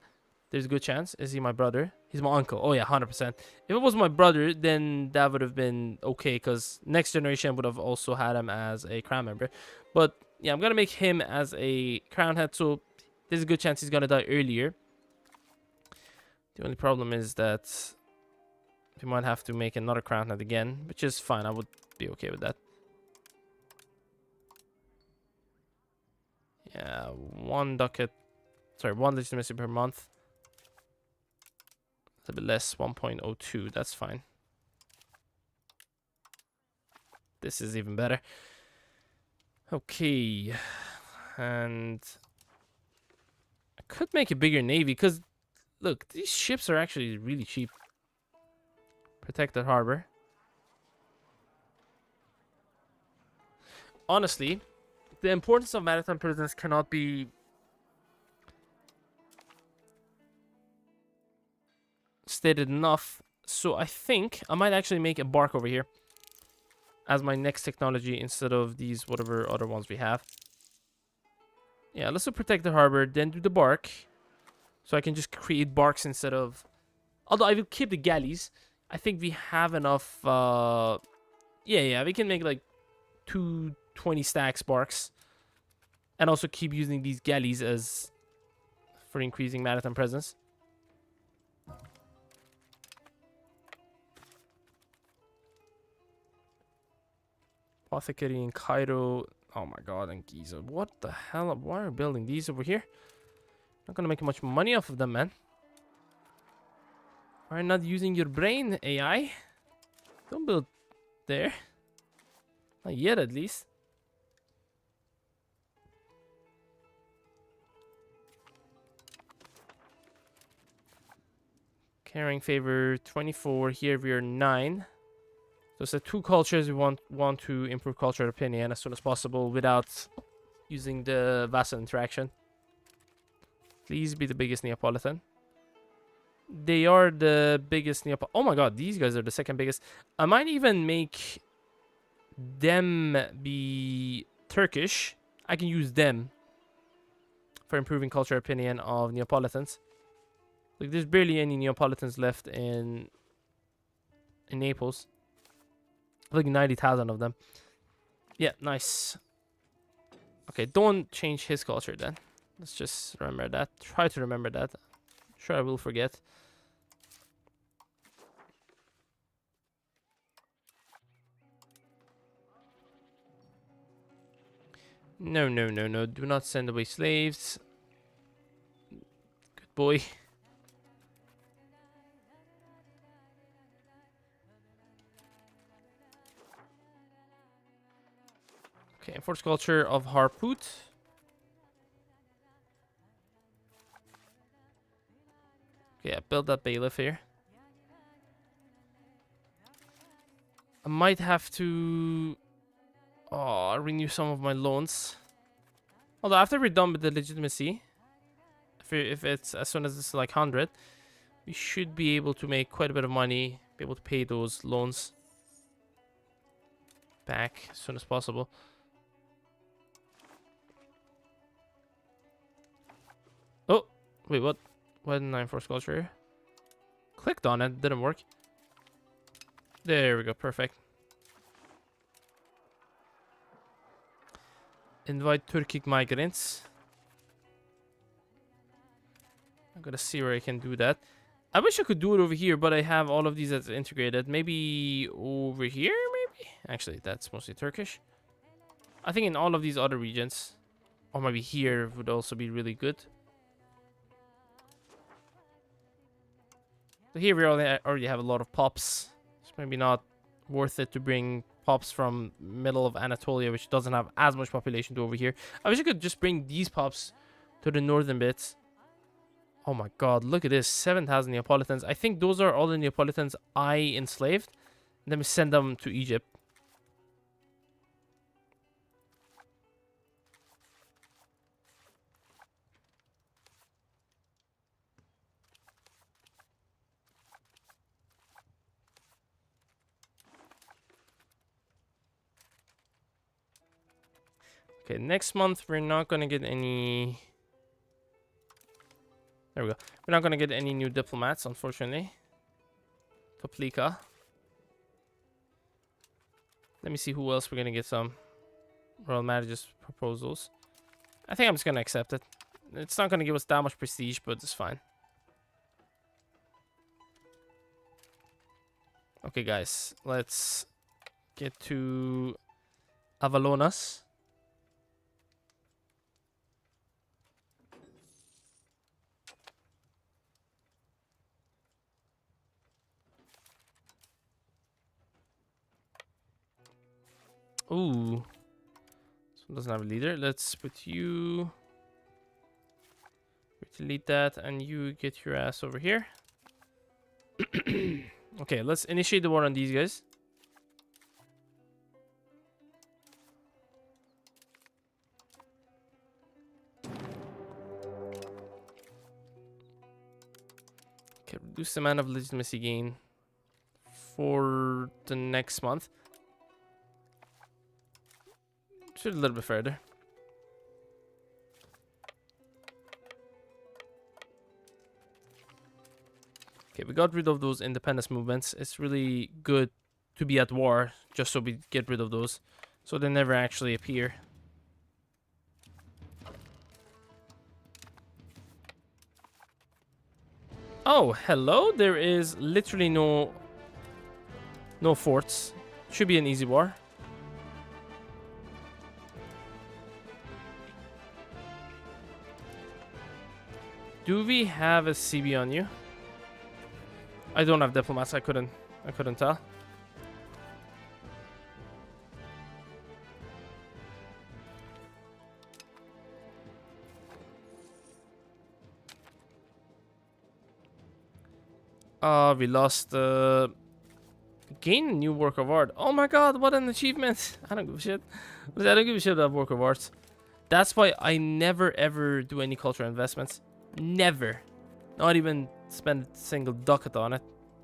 There's a good chance. Is he my brother? He's my uncle. Oh yeah, 100%. If it was my brother, then that would have been okay, because next generation would have also had him as a crown member. But yeah, I'm gonna make him as a crown head, so there's a good chance he's gonna die earlier. The only problem is that we might have to make another crown head again, which is fine. I would be okay with that. Yeah, one legitimacy per month. It's a bit less, 1.02. That's fine. This is even better. Okay. And I could make a bigger navy, because look, these ships are actually really cheap. Protected harbor. Honestly, the importance of maritime presence cannot be stated enough. So I think I might actually make a bark over here as my next technology instead of these whatever other ones we have. Yeah, let's do protect the harbor, then do the bark. So I can just create barks instead of... Although I will keep the galleys. I think we have enough... Yeah, we can make like 220 stacks barks. And also keep using these galleys as... for increasing maritime presence. Apothecary in Cairo. Oh my god, and Giza. What the hell? Why are we building these over here? Not gonna make much money off of them, man. Why are you not using your brain, AI? Don't build there. Not yet, at least. Carrying favor 24. Here we are 9. So it's the 2 cultures we want to improve cultural opinion as soon as possible without using the vassal interaction. Please be the biggest Neapolitan. They are the biggest Neapolitan. Oh my god, these guys are the second biggest. I might even make them be Turkish. I can use them for improving cultural opinion of Neapolitans. Like, there's barely any Neapolitans left in Naples. Like 90,000 of them. Yeah, nice. Okay, don't change his culture then. Let's just remember that. Try to remember that. Sure, I will forget. No. Do not send away slaves. Good boy. Okay, enforce culture of Harput. Okay, yeah, build that bailiff here. I might have to renew some of my loans. Although after we're done with the legitimacy, if it's as soon as it's like 100, we should be able to make quite a bit of money, be able to pay those loans back as soon as possible. Oh, wait, what? Why didn't I enforce culture here? Clicked on it, didn't work. There we go, perfect. Invite Turkic migrants. I'm gonna see where I can do that. I wish I could do it over here, but I have all of these that's integrated. Maybe over here, maybe? Actually, that's mostly Turkish. I think in all of these other regions. Or maybe here would also be really good. So here we already have a lot of pops. It's maybe not worth it to bring pops from middle of Anatolia, which doesn't have as much population, to over here. I wish I could just bring these pops to the northern bits. Oh my god, look at this. 7,000 Neapolitans. I think those are all the Neapolitans I enslaved. Then we send them to Egypt. Okay, next month we're not gonna get any... There we go. We're not gonna get any new diplomats, unfortunately. Toplika. Let me see who else we're gonna get some royal marriages proposals. I think I'm just gonna accept it. It's not gonna give us that much prestige, but it's fine. Okay, guys, let's get to Avalonas. Ooh. This one doesn't have a leader. Let's put you... delete that, and you get your ass over here. Okay, let's initiate the war on these guys. Okay, reduce the amount of legitimacy gain for the next month. Should a little bit further. Okay, we got rid of those independence movements. It's really good to be at war, just so we get rid of those, so they never actually appear. Oh, hello. There is literally no forts. Should be an easy war. Do we have a CB on you? I don't have diplomats. I couldn't tell. We lost gain a new work of art. Oh my god, what an achievement. I don't give a shit. I don't give a shit about work of arts. That's why I never ever do any cultural investments. Never. Not even spend a single ducat on it.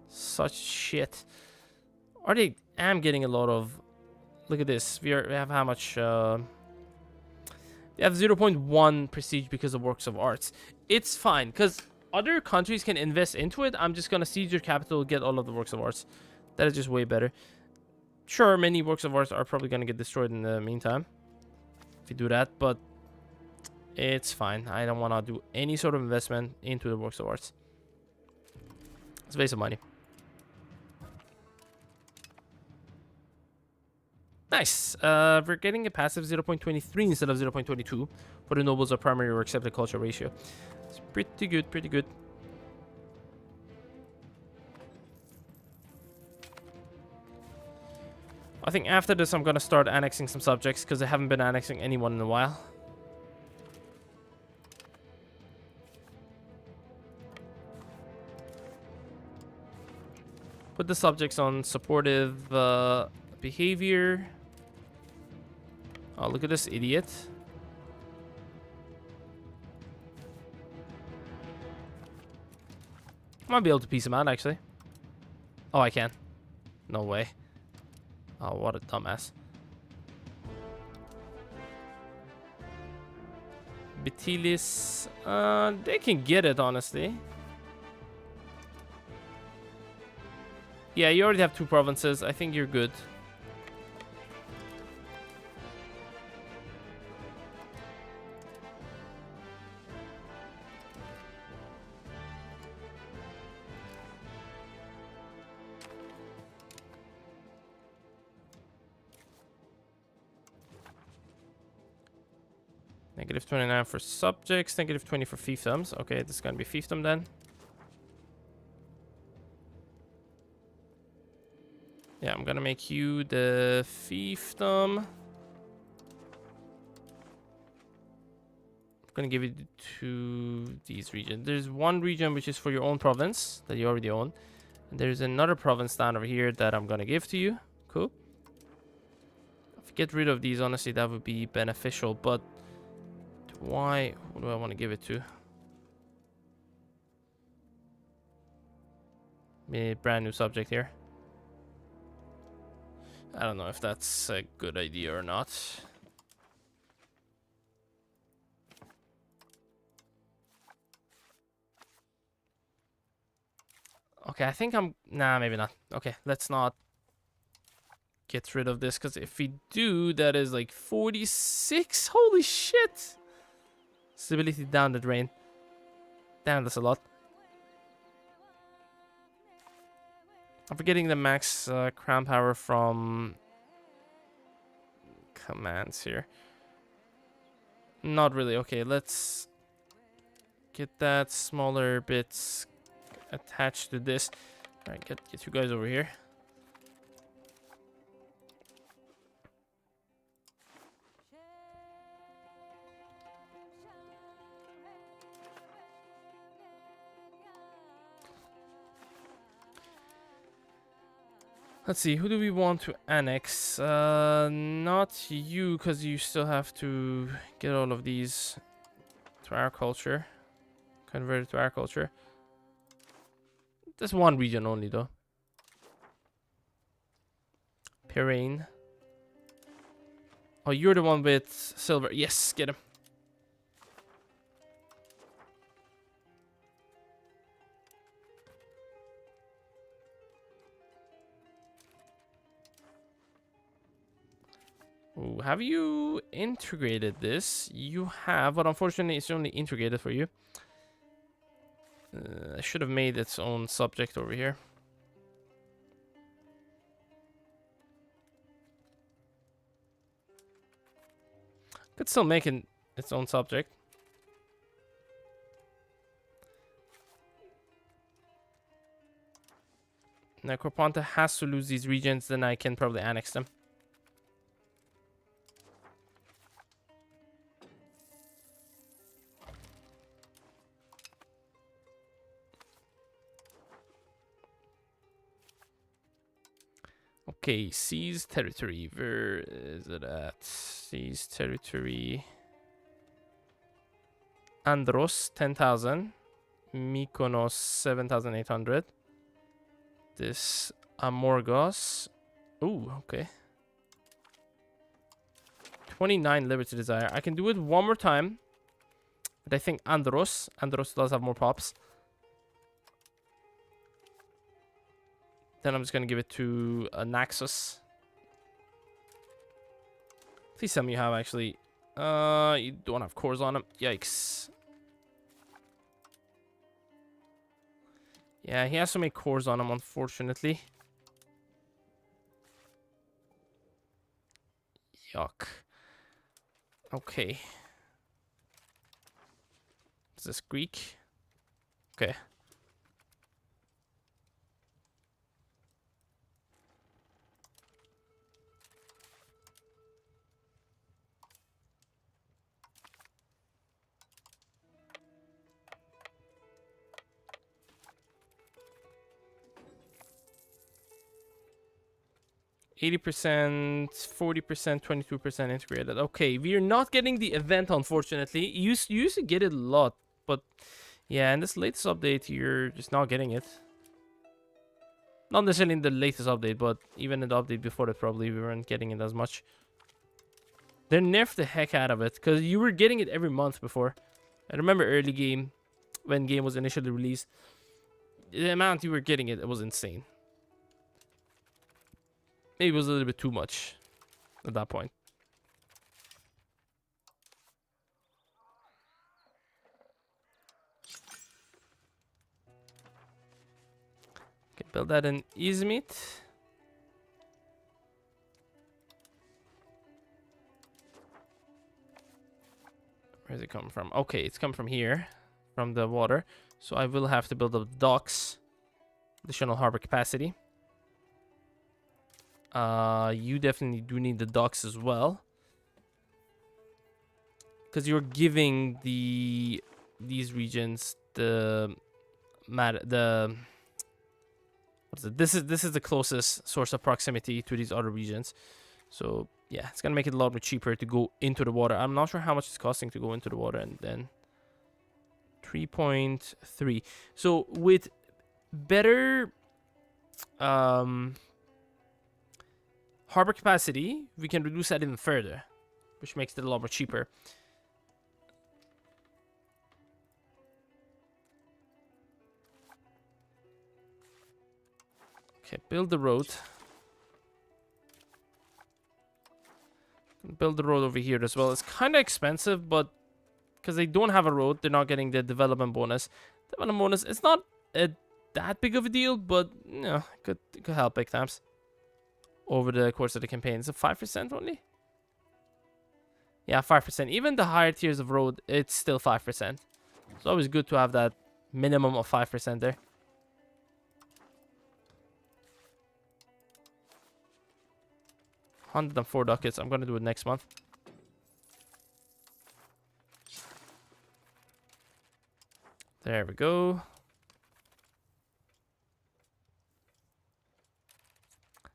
Such shit. Already am getting a lot of... Look at this. We have how much... we have 0.1 prestige because of works of arts. It's fine, because other countries can invest into it. I'm just going to siege your capital, get all of the works of arts. That is just way better. Sure, many works of arts are probably going to get destroyed in the meantime, if you do that, but it's fine. I don't want to do any sort of investment into the works of arts. It's a waste of money. Nice. We're getting a passive 0.23 instead of 0.22 for the nobles of primary or accepted culture ratio. It's pretty good, pretty good. I think after this I'm gonna start annexing some subjects because I haven't been annexing anyone in a while. Put the subjects on supportive behavior. Oh, look at this idiot. I might be able to piece him out, actually. Oh, I can. No way. Oh, what a dumbass. Betilis. They can get it, honestly. Yeah, you already have 2 provinces. I think you're good. Negative 29 for subjects, negative 20 for fiefdoms. Okay, this is gonna be fiefdom then. Yeah, I'm gonna make you the fiefdom. I'm gonna give it to these regions. There's one region which is for your own province that you already own. And there's another province down over here that I'm gonna give to you. Cool. If I get rid of these, honestly, that would be beneficial, but why? Who do I want to give it to? A brand new subject here. I don't know if that's a good idea or not. Okay, I think I'm... Nah, maybe not. Okay, let's not get rid of this, because if we do, that is like 46. Holy shit! Stability down the drain. Damn, that's a lot. I'm forgetting the max crown power from commands here. Not really. Okay, let's get that smaller bits attached to this. All right, get you guys over here. Let's see, who do we want to annex? Not you, because you still have to get all of these to our culture. Convert it to our culture. There's one region only, though. Pirain. Oh, you're the one with silver. Yes, get him. Ooh, have you integrated this? You have, but unfortunately it's only integrated for you. I should have made its own subject over here. Could still make it its own subject. Now Corponta has to lose these regions, then I can probably annex them. Okay, seize territory. Where is it at? Seize territory. Andros, 10,000. Mykonos, 7,800. This Amorgos. Ooh, okay. 29 Liberty Desire. I can do it one more time. But I think Andros does have more pops. Then I'm just going to give it to Naxos. Please tell me you have actually... you don't have cores on him. Yikes. Yeah, he has to make cores on him, unfortunately. Yuck. Okay. Is this Greek? Okay. 80%, 40%, 22% integrated. Okay, we are not getting the event, unfortunately. You used to get it a lot, but yeah, in this latest update, you're just not getting it. Not necessarily in the latest update, but even in the update before that, probably we weren't getting it as much. They nerfed the heck out of it, because you were getting it every month before. I remember early game, when game was initially released, the amount you were getting it was insane. Maybe it was a little bit too much at that point. Okay, build that in Izmit. Where's it coming from? Okay, it's coming from here, from the water. So I will have to build up docks, additional harbor capacity. You definitely do need the docks as well, because you're giving these regions the what's it? This is the closest source of proximity to these other regions. So yeah, it's gonna make it a lot more cheaper to go into the water. I'm not sure how much it's costing to go into the water, and then 3.3. So with better harbor capacity, we can reduce that even further, which makes it a lot more cheaper. Okay, build the road. Build the road over here as well. It's kind of expensive, but because they don't have a road, they're not getting the development bonus. Development bonus, it's not that big of a deal, but you know, it could help big times over the course of the campaign. Is it 5% only? Yeah, 5%. Even the higher tiers of road, it's still 5%. It's always good to have that minimum of 5% there. $104 ducats. I'm gonna do it next month. There we go.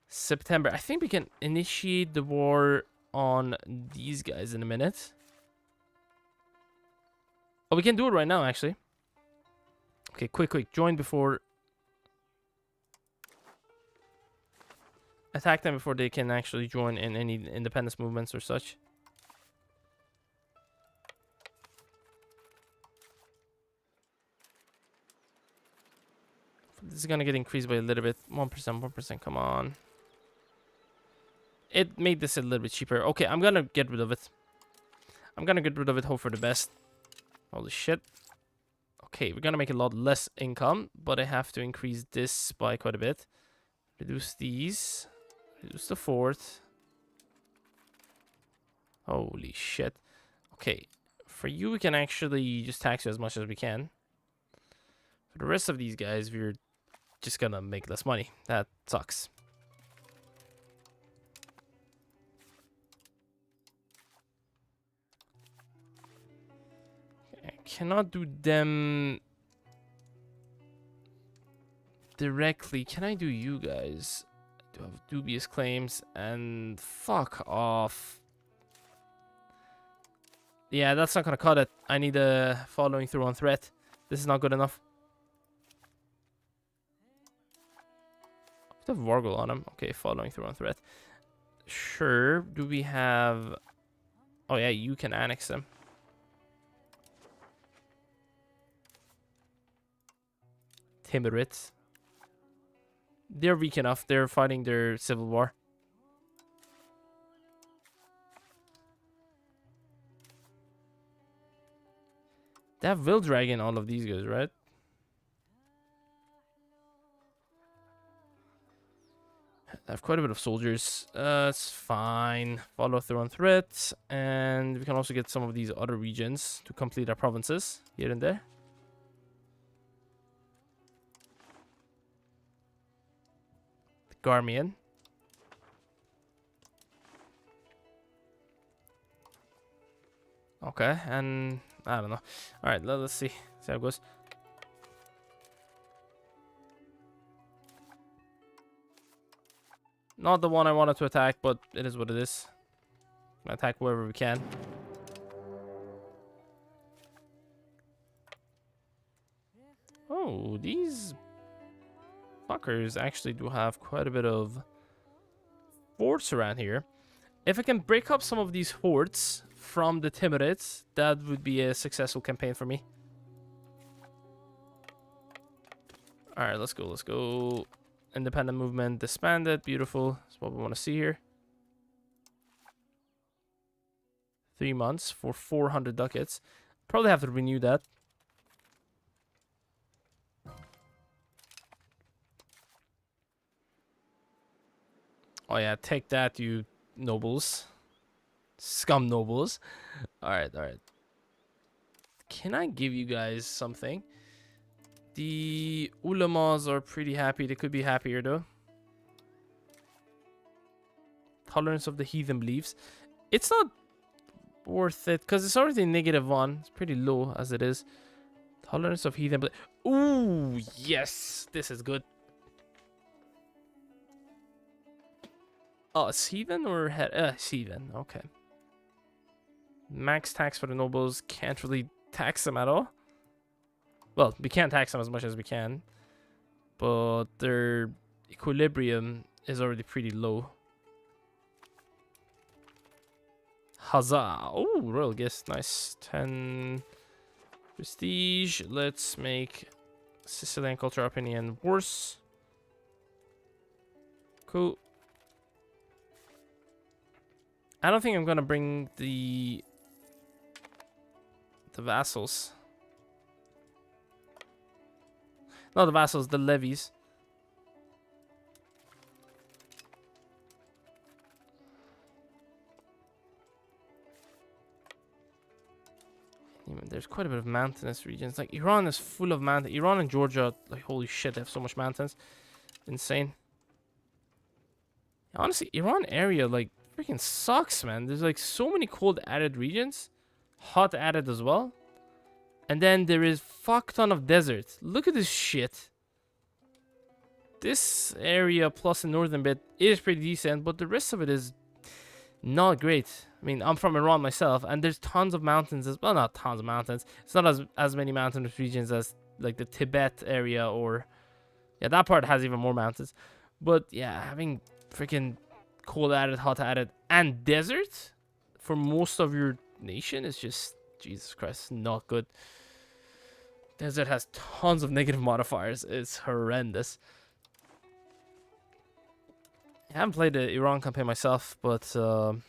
September. I think we can initiate the war on these guys in a minute. Oh, we can do it right now, actually. Okay, quick. Join before... Attack them before they can actually join in any independence movements or such. This is gonna get increased by a little bit. 1%, 1%, come on. It made this a little bit cheaper. Okay, I'm gonna get rid of it. Hope for the best. Holy shit. Okay, we're gonna make a lot less income, but I have to increase this by quite a bit. Reduce these. Reduce the fourth. Holy shit. Okay, for you, we can actually just tax you as much as we can. For the rest of these guys, we're just gonna make less money. That sucks. I cannot do them directly. Can I do you guys? I do have dubious claims, and fuck off. Yeah, that's not gonna cut it. I need a following through on threat. This is not good enough. I have Wargle on him. Okay, following through on threat. Sure. Do we have... Oh yeah, you can annex them. Timurids. They're weak enough. They're fighting their civil war. They have Will Dragon, all of these guys, right? I have quite a bit of soldiers. It's fine. Follow through on threat. And we can also get some of these other regions to complete our provinces here and there. Garmian. Okay, and I don't know. All right, let's see. See how it goes. Not the one I wanted to attack, but it is what it is. Attack wherever we can. Oh, these fuckers actually do have quite a bit of forts around here. If I can break up some of these forts from the Timurids, that would be a successful campaign for me. Alright, let's go, let's go. Independent movement disbanded. Beautiful. That's what we want to see here. 3 months for 400 ducats. Probably have to renew that. Oh yeah, take that, you nobles. Scum nobles. Alright, alright. Can I give you guys something? The ulamas are pretty happy. They could be happier though. Tolerance of the heathen beliefs. It's not worth it because it's already -1. It's pretty low as it is. Tolerance of heathen beliefs. Ooh, yes. This is good. Oh, it's heathen or it's heathen. Okay. Max tax for the nobles. Can't really tax them at all. Well, we can't tax them as much as we can, but their equilibrium is already pretty low. Huzzah! Oh, royal guest, nice. 10 prestige. Let's make Sicilian culture opinion worse. Cool. I don't think I'm gonna bring the vassals. Not the vassals, the levies. There's quite a bit of mountainous regions. Like Iran is full of mountains. Iran and Georgia, like holy shit, they have so much mountains. Insane. Honestly, Iran area like freaking sucks, man. There's like so many cold arid regions, hot arid as well. And then there is fuck ton of desert. Look at this shit. This area plus the northern bit is pretty decent, but the rest of it is not great. I mean, I'm from Iran myself, and there's tons of mountains as well. Not tons of mountains. It's not as many mountainous regions as like the Tibet area or yeah, that part has even more mountains. But yeah, having freaking cold arid, hot arid, and desert for most of your nation is just Jesus Christ, not good. Desert has tons of negative modifiers. It's horrendous. I haven't played the Iran campaign myself, but I'm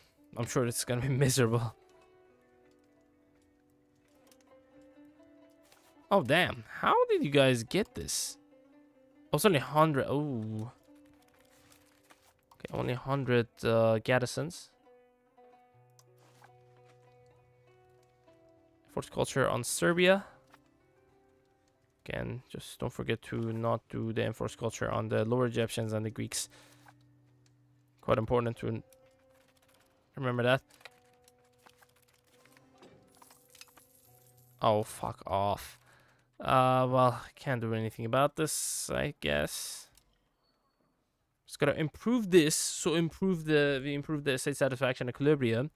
sure it's gonna be miserable. Oh damn! How did you guys get this? Oh, it's only 100. Oh, okay, only 100 garrisons. Forced culture on Serbia. Again, just don't forget to not do the enforced culture on the lower Egyptians and the Greeks. Quite important to remember that. Oh, fuck off. Well, I can't do anything about this, I guess. Just gotta improve this, so we improve the state satisfaction equilibrium,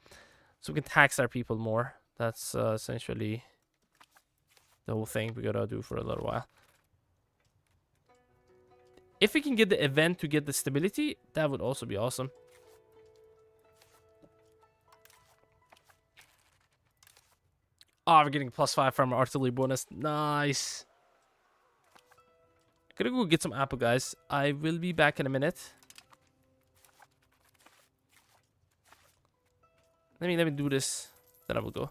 so we can tax our people more. That's essentially the whole thing we gotta do for a little while. If we can get the event to get the stability, that would also be awesome. Oh, we're getting +5 from our artillery bonus. Nice. I'm gonna go get some apple, guys. I will be back in a minute. Let me do this. Then I will go.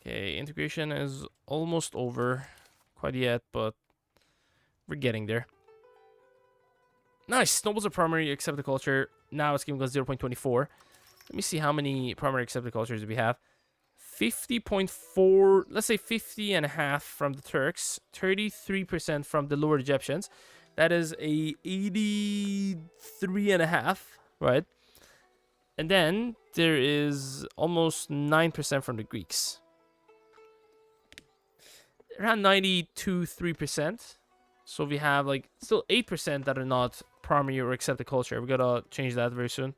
Okay, integration is almost over. Quite yet, but we're getting there. Nice. Nobles are primary accepted culture. Now it's giving us 0.24. Let me see how many primary accepted cultures we have. 50.4, let's say 50.5 from the Turks, 33% from the lower Egyptians. That is a 83.5, right? And then there is almost 9% from the Greeks. Around 92.3%. So we have like still 8% that are not primary or accepted culture. We gotta change that very soon.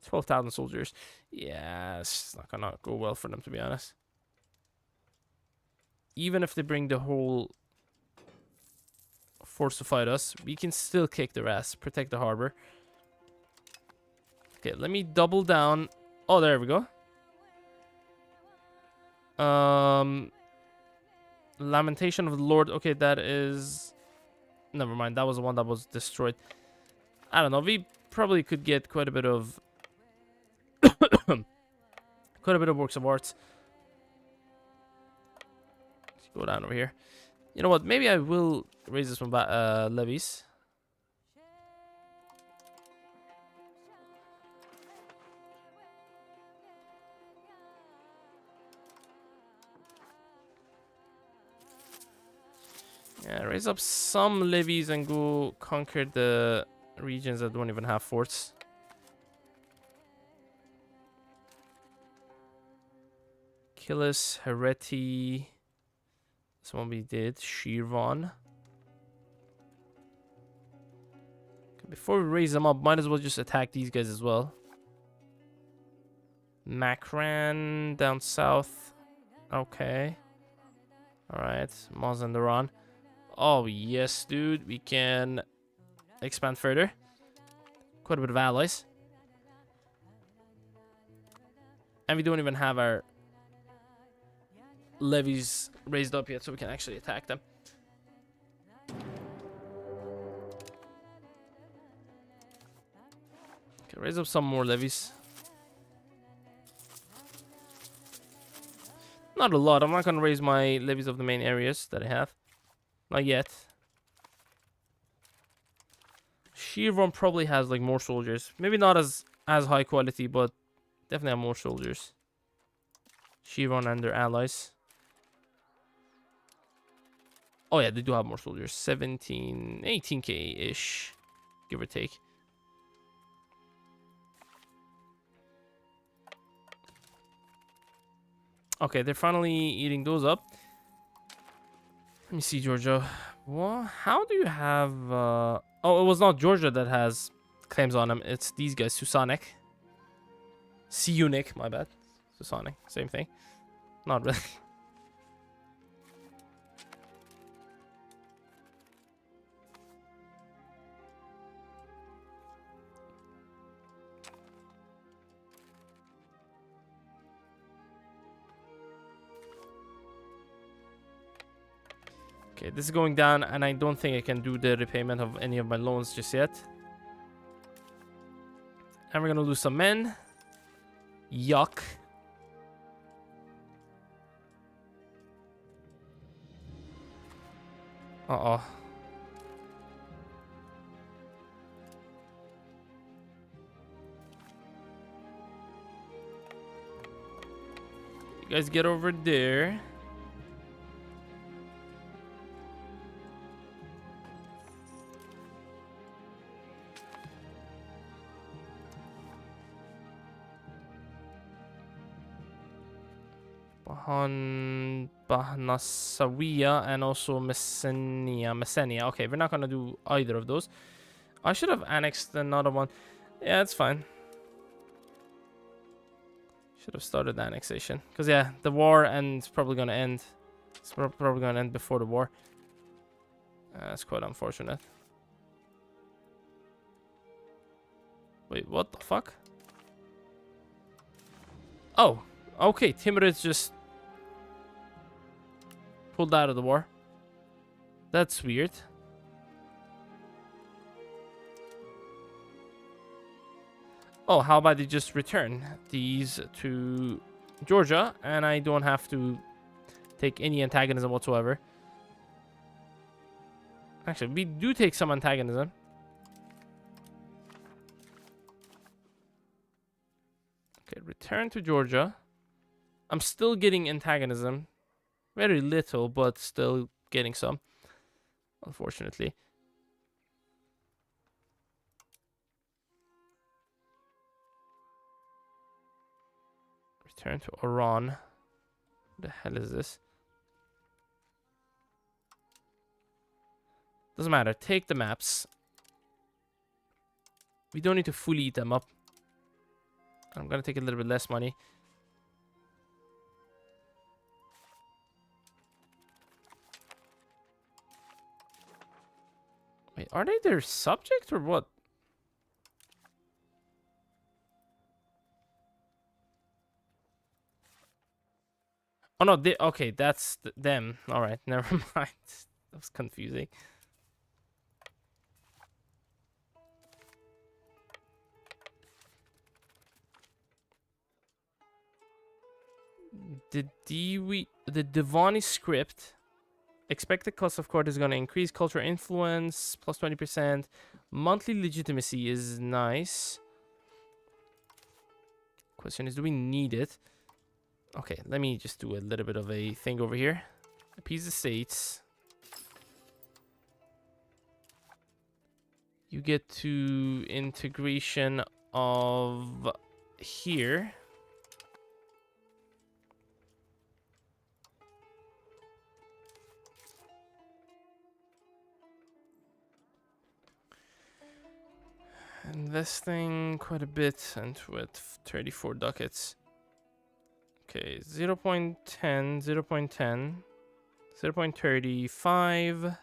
12,000 soldiers. Yeah, it's not gonna go well for them, to be honest. Even if they bring the whole force to fight us, we can still kick their ass. Protect the harbor. Okay, let me double down. Oh, there we go. Lamentation of the Lord. Okay, that is... Never mind, that was the one that was destroyed. I don't know, we probably could get quite a bit of... quite a bit of works of arts. Let's go down over here. You know what, maybe I will raise this one back, levies. Yeah, raise up some levies and go conquer the regions that don't even have forts. Killis, Hereti. This one we did. Shirvan. Okay, before we raise them up, might as well just attack these guys as well. Makran down south. Okay. Alright. Mazandaran. Oh, yes, dude. We can expand further. Quite a bit of allies. And we don't even have our levies raised up yet, so we can actually attack them. Okay, raise up some more levies. Not a lot. I'm not going to raise my levies of the main areas that I have. Not yet. Shirvan probably has like more soldiers. Maybe not as high quality, but definitely have more soldiers. Shirvan and their allies. Oh yeah, they do have more soldiers. 17, 18k-ish, give or take. Okay, they're finally eating those up. Let me see, Georgia. What? How do you have... Oh, it was not Georgia that has claims on them. It's these guys, Susanic. Siunic, my bad. Susanic, same thing. Not really. Okay, this is going down, and I don't think I can do the repayment of any of my loans just yet. And we're gonna lose some men. Yuck. Uh-oh. You guys get over there. Bahnasawiya and also Messenia. Okay, we're not gonna do either of those. I should have annexed another one. Yeah, it's fine. Should have started the annexation. Because, yeah, the war and it's probably gonna end. It's probably gonna end before the war. That's quite unfortunate. Wait, what the fuck? Oh, okay. Timurid just pulled out of the war. That's weird. Oh, how about they just return these to Georgia and I don't have to take any antagonism whatsoever. Actually, we do take some antagonism. Okay, return to Georgia. I'm still getting antagonism. Very little, but still getting some, unfortunately. Return to Iran. What the hell is this? Doesn't matter. Take the maps. We don't need to fully eat them up. I'm gonna take a little bit less money. Wait, are they their subject or what? Oh no, they okay, that's them. Alright, never mind. That was confusing. The Divani script. Expected cost of court is going to increase. Cultural influence plus 20%. Monthly legitimacy is nice. Question is, do we need it? Okay, let me just do a little bit of a thing over here. Appease the states. You get to integration of here. Investing quite a bit into it. 34 ducats. Okay, 0 0.10, 0 0.10, 0 0.35,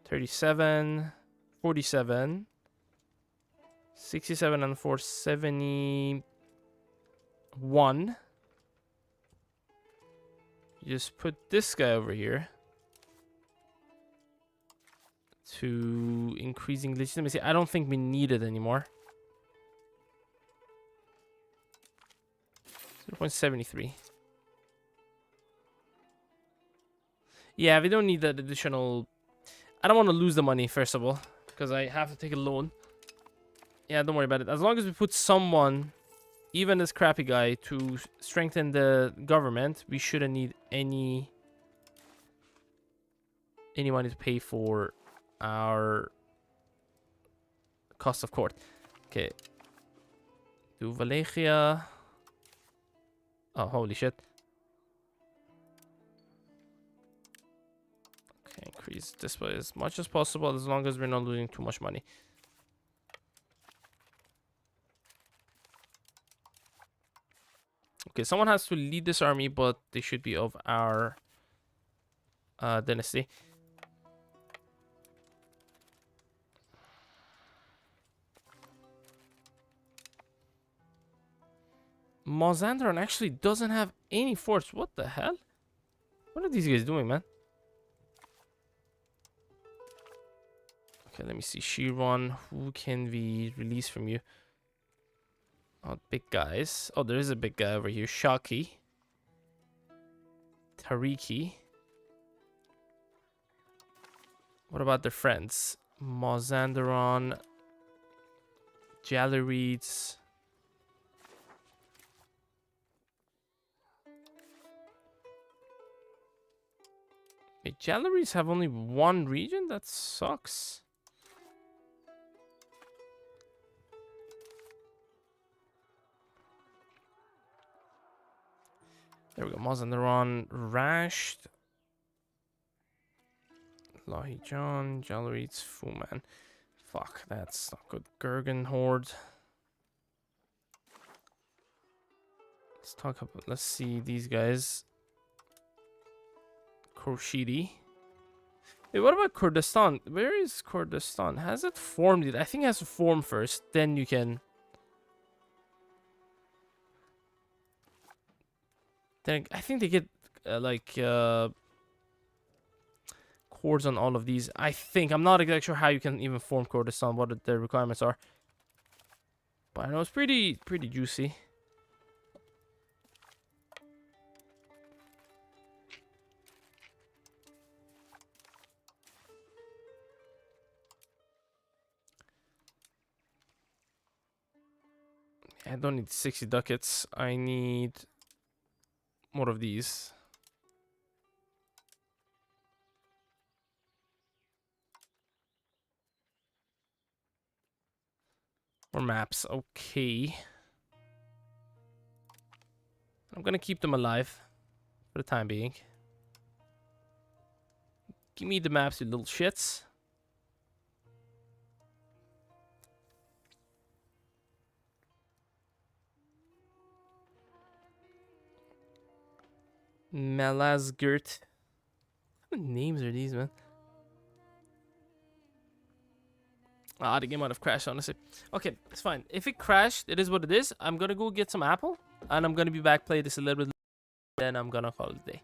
37, 47, 67 and 4, 71. You just put this guy over here to increasing legitimacy. I don't think we need it anymore. 0.73. Yeah, we don't need that additional. I don't want to lose the money, first of all, because I have to take a loan. Yeah, don't worry about it. As long as we put someone, even this crappy guy, to strengthen the government, we shouldn't need any money to pay for our cost of court. Okay. Do Valegia. Oh, holy shit. Okay, increase this by as much as possible, as long as we're not losing too much money. Okay, someone has to lead this army, but they should be of our dynasty. Mazandaran actually doesn't have any force. What the hell? What are these guys doing, man? Okay, let me see. Shiron, who can we release from you? Oh, big guys. Oh, there is a big guy over here. Shaki. Tariki. What about their friends? Mazandaran. Jalarids. Wait, Jalarids have only one region? That sucks. There we go. Mazandaran. Rashed. Lahijan. Jalarids. Fuman. Fuck, that's not good. Gurgen Horde. Let's talk about. Let's see these guys. Khorshidi. Wait, what about Kurdistan? Where is Kurdistan? Has it formed yet? I think it has to form first. Then you can. Then I think they get chords on all of these. I think I'm not exactly sure how you can even form Kurdistan. What the requirements are. But I know it's pretty juicy. I don't need 60 ducats. I need more of these. More maps. Okay. I'm gonna keep them alive for the time being. Give me the maps, you little shits. Malazgirt. What names are these, man? Ah, the game might have crashed, honestly. Okay, it's fine. If it crashed, it is what it is. I'm gonna go get some apple, and I'm gonna be back, play this a little bit, then I'm gonna call it a day.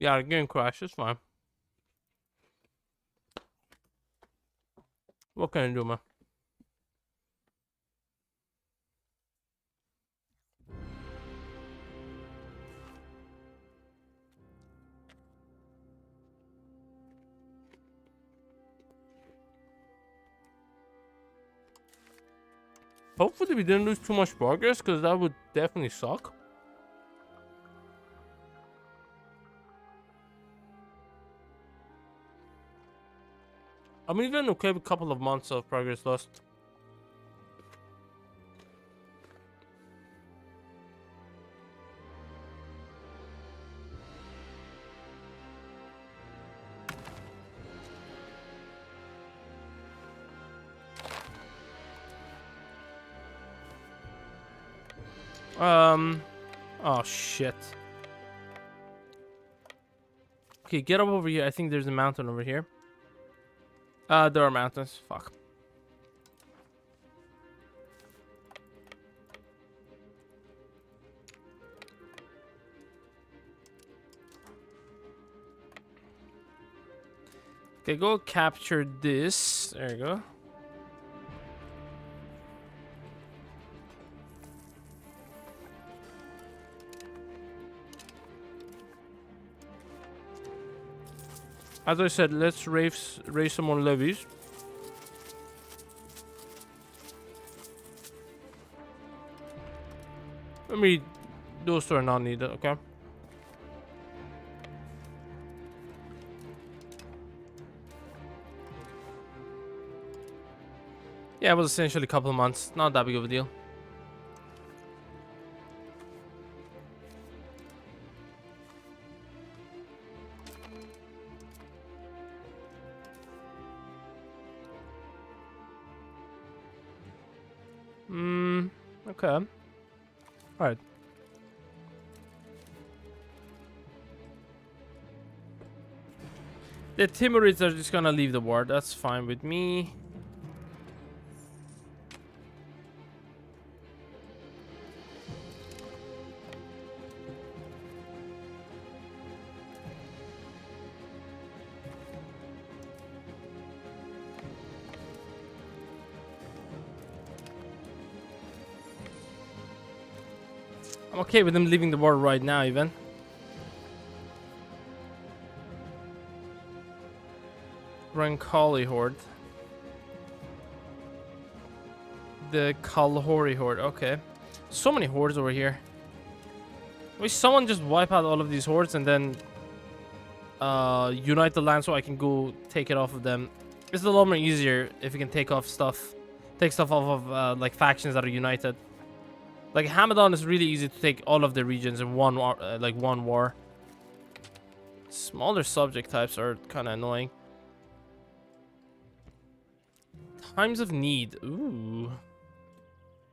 Yeah, the game crashed. It's fine. What can I do, man? Hopefully we didn't lose too much progress, because that would definitely suck. I'm even okay with a couple of months of progress lost. Oh shit. Okay, get up over here. I think there's a mountain over here. There are mountains. Fuck. Okay, go capture this. There you go. As I said, let's raise some more levies. I mean, those two are not needed, okay? Yeah, it was essentially a couple of months. Not that big of a deal. Okay. Alright. The Timurids are just gonna leave the war. That's fine with me. I'm okay with them leaving the war right now, even. Rankali Horde. The Kalhori Horde. Okay. So many hordes over here. Wish someone just wipe out all of these hordes and then unite the land so I can go take it off of them. It's a lot more easier if you can take stuff off of like factions that are united. Like Hamadan is really easy to take all of the regions in one war. Smaller subject types are kind of annoying. Times of need. Ooh.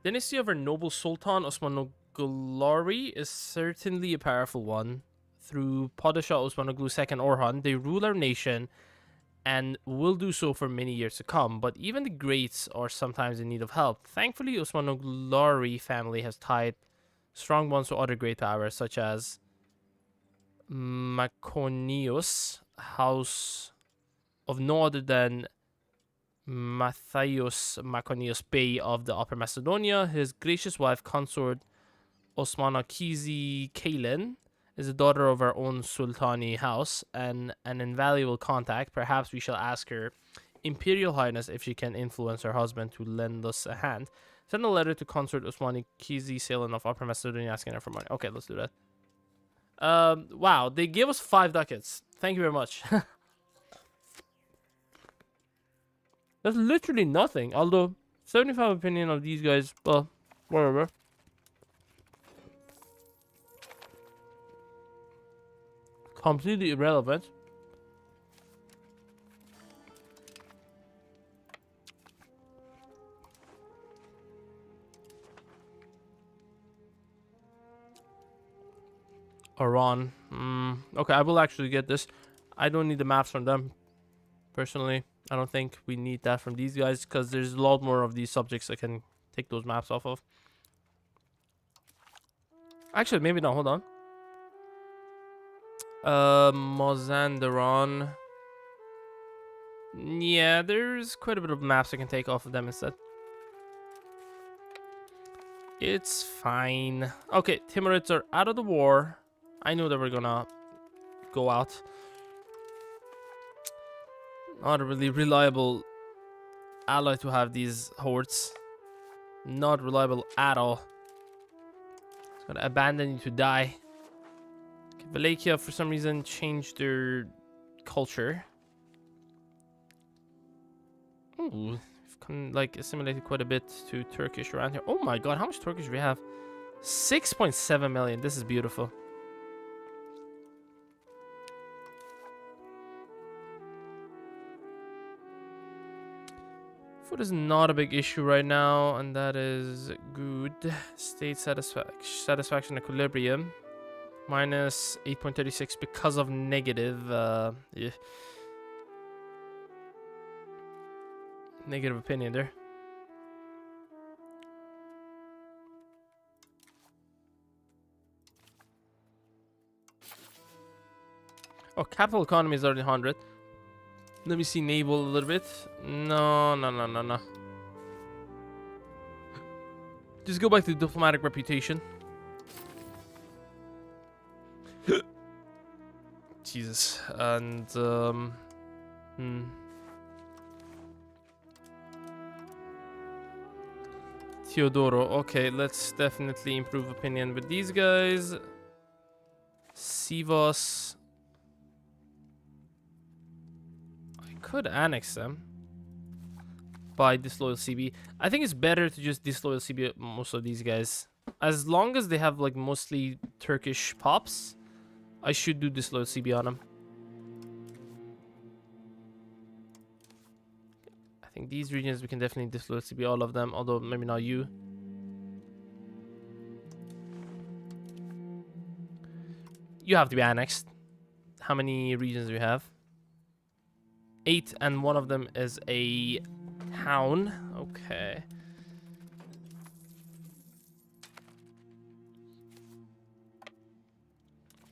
Dynasty of our noble Sultan Osmanoglu is certainly a powerful one. Through Padishah Osmanoglu II Orhan, they rule our nation and will do so for many years to come. But even the greats are sometimes in need of help. Thankfully, Osmanoglu family has tied strong bonds to other great powers, such as Maconius, house of no other than Matthias Maconius Bey of the Upper Macedonia. His gracious wife, consort Osmanakizi Kalen, is the daughter of our own Sultani house and an invaluable contact. Perhaps we shall ask her Imperial Highness if she can influence her husband to lend us a hand. Send a letter to consort Osmanakizi Kalen of Upper Macedonia asking her for money. Okay, let's do that. Wow, they gave us 5 ducats. Thank you very much. That's literally nothing. Although, 75 opinion of these guys, well, whatever. Completely irrelevant. Iran. Okay, I will actually get this. I don't need the maps from them. Personally, I don't think we need that from these guys because there's a lot more of these subjects I can take those maps off of. Actually, maybe not. Hold on. Mazandaran. Yeah, there's quite a bit of maps I can take off of them instead. It's fine. Okay, Timurids are out of the war. I knew they were gonna go out. Not a really reliable ally to have these hordes. Not reliable at all. It's gonna abandon you to die. Okay, Wallachia for some reason changed their culture. Ooh, we've like assimilated quite a bit to Turkish around here. Oh my god, how much Turkish do we have? 6.7 million. This is beautiful. Food is not a big issue right now, and that is good. State satisfaction equilibrium. Minus 8.36 because of negative, yeah. Negative opinion there. Oh, capital economy is already 100. Let me see naval a little bit. No. Just go back to diplomatic reputation. Jesus. And, Teodoro. Okay, let's definitely improve opinion with these guys. Sivos. I could annex them by disloyal CB. I think it's better to just disloyal CB most of these guys. As long as they have like mostly Turkish pops, I should do disloyal CB on them. I think these regions we can definitely disloyal CB all of them, although maybe not you. You have to be annexed. How many regions do we have? 8, and one of them is a town. Okay.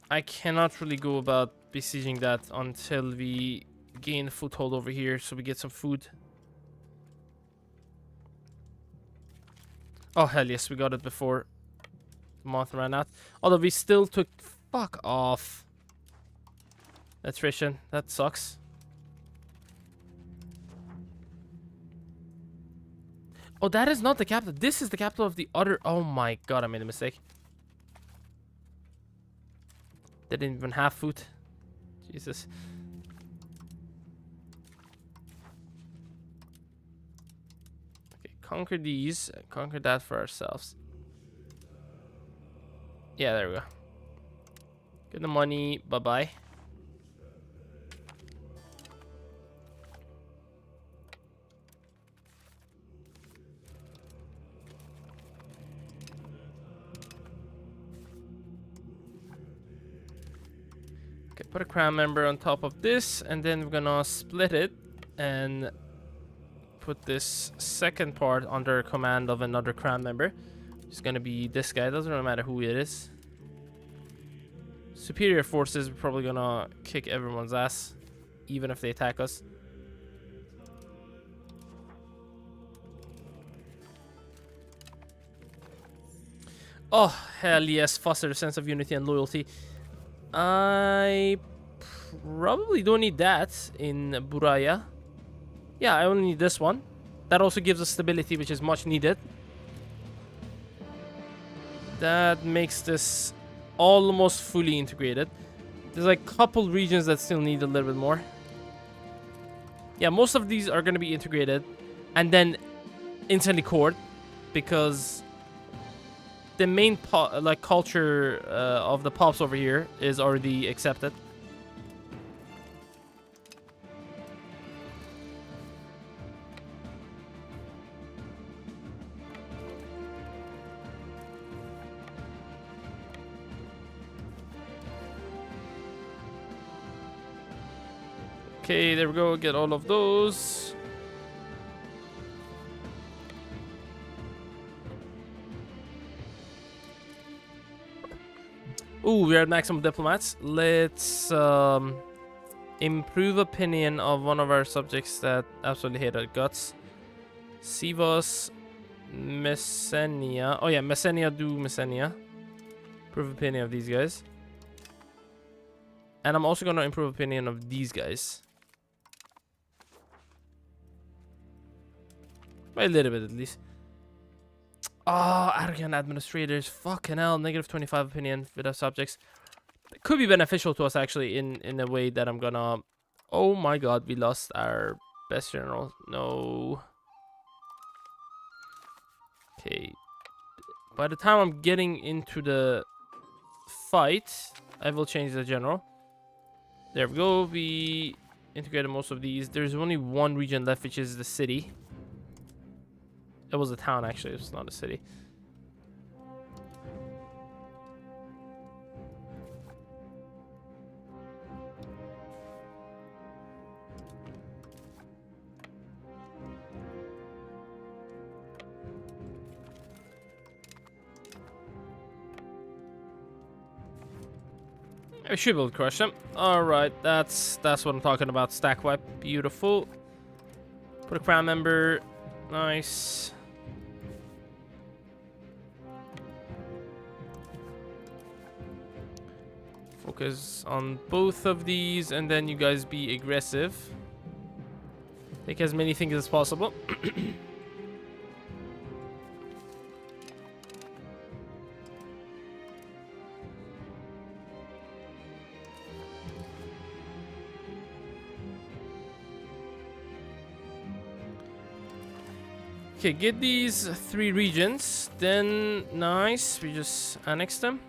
I cannot really go about besieging that until we gain foothold over here, so we get some food. Oh, hell yes, we got it before the month ran out. Although we still took... Fuck off. Attrition. That sucks. Oh, that is not the capital. This is the capital of the other... Oh my god, I made a mistake. They didn't even have food. Jesus. Okay, conquer these. Conquer that for ourselves. Yeah, there we go. Get the money. Bye-bye. Okay, put a crown member on top of this, and then we're gonna split it and put this second part under command of another crown member. It's gonna be this guy. Doesn't really matter who it is. Superior forces are probably gonna kick everyone's ass, even if they attack us. Oh, hell yes, foster a sense of unity and loyalty. I probably don't need that in Buraya. Yeah, I only need this one. That also gives us stability, which is much needed. That makes this almost fully integrated. There's like a couple regions that still need a little bit more. Yeah, most of these are going to be integrated and then instantly cored, because the main culture of the pops over here is already accepted. Okay, there we go. Get all of those. Ooh, we're at maximum diplomats. Let's improve opinion of one of our subjects that absolutely hate our guts. Sivos, Messenia. Oh yeah, Messenia do Messenia. Improve opinion of these guys. And I'm also gonna improve opinion of these guys. By a little bit, at least. Oh, arrogant administrators. Fucking hell. Negative 25 opinion with our subjects. It could be beneficial to us, actually, in a way that I'm gonna... Oh my god, we lost our best general. No. Okay. By the time I'm getting into the fight, I will change the general. There we go. We integrated most of these. There's only one region left, which is the city. It was a town, actually. It's not a city. I should be able to crush them. Alright, that's what I'm talking about. Stack wipe. Beautiful. Put a crown member. Nice. Focus on both of these, and then you guys be aggressive. Take as many things as possible. Okay, get these 3 regions. Then, nice. We just annex them.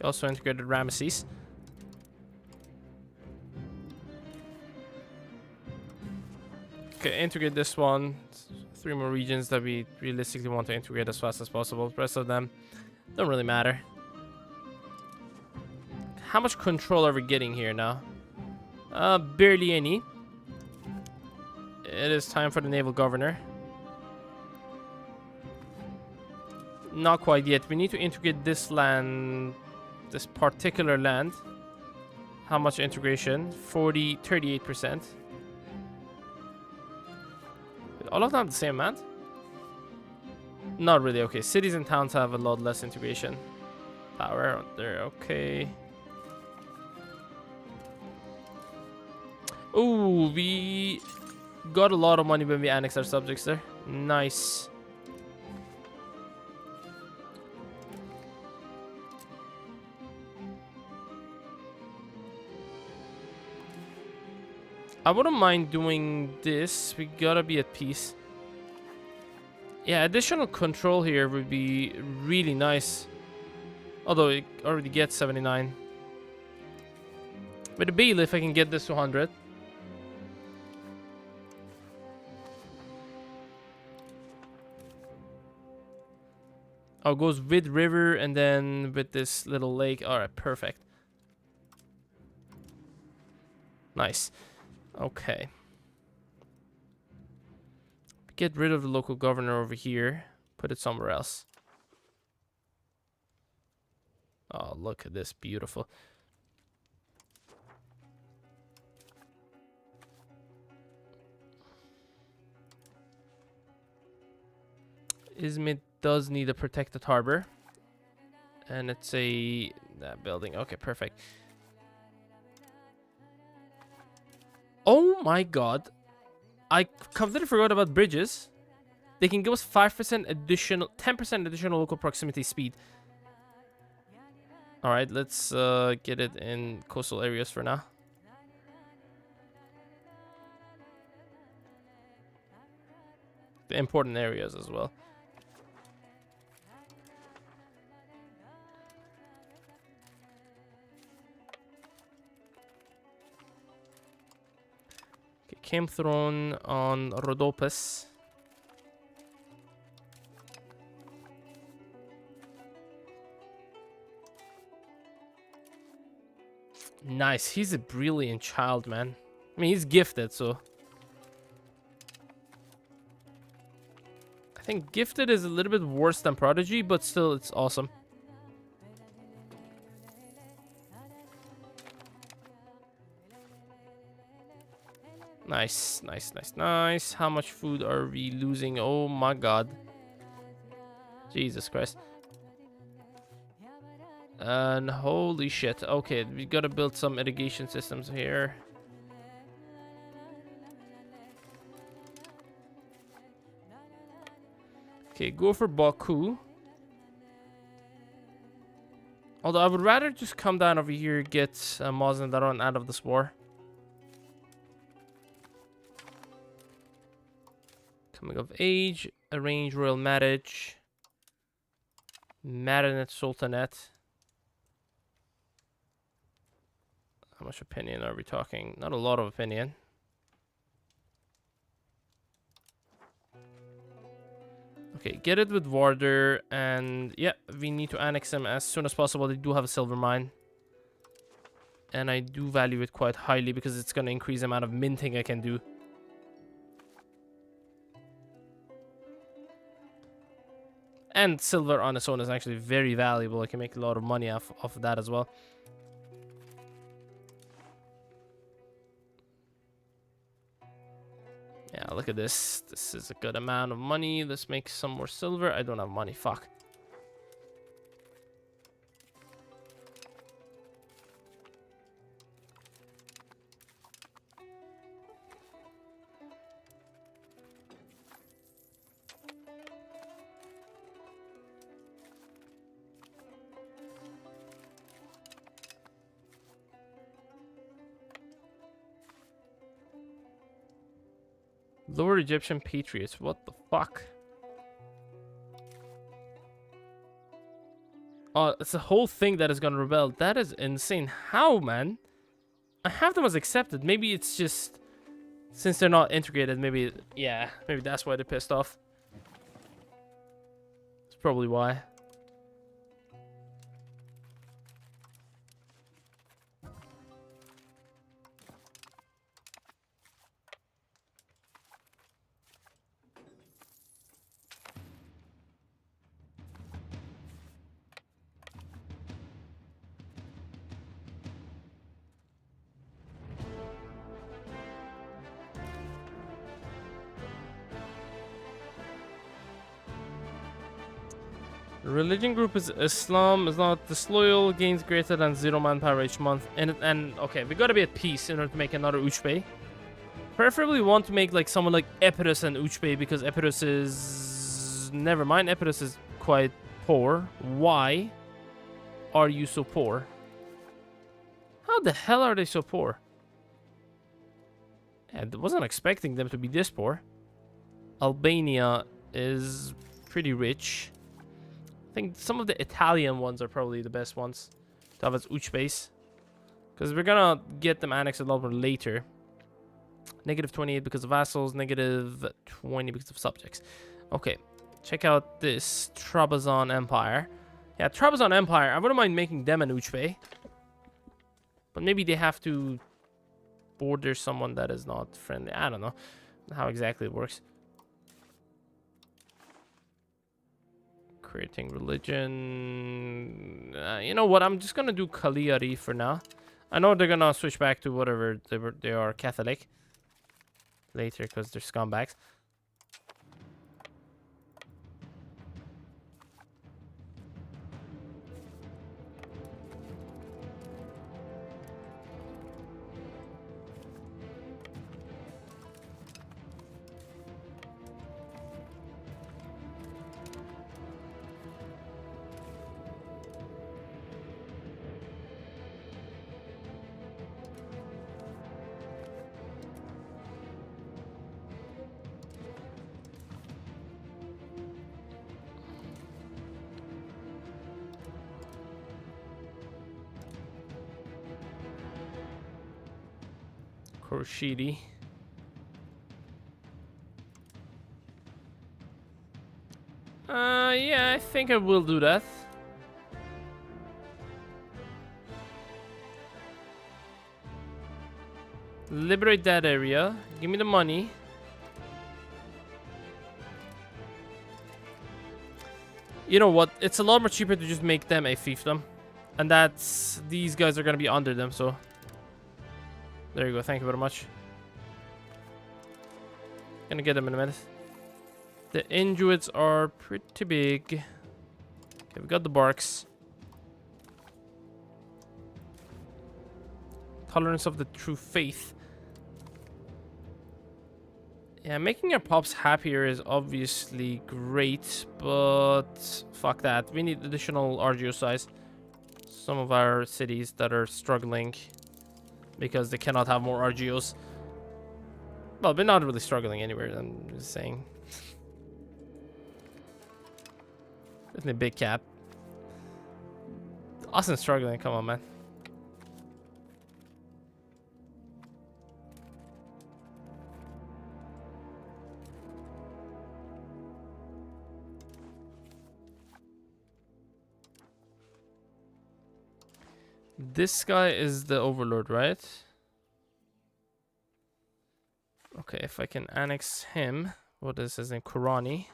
Also integrated Ramesses. Okay, integrate this one. 3 more regions that we realistically want to integrate as fast as possible. The rest of them don't really matter. How much control are we getting here now? Barely any. It is time for the naval governor. Not quite yet. We need to integrate this land, this particular land. How much integration? 38%. All of them have the same amount? Not really. Okay, cities and towns have a lot less integration. Power there. Okay. Ooh, we got a lot of money when we annexed our subjects there. Nice. I wouldn't mind doing this. We gotta be at peace. Yeah, additional control here would be really nice. Although it already gets 79. With the bailiff, I can get this to 100. Oh, it goes with river and then with this little lake. Alright, perfect. Nice. Okay. Get rid of the local governor over here. Put it somewhere else. Oh, look at this. Beautiful. Izmit does need a protected harbor. And it's that building. Okay, perfect. Oh my god. I completely forgot about bridges. They can give us 5% additional, 10% additional local proximity speed. Alright, let's get it in coastal areas for now. The important areas as well. Okay, Camp Throne on Rhodopus. Nice. He's a brilliant child, man. I mean, he's gifted, so. I think gifted is a little bit worse than prodigy, but still, it's awesome. Nice, nice, nice, nice. How much food are we losing? Oh my god. Jesus Christ. And holy shit. Okay, we gotta build some irrigation systems here. Okay, go for Baku. Although I would rather just come down over here, get Mazandaran out of this war. Coming of age, arrange royal marriage. Marinate Sultanate. How much opinion are we talking? Not a lot of opinion. Okay, get it with Warder, and yeah, we need to annex them as soon as possible. They do have a silver mine. And I do value it quite highly because it's going to increase the amount of minting I can do. And silver on its own is actually very valuable. I can make a lot of money off of that as well. Yeah, look at this. This is a good amount of money. Let's make some more silver. I don't have money. Fuck. Lower Egyptian patriots. What the fuck? Oh, it's a whole thing that is gonna rebel. That is insane. How, man? I have them as accepted. Maybe it's just since they're not integrated. Maybe, yeah, maybe that's why they're pissed off. That's probably why. The religion group is Islam. Is not disloyal. Gains greater than 0 manpower each month. And okay, we gotta be at peace in order to make another Uchbei. Preferably want to make like someone like Epirus and Uchbei because Epirus is... Never mind, Epirus is quite poor. Why are you so poor? How the hell are they so poor? I wasn't expecting them to be this poor. Albania is pretty rich. I think some of the Italian ones are probably the best ones to have as Uchbeis. Because we're gonna get them annexed a lot more later. Negative 28 because of vassals, negative 20 because of subjects. Okay, check out this Trabzon Empire. Yeah, Trabzon Empire, I wouldn't mind making them an Uchbei. But maybe they have to border someone that is not friendly. I don't know how exactly it works. Creating religion. You know what? I'm just gonna do Cagliari for now. I know they're gonna switch back to whatever they are Catholic later because they're scumbags. Khorshidi. Yeah, I think I will do that. Liberate that area. Give me the money. You know what? It's a lot more cheaper to just make them a fiefdom. And that's... These guys are going to be under them, so... There you go. Thank you very much. Gonna get them in a minute. The Inuits are pretty big. Okay, we got the Barks. Tolerance of the true faith. Yeah, making our pops happier is obviously great, but fuck that. We need additional RGO size. Some of our cities that are struggling because they cannot have more RGOs. Well, they're not really struggling anywhere, I'm just saying. Isn't it big cap? Austin's struggling, come on, man. This guy is the overlord, right? Okay, if I can annex him. What is his name? Kurani.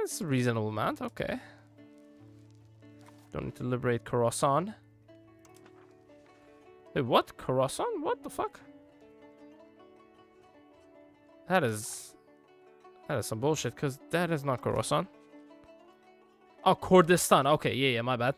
It's a reasonable amount, okay. Don't need to liberate Khorasan. Wait, what? Khorasan? What the fuck? That is some bullshit, because that is not Khorasan. Oh, Kurdistan. Okay, yeah, my bad.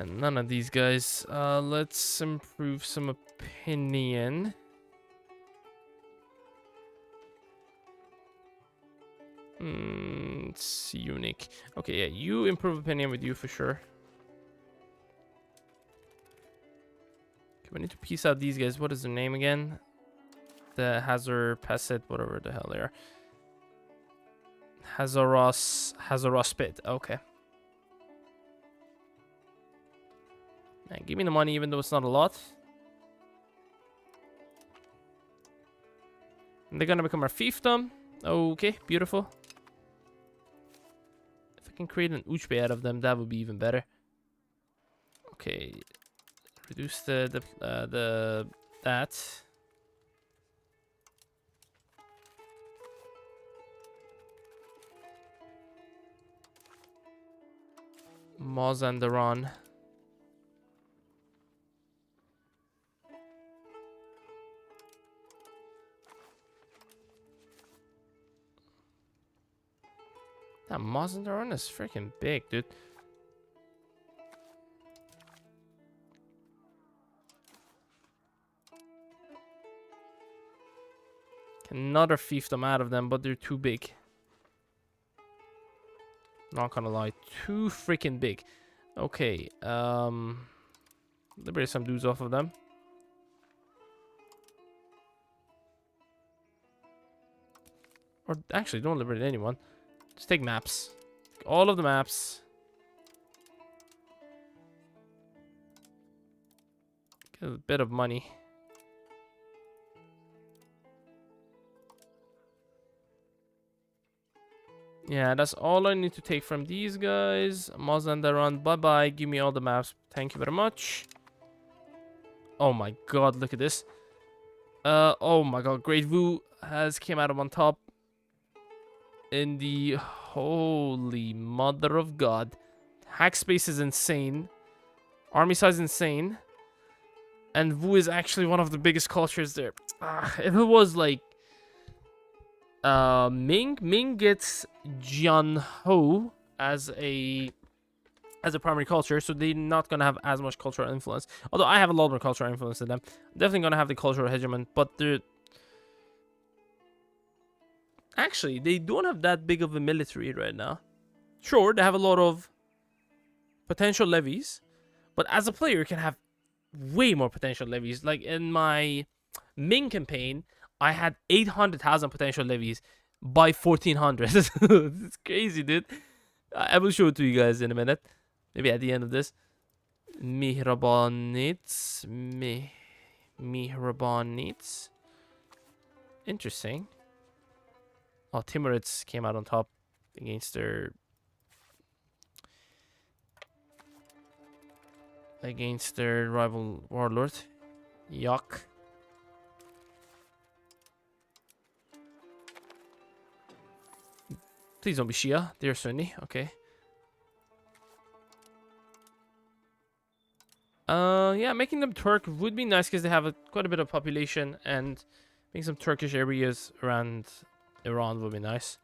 And none of these guys. Let's improve some opinion. It's unique. Okay, yeah, you improve opinion with you for sure. Okay, we need to piece out these guys. What is their name again? The Hazar Passet, whatever the hell they are. Hazarospit. Okay. Man, give me the money even though it's not a lot. And they're gonna become our fiefdom. Okay, beautiful. If I can create an Uchbe out of them, that would be even better. Okay. Reduce that. Mazandaran. That Mazandaran is freaking big, dude. Another fiefdom out of them, but they're too big. Not gonna lie, too freaking big. Okay, liberate some dudes off of them. Or actually, don't liberate anyone. Just take maps. All of the maps. Get a bit of money. Yeah, that's all I need to take from these guys. Mazandaran, bye-bye. Give me all the maps. Thank you very much. Oh my god, look at this. Oh my god, Great Vu has came out on top. In the holy mother of god. Hack space is insane. Army size insane. And Vu is actually one of the biggest cultures there. If it was like Ming gets Jianhou as a primary culture, so they're not gonna have as much cultural influence. Although I have a lot more cultural influence than them. Definitely gonna have the cultural hegemon, but they're actually, they don't have that big of a military right now. Sure, they have a lot of potential levies, but as a player, you can have way more potential levies. Like in my Ming campaign, I had 800,000 potential levies by 1400. It's crazy, dude. I will show it to you guys in a minute. Maybe at the end of this. Mihrabanits. Mihrabanits. Interesting. Oh, Timurids came out on top against their rival warlord. Yuck. Please don't be Shia. They're Sunni. Okay. Yeah, making them Turk would be nice because they have quite a bit of population, and making some Turkish areas around Iran would be nice.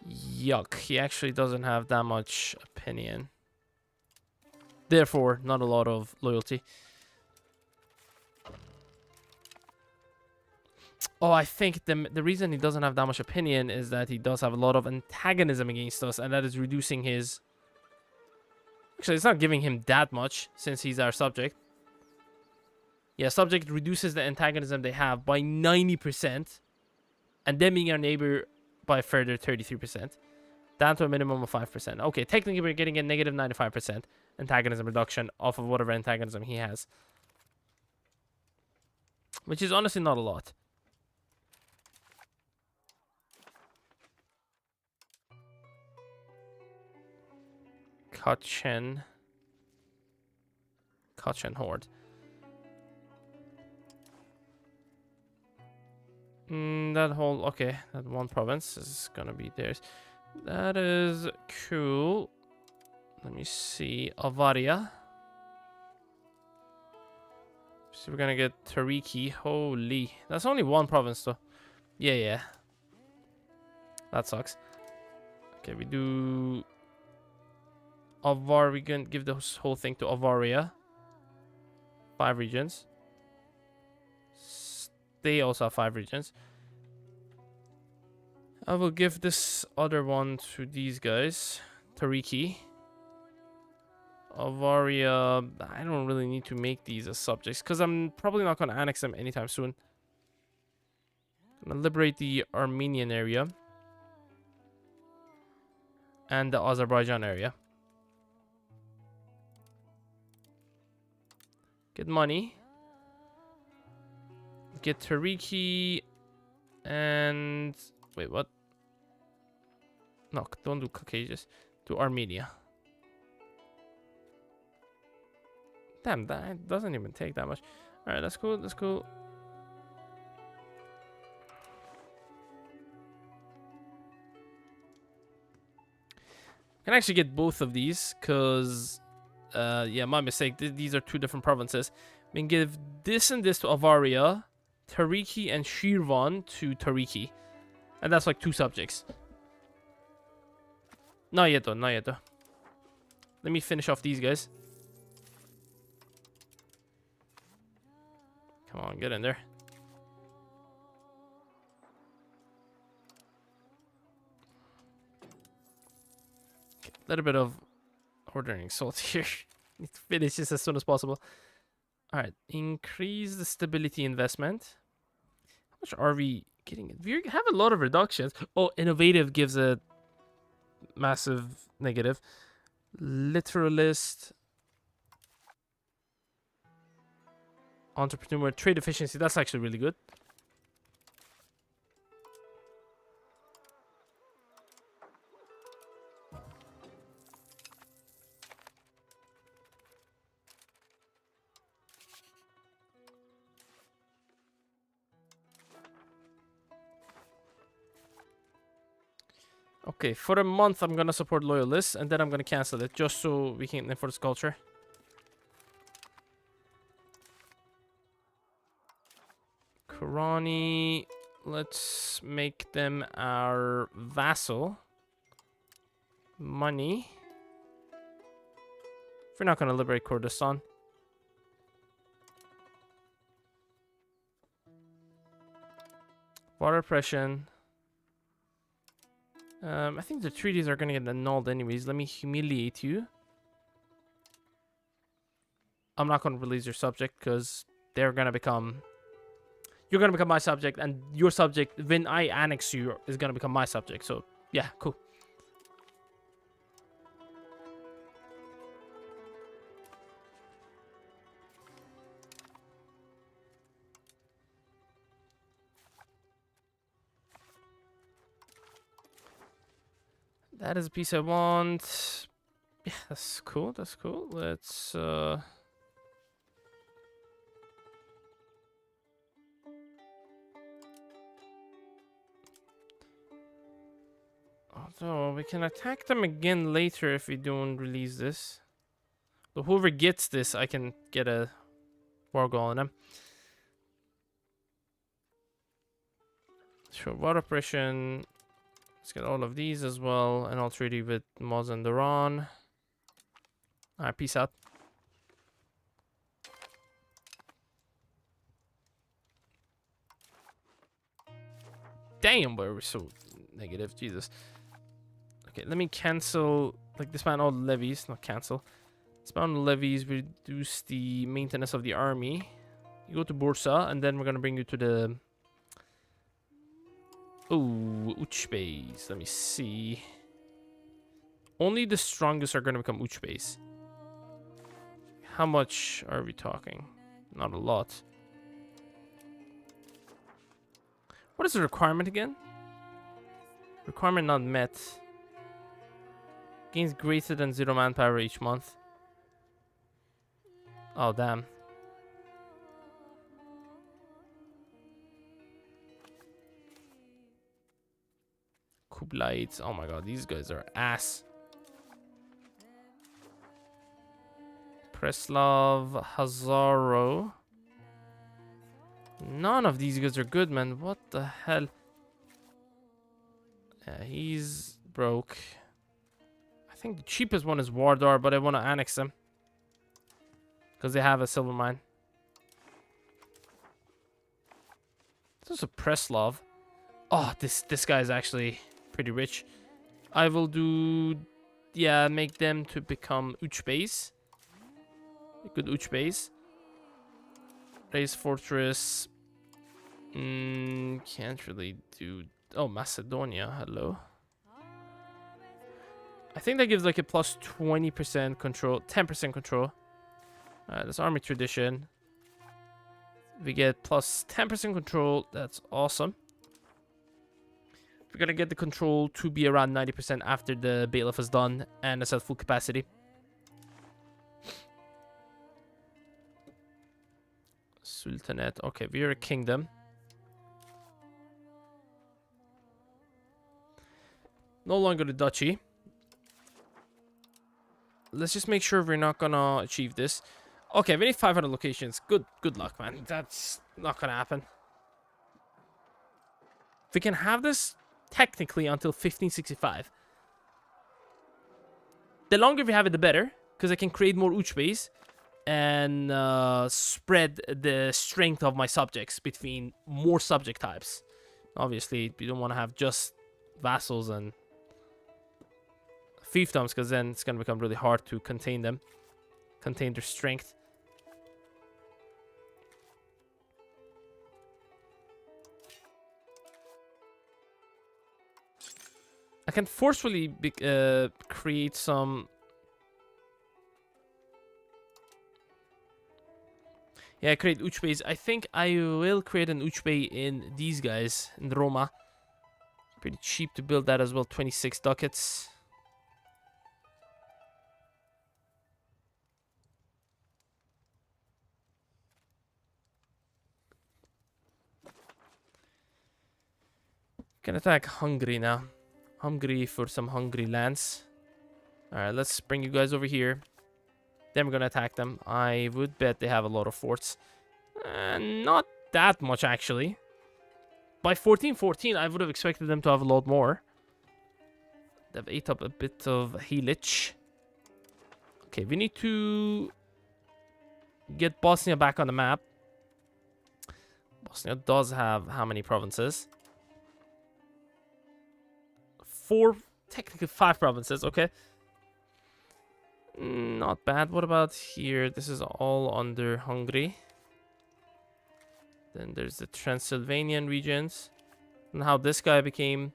Yuck. He actually doesn't have that much opinion. Therefore, not a lot of loyalty. Oh, I think the reason he doesn't have that much opinion is that he does have a lot of antagonism against us, and that is reducing his... Actually, it's not giving him that much, since he's our subject. Yeah, subject reduces the antagonism they have by 90%, and them being our neighbor by a further 33%. Down to a minimum of 5%. Okay, technically we're getting a negative 95% antagonism reduction off of whatever antagonism he has. Which is honestly not a lot. Kachin Horde. That whole... Okay, that one province is gonna be theirs. That is cool. Let me see. Avaria. So we're gonna get Tariki. Holy. That's only one province though. Yeah. That sucks. Okay, we do Avar. We can give this whole thing to Avaria. 5 regions. They also have 5 regions. I will give this other one to these guys. Tariki. Avaria. I don't really need to make these as subjects because I'm probably not going to annex them anytime soon. Gonna liberate the Armenian area and the Azerbaijan area. Get money. Get Tariki and wait, what? No, don't do Caucasus. Do Armenia. Damn, that doesn't even take that much. All right, that's cool. That's cool. Can actually get both of these because, yeah, my mistake. These are 2 different provinces. We can give this and this to Avaria, Tariki and Shirvan to Tariki, and that's like 2 subjects. Not yet though. Not yet though. Let me finish off these guys. Come on, get in there. A little bit of ordering salt here. Need to finish this as soon as possible. All right, increase the stability investment. How much are we getting? We have a lot of reductions. Oh, innovative gives a massive negative. Literalist. Entrepreneur, trade efficiency. That's actually really good. Okay, for a month I'm gonna support loyalists and then I'm gonna cancel it just so we can enforce culture. Korani, let's make them our vassal. Money. We're not gonna liberate Kurdistan. Water oppression. I think the treaties are gonna get annulled anyways. Let me humiliate you. I'm not gonna release your subject because they're gonna become... You're gonna become my subject, and your subject, when I annex you, is gonna become my subject. So, yeah, cool. That is a piece I want. Yeah, that's cool. That's cool. Let's although we can attack them again later if we don't release this. So whoever gets this, I can get a war goal on them. Sure, water oppression. Let's get all of these as well, and I'll treaty with Mazandaran. Alright, peace out. Damn, we're so negative. Jesus. Okay, let me cancel, like, disband all the levies. Not cancel. Disband the levies, reduce the maintenance of the army. You go to Bursa, and then we're gonna bring you to the... Oh, Uchbeys. Let me see. Only the strongest are gonna become Uchbeys. How much are we talking? Not a lot. What is the requirement again? Requirement not met. Gains greater than 0 manpower each month. Oh, damn. Kublaites. Oh my god, these guys are ass. Preslav, Hazaro. None of these guys are good, man. What the hell? Yeah, he's broke. I think the cheapest one is Wardar, but I want to annex them. Because they have a silver mine. This is a Preslov. Oh, this guy is actually pretty rich. I will do... Yeah, make them to become Uch base. A good Uch base. Raise fortress. Can't really do... Oh, Macedonia. Hello. I think that gives like a plus 20% control. 10% control. That's army tradition. We get plus 10% control. That's awesome. We're gonna get the control to be around 90% after the bailiff is done and it's at full capacity. Sultanate. Okay, we're a kingdom. No longer the duchy. Let's just make sure we're not gonna achieve this. Okay, we need 500 locations. Good luck, man. That's not gonna happen. We can have this technically until 1565. The longer we have it, the better, because I can create more Uch base and spread the strength of my subjects between more subject types. Obviously, we don't want to have just vassals and fiefdoms, because then it's going to become really hard to contain them, contain their strength. I can forcefully create some... Yeah, create Uch bays. I think I will create an Uch bay in these guys, in Roma. Pretty cheap to build that as well, 26 ducats. Can attack Hungary now. Hungary for some Hungary lands. Alright, let's bring you guys over here. Then we're gonna attack them. I would bet they have a lot of forts. Not that much, actually. By 1414, I would have expected them to have a lot more. They've ate up a bit of Helich. Okay, we need to get Bosnia back on the map. Bosnia does have how many provinces? 4, technically 5 provinces, okay. Not bad. What about here? This is all under Hungary. Then there's the Transylvanian regions. And how this guy became...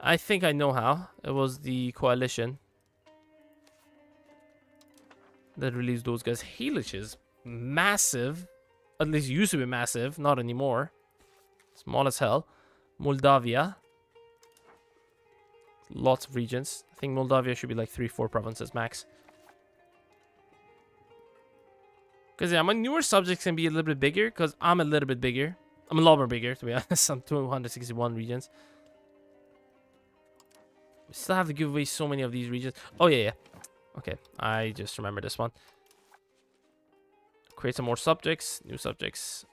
I think I know how. It was the coalition that released those guys. Helich is massive. At least used to be massive. Not anymore. Small as hell. Moldavia. Lots of regions. I think Moldavia should be like 3-4 provinces max. Because yeah, my newer subjects can be a little bit bigger. Because I'm a little bit bigger. I'm a lot more bigger, to be honest. I'm 261 regions. We still have to give away so many of these regions. Oh, yeah. Okay, I just remember this one. Create some more subjects. New subjects.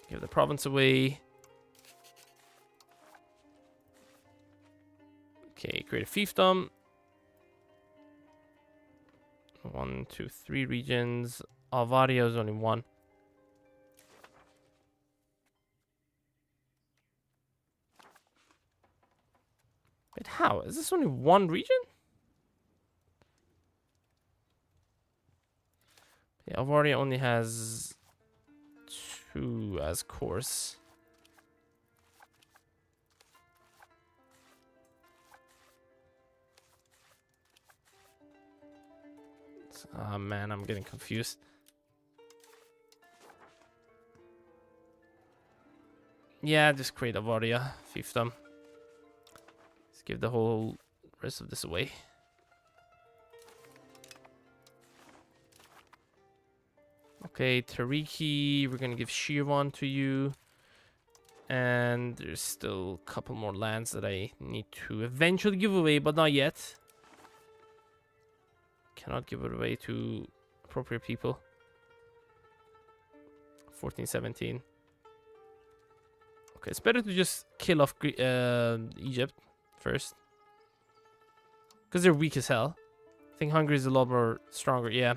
Give the province away. Okay, create a fiefdom. 1, 2, 3 regions. Alvaria is only 1. But how? Is this only 1 region? Yeah, Alvaria only has 2 as course. Ah, man, I'm getting confused. Yeah, just create Alvaria, fiefdom. Let's give the whole rest of this away. Okay, Tariki, we're gonna give Shirvan to you. And there's still a couple more lands that I need to eventually give away, but not yet. Cannot give it away to appropriate people. 1417. Okay, it's better to just kill off Egypt first. Because they're weak as hell. I think Hungary is a lot more stronger, yeah.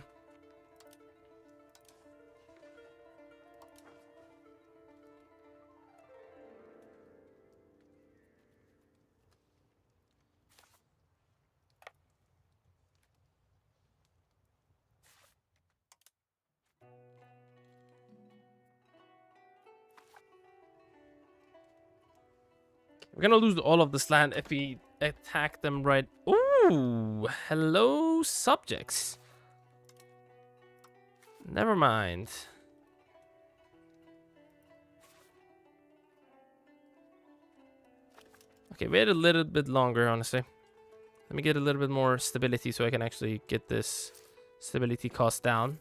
We're gonna lose all of this land if we attack them right. Ooh, hello, subjects. Never mind. Okay, wait a little bit longer, honestly. Let me get a little bit more stability so I can actually get this stability cost down.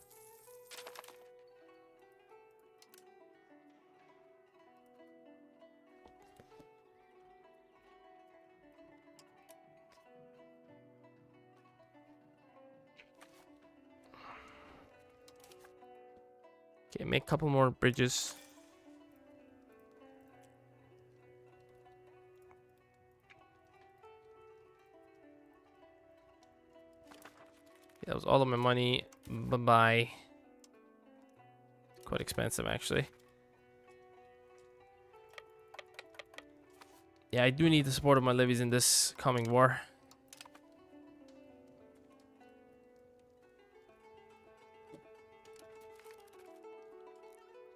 Okay, make a couple more bridges. Yeah, that was all of my money. Bye-bye. Quite expensive, actually. Yeah, I do need the support of my levies in this coming war.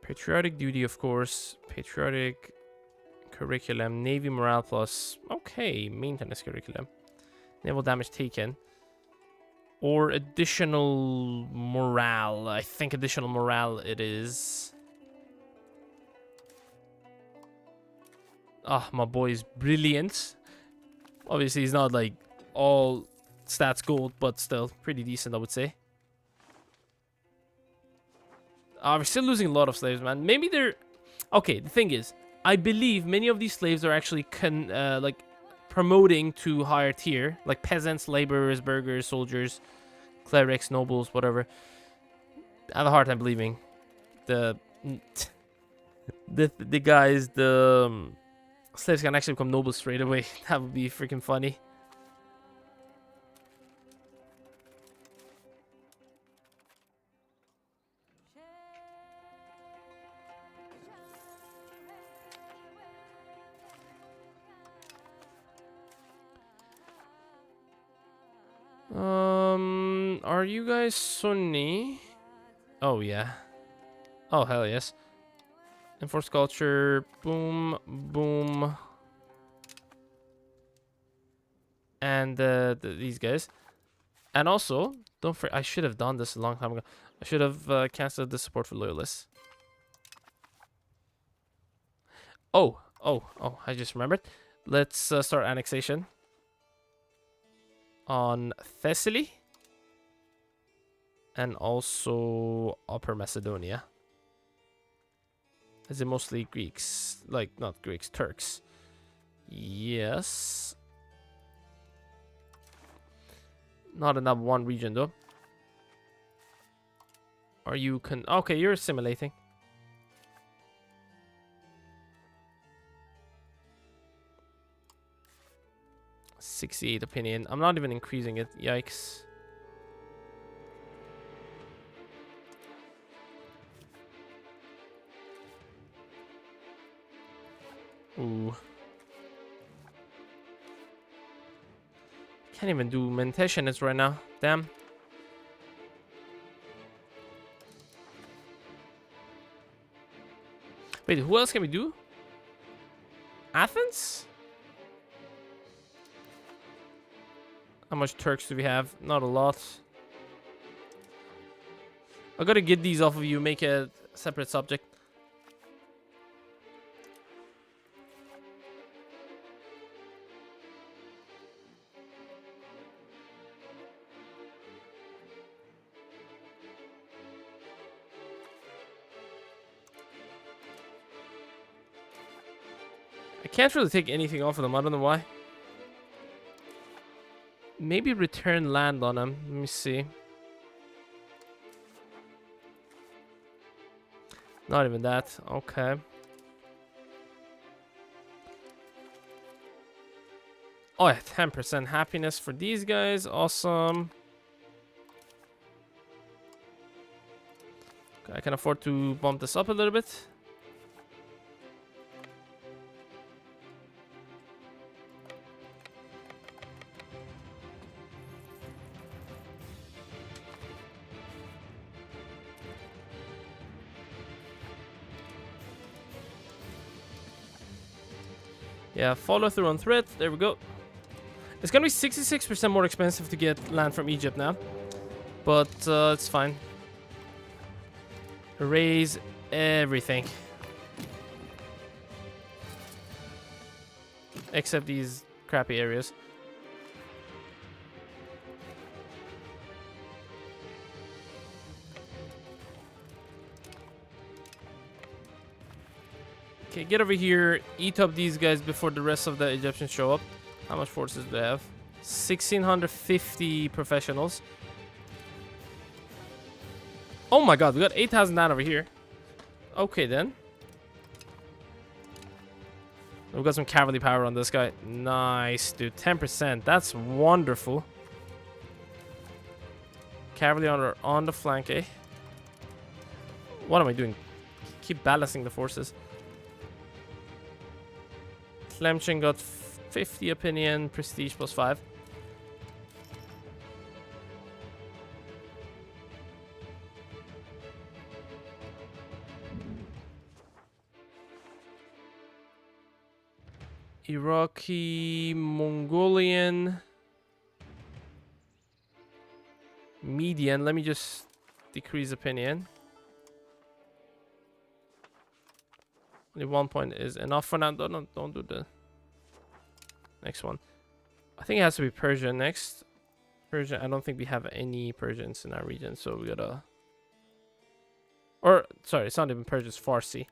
Patriotic duty, of course. Patriotic curriculum. Navy morale plus. Okay, maintenance curriculum. Naval damage taken. Or additional morale. I think additional morale it is. Ah, my boy is brilliant. Obviously, he's not like all stats gold, but still pretty decent, I would say. We're still losing a lot of slaves, man. Maybe they're... Okay, the thing is, I believe many of these slaves are actually like promoting to higher tier. Like peasants, laborers, burghers, soldiers, clerics, nobles, whatever. I have a hard time believing the guys, slaves can actually become nobles straight away. That would be freaking funny. Are you guys Sunni? Oh yeah. Oh hell yes. Enforced culture. Boom, boom. And these guys. And also, don't forget, I should have done this a long time ago. I should have canceled the support for loyalists. Oh, I just remembered. Let's start annexation on Thessaly and also Upper Macedonia. Is it mostly Greeks? Like, not Greeks, Turks. Yes. Not in that one region, though. Are you okay, you're assimilating. .68 opinion. I'm not even increasing it. Yikes. Ooh. Can't even do mentation right now. Damn. Wait, who else can we do? Athens? How much Turks do we have? Not a lot. I gotta get these off of you, make a separate subject. I can't really take anything off of them. I don't know why. Maybe return land on them. Let me see. Not even that. Okay. Oh, yeah, 10% happiness for these guys. Awesome. Okay, I can afford to bump this up a little bit. Yeah, follow through on threat. There we go. It's gonna be 66% more expensive to get land from Egypt now. But it's fine. Erase everything. Except these crappy areas. Okay, get over here. Eat up these guys before the rest of the Egyptians show up. How much forces do they have? 1,650 professionals. Oh my god, we got 8,000 down over here. Okay then. We've got some cavalry power on this guy. Nice, dude. 10%. That's wonderful. Cavalry on the flank, eh? What am I doing? Keep balancing the forces. Tlemcen got 50 opinion, prestige +5. Iraqi, Mongolian, Median. Let me just decrease opinion. Only 1 point is enough for now. Don't do the next one. I think it has to be Persia next. Persia. I don't think we have any Persians in our region, so we gotta. Or sorry, it's not even Persia. It's Farsi.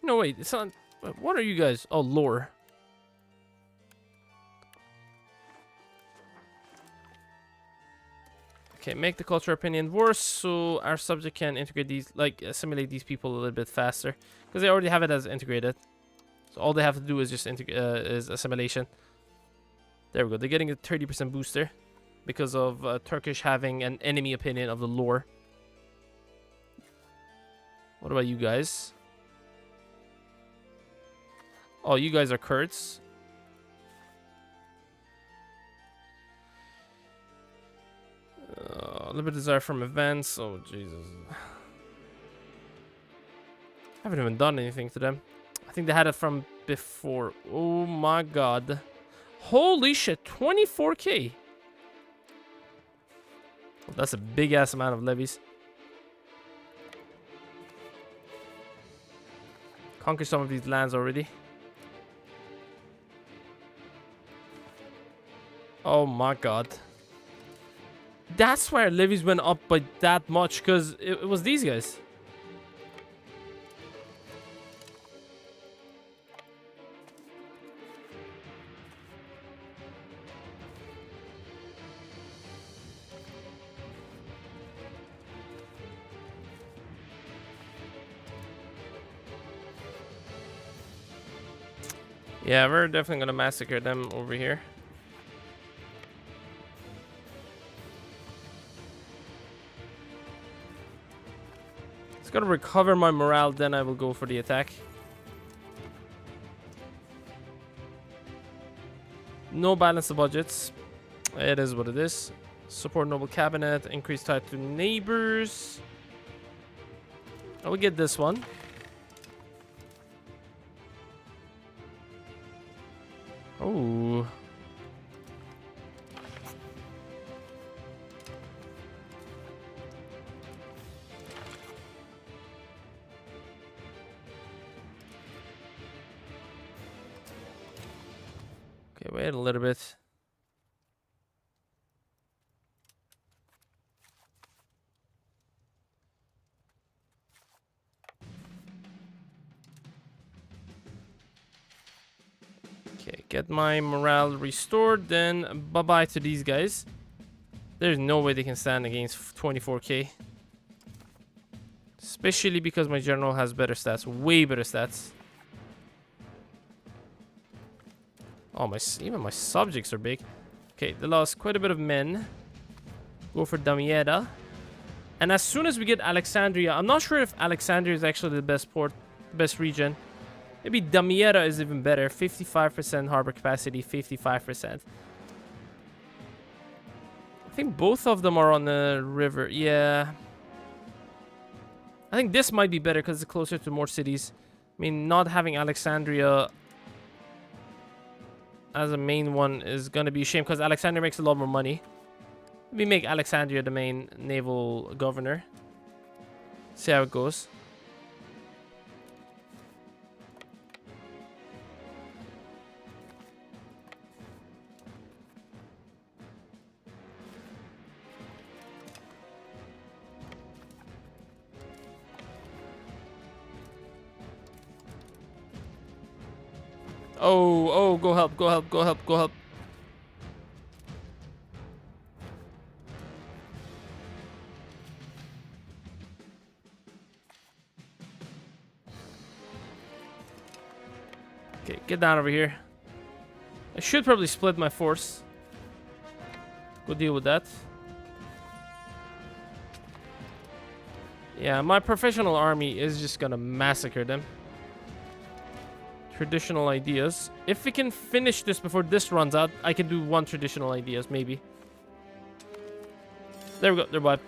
No, wait, it's not. What are you guys? Oh, lore. Okay, make the cultural opinion worse so our subject can integrate these, like assimilate these people a little bit faster, because they already have it as integrated. So all they have to do is just is assimilation. There we go. They're getting a 30% booster because of Turkish having an enemy opinion of the lore. What about you guys? Oh, you guys are Kurds. A little bit of desire from events. Oh, Jesus. I haven't even done anything to them. I think they had it from before. Oh, my God. Holy shit. 24k. Well, that's a big-ass amount of levies. Conquer some of these lands already. Oh my god. That's why our levies went up by that much, because it was these guys. Yeah, we're definitely gonna massacre them over here. Just gotta recover my morale, then I will go for the attack. No balance of budgets. It is what it is. Support noble cabinet. Increase tie to neighbors. I will get this one. Oh. Okay, wait a little bit. Okay, get my morale restored, then bye-bye to these guys. There's no way they can stand against 24k. Especially because my general has better stats. Way better stats. Oh, even my subjects are big. Okay, they lost quite a bit of men. Go for Damietta. And as soon as we get Alexandria, I'm not sure if Alexandria is actually the best port, best region. Maybe Damietta is even better. 55% harbor capacity, 55%. I think both of them are on the river. Yeah. I think this might be better because it's closer to more cities. I mean, not having Alexandria as a main one is going to be a shame because Alexandria makes a lot more money. Let me make Alexandria the main naval governor. See how it goes. Oh, go help, go help, go help, go help. Okay, get down over here. I should probably split my force. Go deal with that. Yeah, my professional army is just gonna massacre them. Traditional ideas. If we can finish this before this runs out, I can do one traditional ideas, maybe. There we go, they're wiped.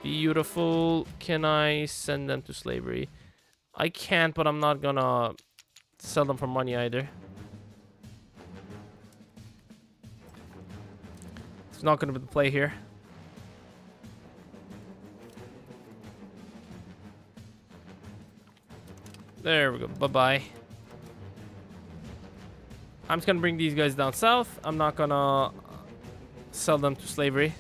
Beautiful. Can I send them to slavery? I can't, but I'm not gonna sell them for money either. It's not gonna be the play here. There we go, bye-bye. I'm just gonna bring these guys down south. I'm not gonna sell them to slavery.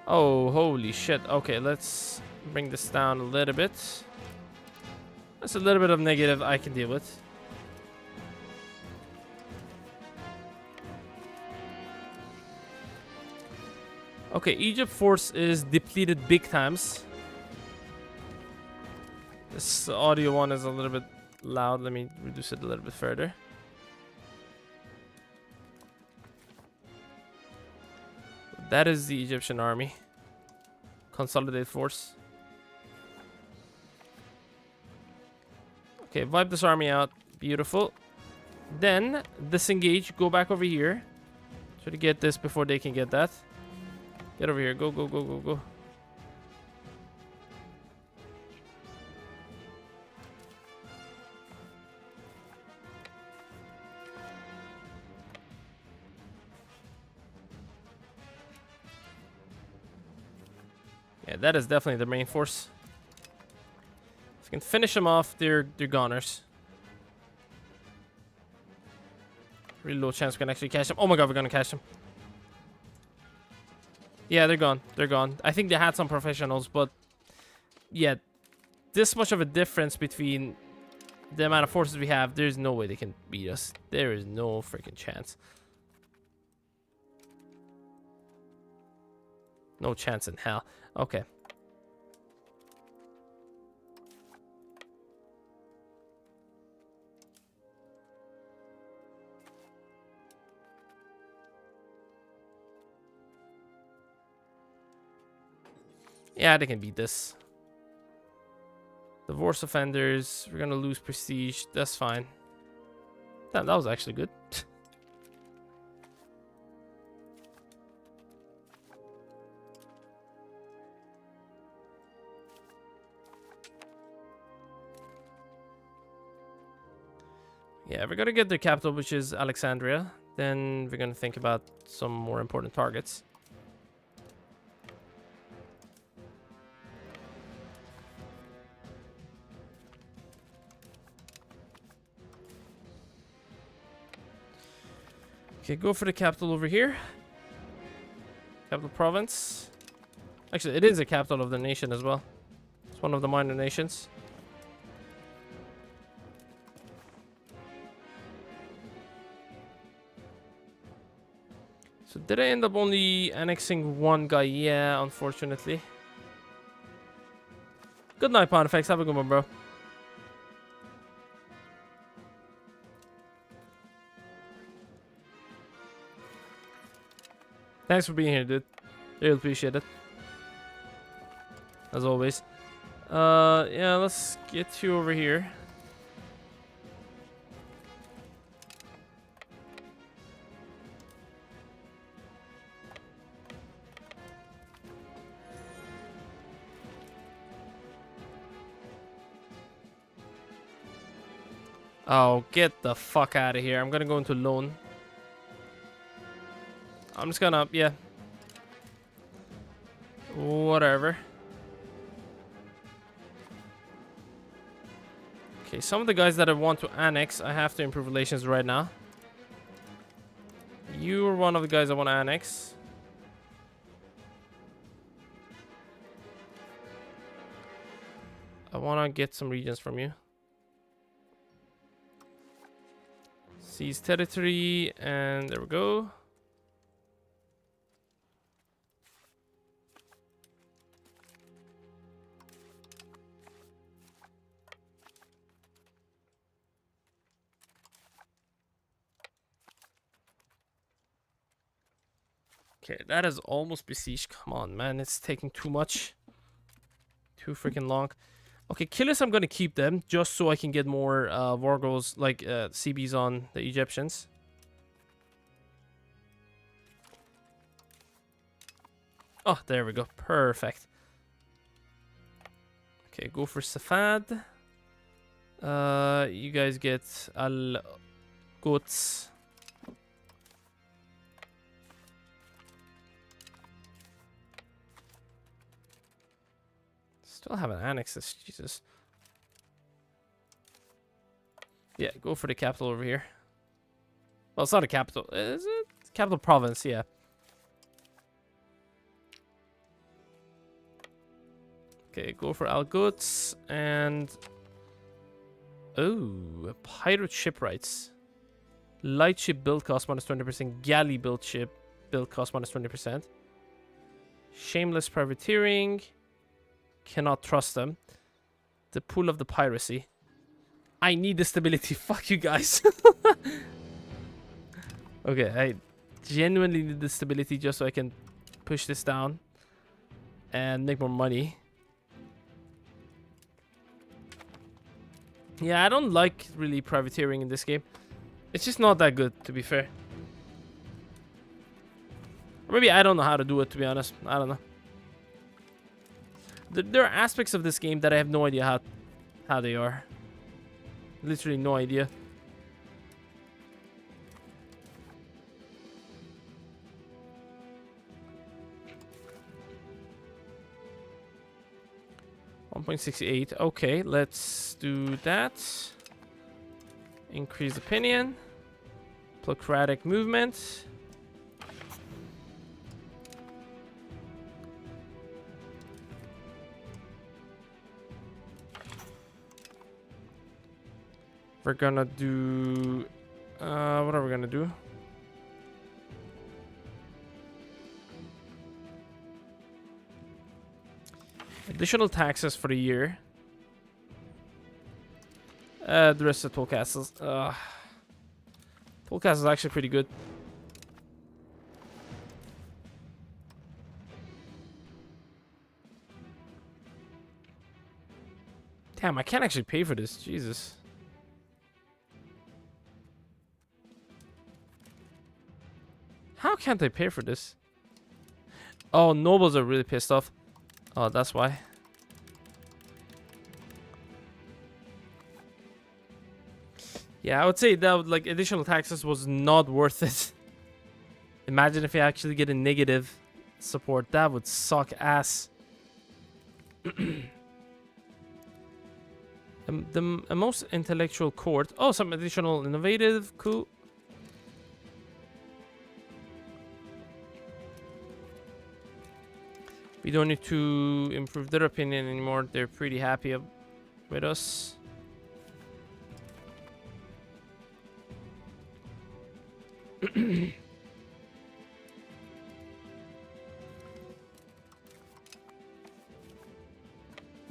Oh, holy shit. Okay, let's bring this down a little bit. That's a little bit of negative I can deal with. Okay, Egypt force is depleted big times. This audio one is a little bit loud. Let me reduce it a little bit further. That is the Egyptian army. Consolidate force. Okay, wipe this army out. Beautiful. Then disengage. Go back over here. Try to get this before they can get that. Get over here. Go, go, go, go, go. Yeah, that is definitely the main force. If we can finish them off, they're goners. Really low chance we can actually catch them. Oh my god, we're gonna catch them. Yeah, they're gone. They're gone. I think they had some professionals, but yeah, this much of a difference between the amount of forces we have, there's no way they can beat us. There is no freaking chance. No chance in hell. Okay. Yeah, they can beat this. Divorce offenders. We're gonna lose prestige. That's fine. Damn, that was actually good. Yeah, we're gonna get their capital, which is Alexandria. Then we're gonna think about some more important targets. Okay, go for the capital over here. Capital province. Actually, it is a capital of the nation as well. It's one of the minor nations. So did I end up only annexing one guy? Yeah, unfortunately. Good night, Pontifex. Have a good one, bro. Thanks for being here, dude. Really appreciate it. As always. Yeah, let's get you over here. Oh, get the fuck out of here. I'm gonna go into loan. I'm just gonna, yeah. Whatever. Okay, some of the guys that I want to annex, I have to improve relations right now. You're one of the guys I want to annex. I want to get some regions from you. Seize territory, and there we go. Okay, that is almost besieged. Come on, man. It's taking too much. Too freaking long. Okay, killers, I'm going to keep them just so I can get more Vargos, like CBs on the Egyptians. Oh, there we go. Perfect. Okay, go for Safad. You guys get Al-Quds. Still haven't annexed this, Jesus. Yeah, go for the capital over here. Well, it's not a capital, is it? Capital province, yeah. Okay, go for Al-Quds and... Oh, pirate shipwrights. Light ship build cost minus 20%. Galley build ship build cost minus 20%. Shameless privateering. Cannot trust them. The pool of the piracy. I need the stability. Fuck you guys. Okay, I genuinely need the stability just so I can push this down and make more money. Yeah, I don't like really privateering in this game. It's just not that good, to be fair. Or maybe I don't know how to do it, to be honest. I don't know. There are aspects of this game that I have no idea how they are. Literally no idea. .68. Okay, let's do that. Increase opinion. Plocratic movement. We're gonna do... what are we gonna do? Additional taxes for the year. The rest of Toll Castles. Toll Castle is actually pretty good. Damn, I can't actually pay for this. Jesus. How can't I pay for this? Oh, nobles are really pissed off. Oh, that's why. Yeah, I would say that like additional taxes was not worth it. Imagine if you actually get a negative support. That would suck ass. The most intellectual court. Oh, some additional innovative. Cool. We don't need to improve their opinion anymore. They're pretty happy with us.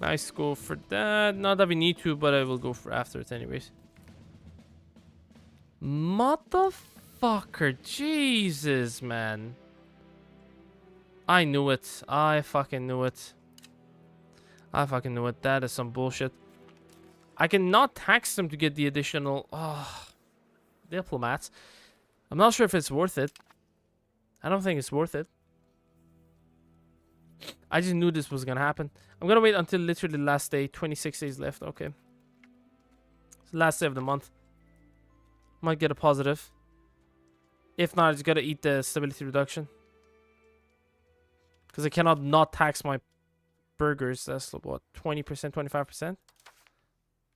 Nice, go for that. Not that we need to, but I will go for after it anyways. Motherfucker, Jesus, man. I knew it. I fucking knew it. I fucking knew it. That is some bullshit. I cannot tax them to get the additional diplomats. I'm not sure if it's worth it. I don't think it's worth it. I just knew this was gonna happen. I'm gonna wait until literally the last day. 26 days left. Okay. It's the last day of the month. Might get a positive. If not, I just gotta eat the stability reduction. Because I cannot not tax my burgers. That's what, 20%, 25%?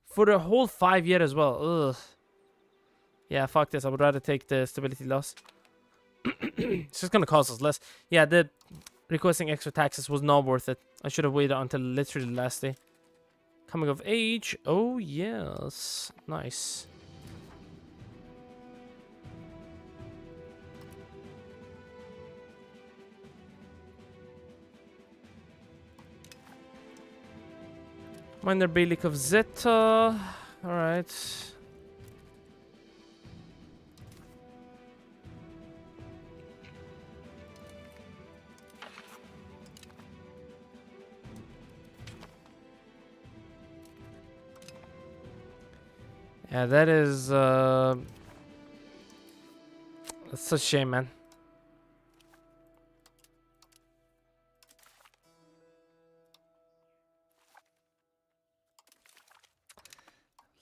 For the whole 5 year as well. Ugh. Yeah, fuck this. I would rather take the stability loss. It's just gonna cost us less. Yeah, the requesting extra taxes was not worth it. I should have waited until literally the last day. Coming of age. Oh, yes. Nice. Minor Beylik of Zeta. Alright. Yeah, that is that's such a shame, man.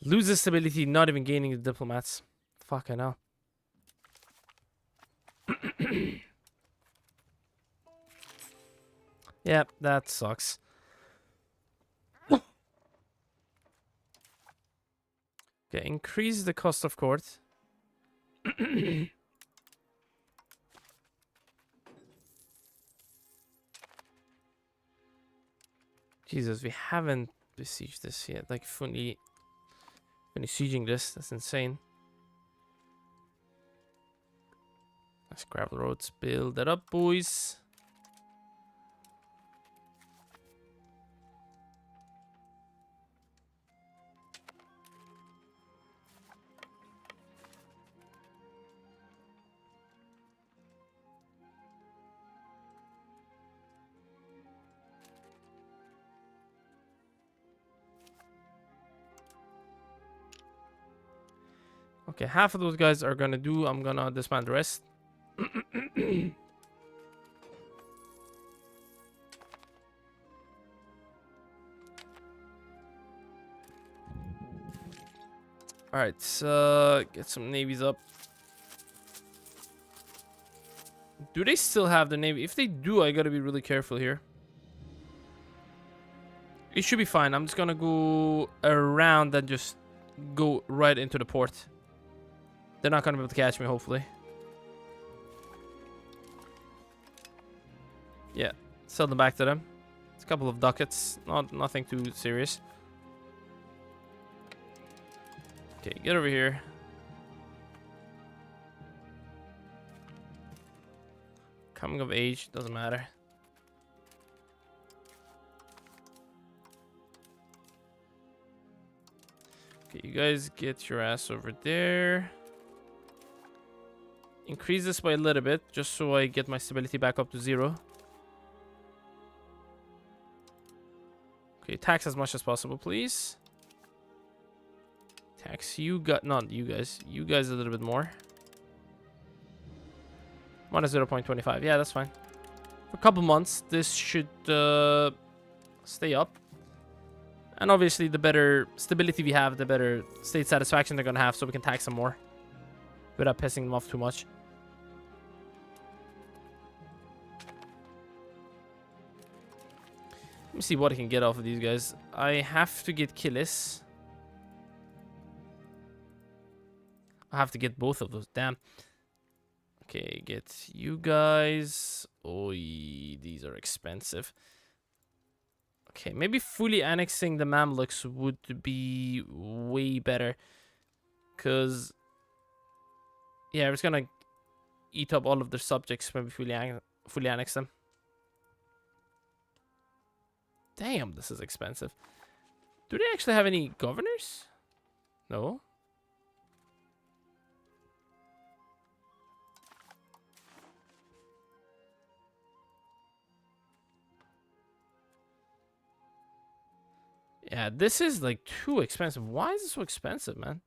Loses stability, not even gaining the diplomats. Fucking hell. Yeah, that sucks. Okay, increase the cost of court. Jesus, we haven't besieged this yet. Like, fully sieging this. That's insane. Let's gravel roads. Build that up, boys. Okay, half of those guys are gonna do. I'm gonna disband the rest. Alright, get some navies up. Do they still have the navy? If they do, I gotta be really careful here. It should be fine. I'm just gonna go around and just go right into the port. They're not gonna be able to catch me, hopefully. Yeah, sell them back to them. It's a couple of ducats, nothing too serious. Okay, get over here. Coming of age, doesn't matter. Okay, you guys get your ass over there. Increase this by a little bit, just so I get my stability back up to 0. Okay, tax as much as possible, please. Tax you got, not you guys. You guys a little bit more. Minus 0.25. Yeah, that's fine. For a couple months, this should stay up. And obviously, the better stability we have, the better state satisfaction they're gonna have, so we can tax them more without pissing them off too much. Let me see what I can get off of these guys. I have to get Killis. I have to get both of those. Damn. Okay, get you guys. Oh, these are expensive. Okay, maybe fully annexing the Mamluks would be way better. Because, yeah, it's going to eat up all of their subjects when we fully annex them. Damn, this is expensive. Do they actually have any governors? No. Yeah, this is like too expensive. Why is it so expensive, man?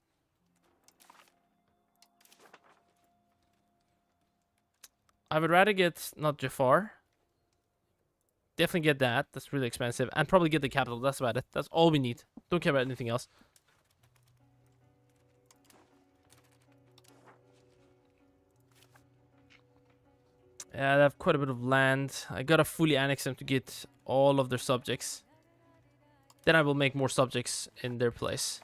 I would rather get not Jafar. Definitely get that. That's really expensive. And probably get the capital. That's about it. That's all we need. Don't care about anything else. Yeah, they have quite a bit of land. I gotta fully annex them to get all of their subjects. Then I will make more subjects in their place.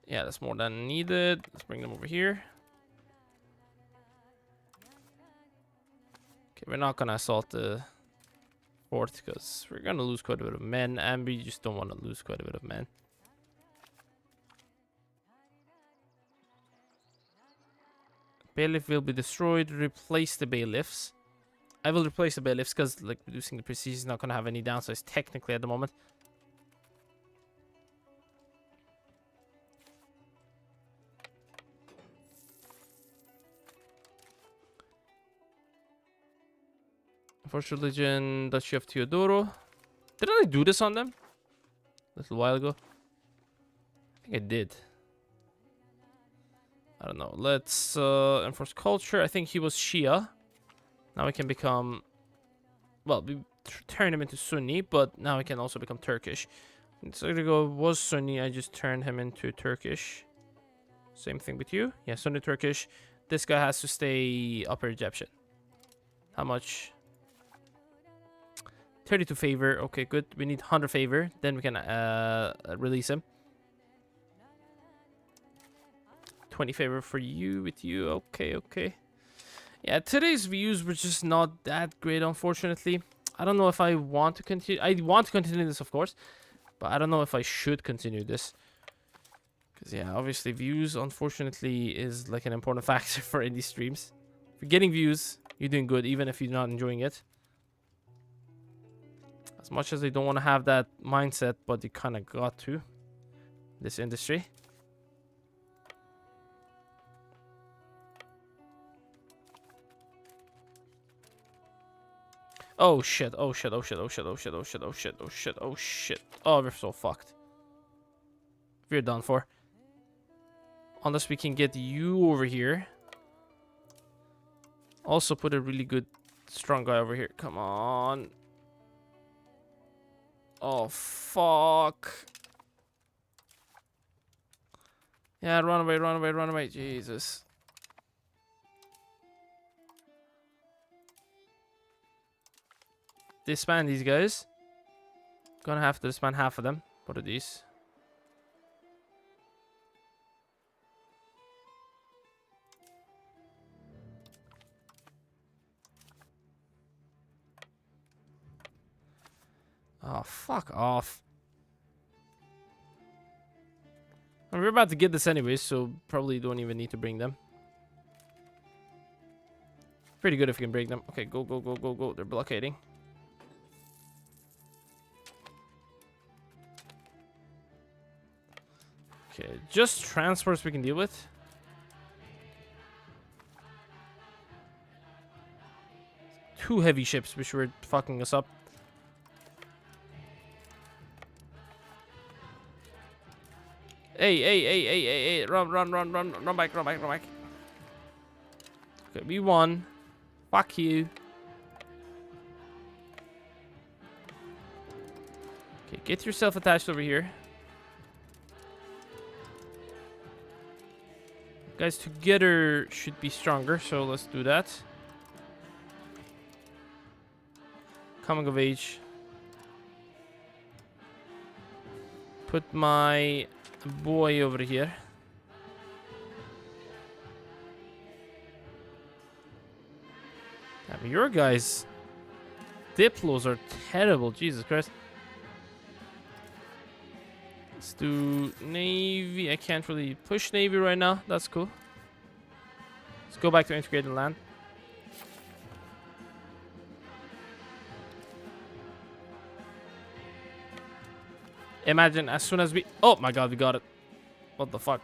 Yeah, that's more than needed. Let's bring them over here. Okay, we're not gonna assault the fort because we're gonna lose quite a bit of men, and we just don't want to lose quite a bit of men. Bailiff will be destroyed. Replace the bailiffs. I will replace the bailiffs because like reducing the prestige is not gonna have any downsides technically at the moment. First religion, Duchy of Teodoro. Didn't I do this on them a little while ago? I think I did. I don't know. Let's enforce culture. I think he was Shia. Now we can become... Well, we turned him into Sunni, but now he can also become Turkish. So I'm gonna go, was Sunni, I just turned him into Turkish. Same thing with you. Yeah, Sunni Turkish. This guy has to stay Upper Egyptian. How much? 32 favor. Okay, good. We need 100 favor. Then we can release him. 20 favor for you with you. Okay, okay. Yeah, today's views were just not that great, unfortunately. I don't know if I want to continue. I want to continue this, of course. But I don't know if I should continue this. Because, yeah, obviously views, unfortunately, is like an important factor for any streams. If you're getting views, you're doing good, even if you're not enjoying it. As much as they don't want to have that mindset, but they kind of got to. This industry. Oh shit, oh shit, oh shit, oh shit, oh shit, oh shit, oh shit, oh shit, oh shit. Oh, we're so fucked. We're done for. Unless we can get you over here. Also put a really good, strong guy over here. Come on. Oh, fuck. Yeah, run away, run away, run away. Jesus. Disband these guys. Gonna have to disband half of them. What are these? Oh, fuck off. And we're about to get this anyway, so probably don't even need to bring them. Pretty good if you can break them. Okay, go, go, go, go, go. They're blockading. Okay, just transports we can deal with. Two heavy ships, which were fucking us up. Hey, hey, hey, hey, hey, hey, run, run, run, run, run back, run back, run back. Okay, we won. Fuck you. Okay, get yourself attached over here. Guys together should be stronger, so let's do that. Coming of age. Put my boy over here. I mean, your guys' diplos are terrible. Jesus Christ. Let's do Navy. I can't really push Navy right now. That's cool. Let's go back to integrated land. Imagine as soon as we... Oh my god, we got it. What the fuck?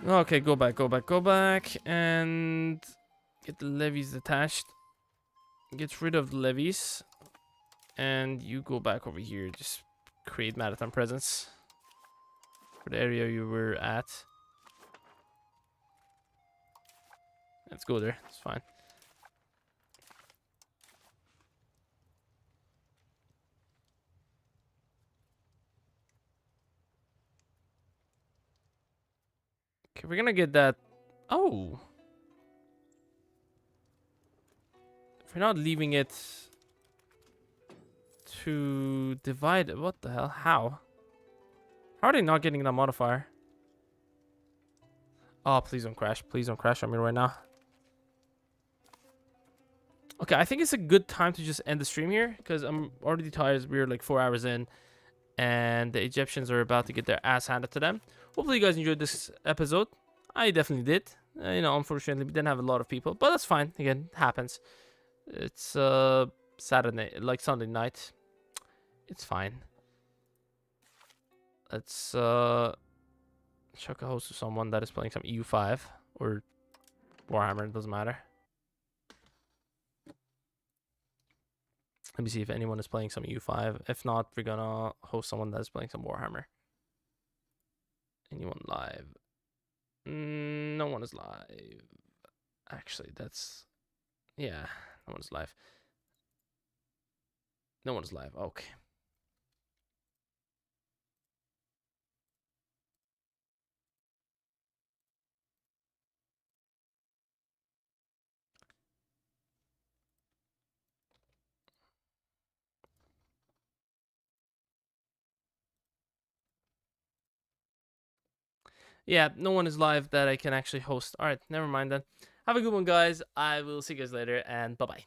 Okay, go back, go back, go back. And get the levies detached. Get rid of the levies. And you go back over here. Just create maritime presence for the area you were at. Let's go there. It's fine. Okay, we're gonna get that. Oh. If we're not leaving it to divide it, what the hell? How? How are they not getting that modifier? Oh, please don't crash. Please don't crash on me right now. Okay, I think it's a good time to just end the stream here because I'm already tired. We're like 4 hours in and the Egyptians are about to get their ass handed to them. Hopefully you guys enjoyed this episode. I definitely did. Unfortunately, we didn't have a lot of people, but that's fine. Again, it happens. It's Saturday, like Sunday night. It's fine. Let's chuck a host to someone that is playing some EU5 or Warhammer. It doesn't matter. Let me see if anyone is playing some EU5. If not, we're gonna host someone that is playing some Warhammer. Anyone live? No one is live. Actually, that's... Yeah, no one's live. No one's live. Okay. Yeah, no one is live that I can actually host. All right, never mind then. Have a good one, guys. I will see you guys later, and bye-bye.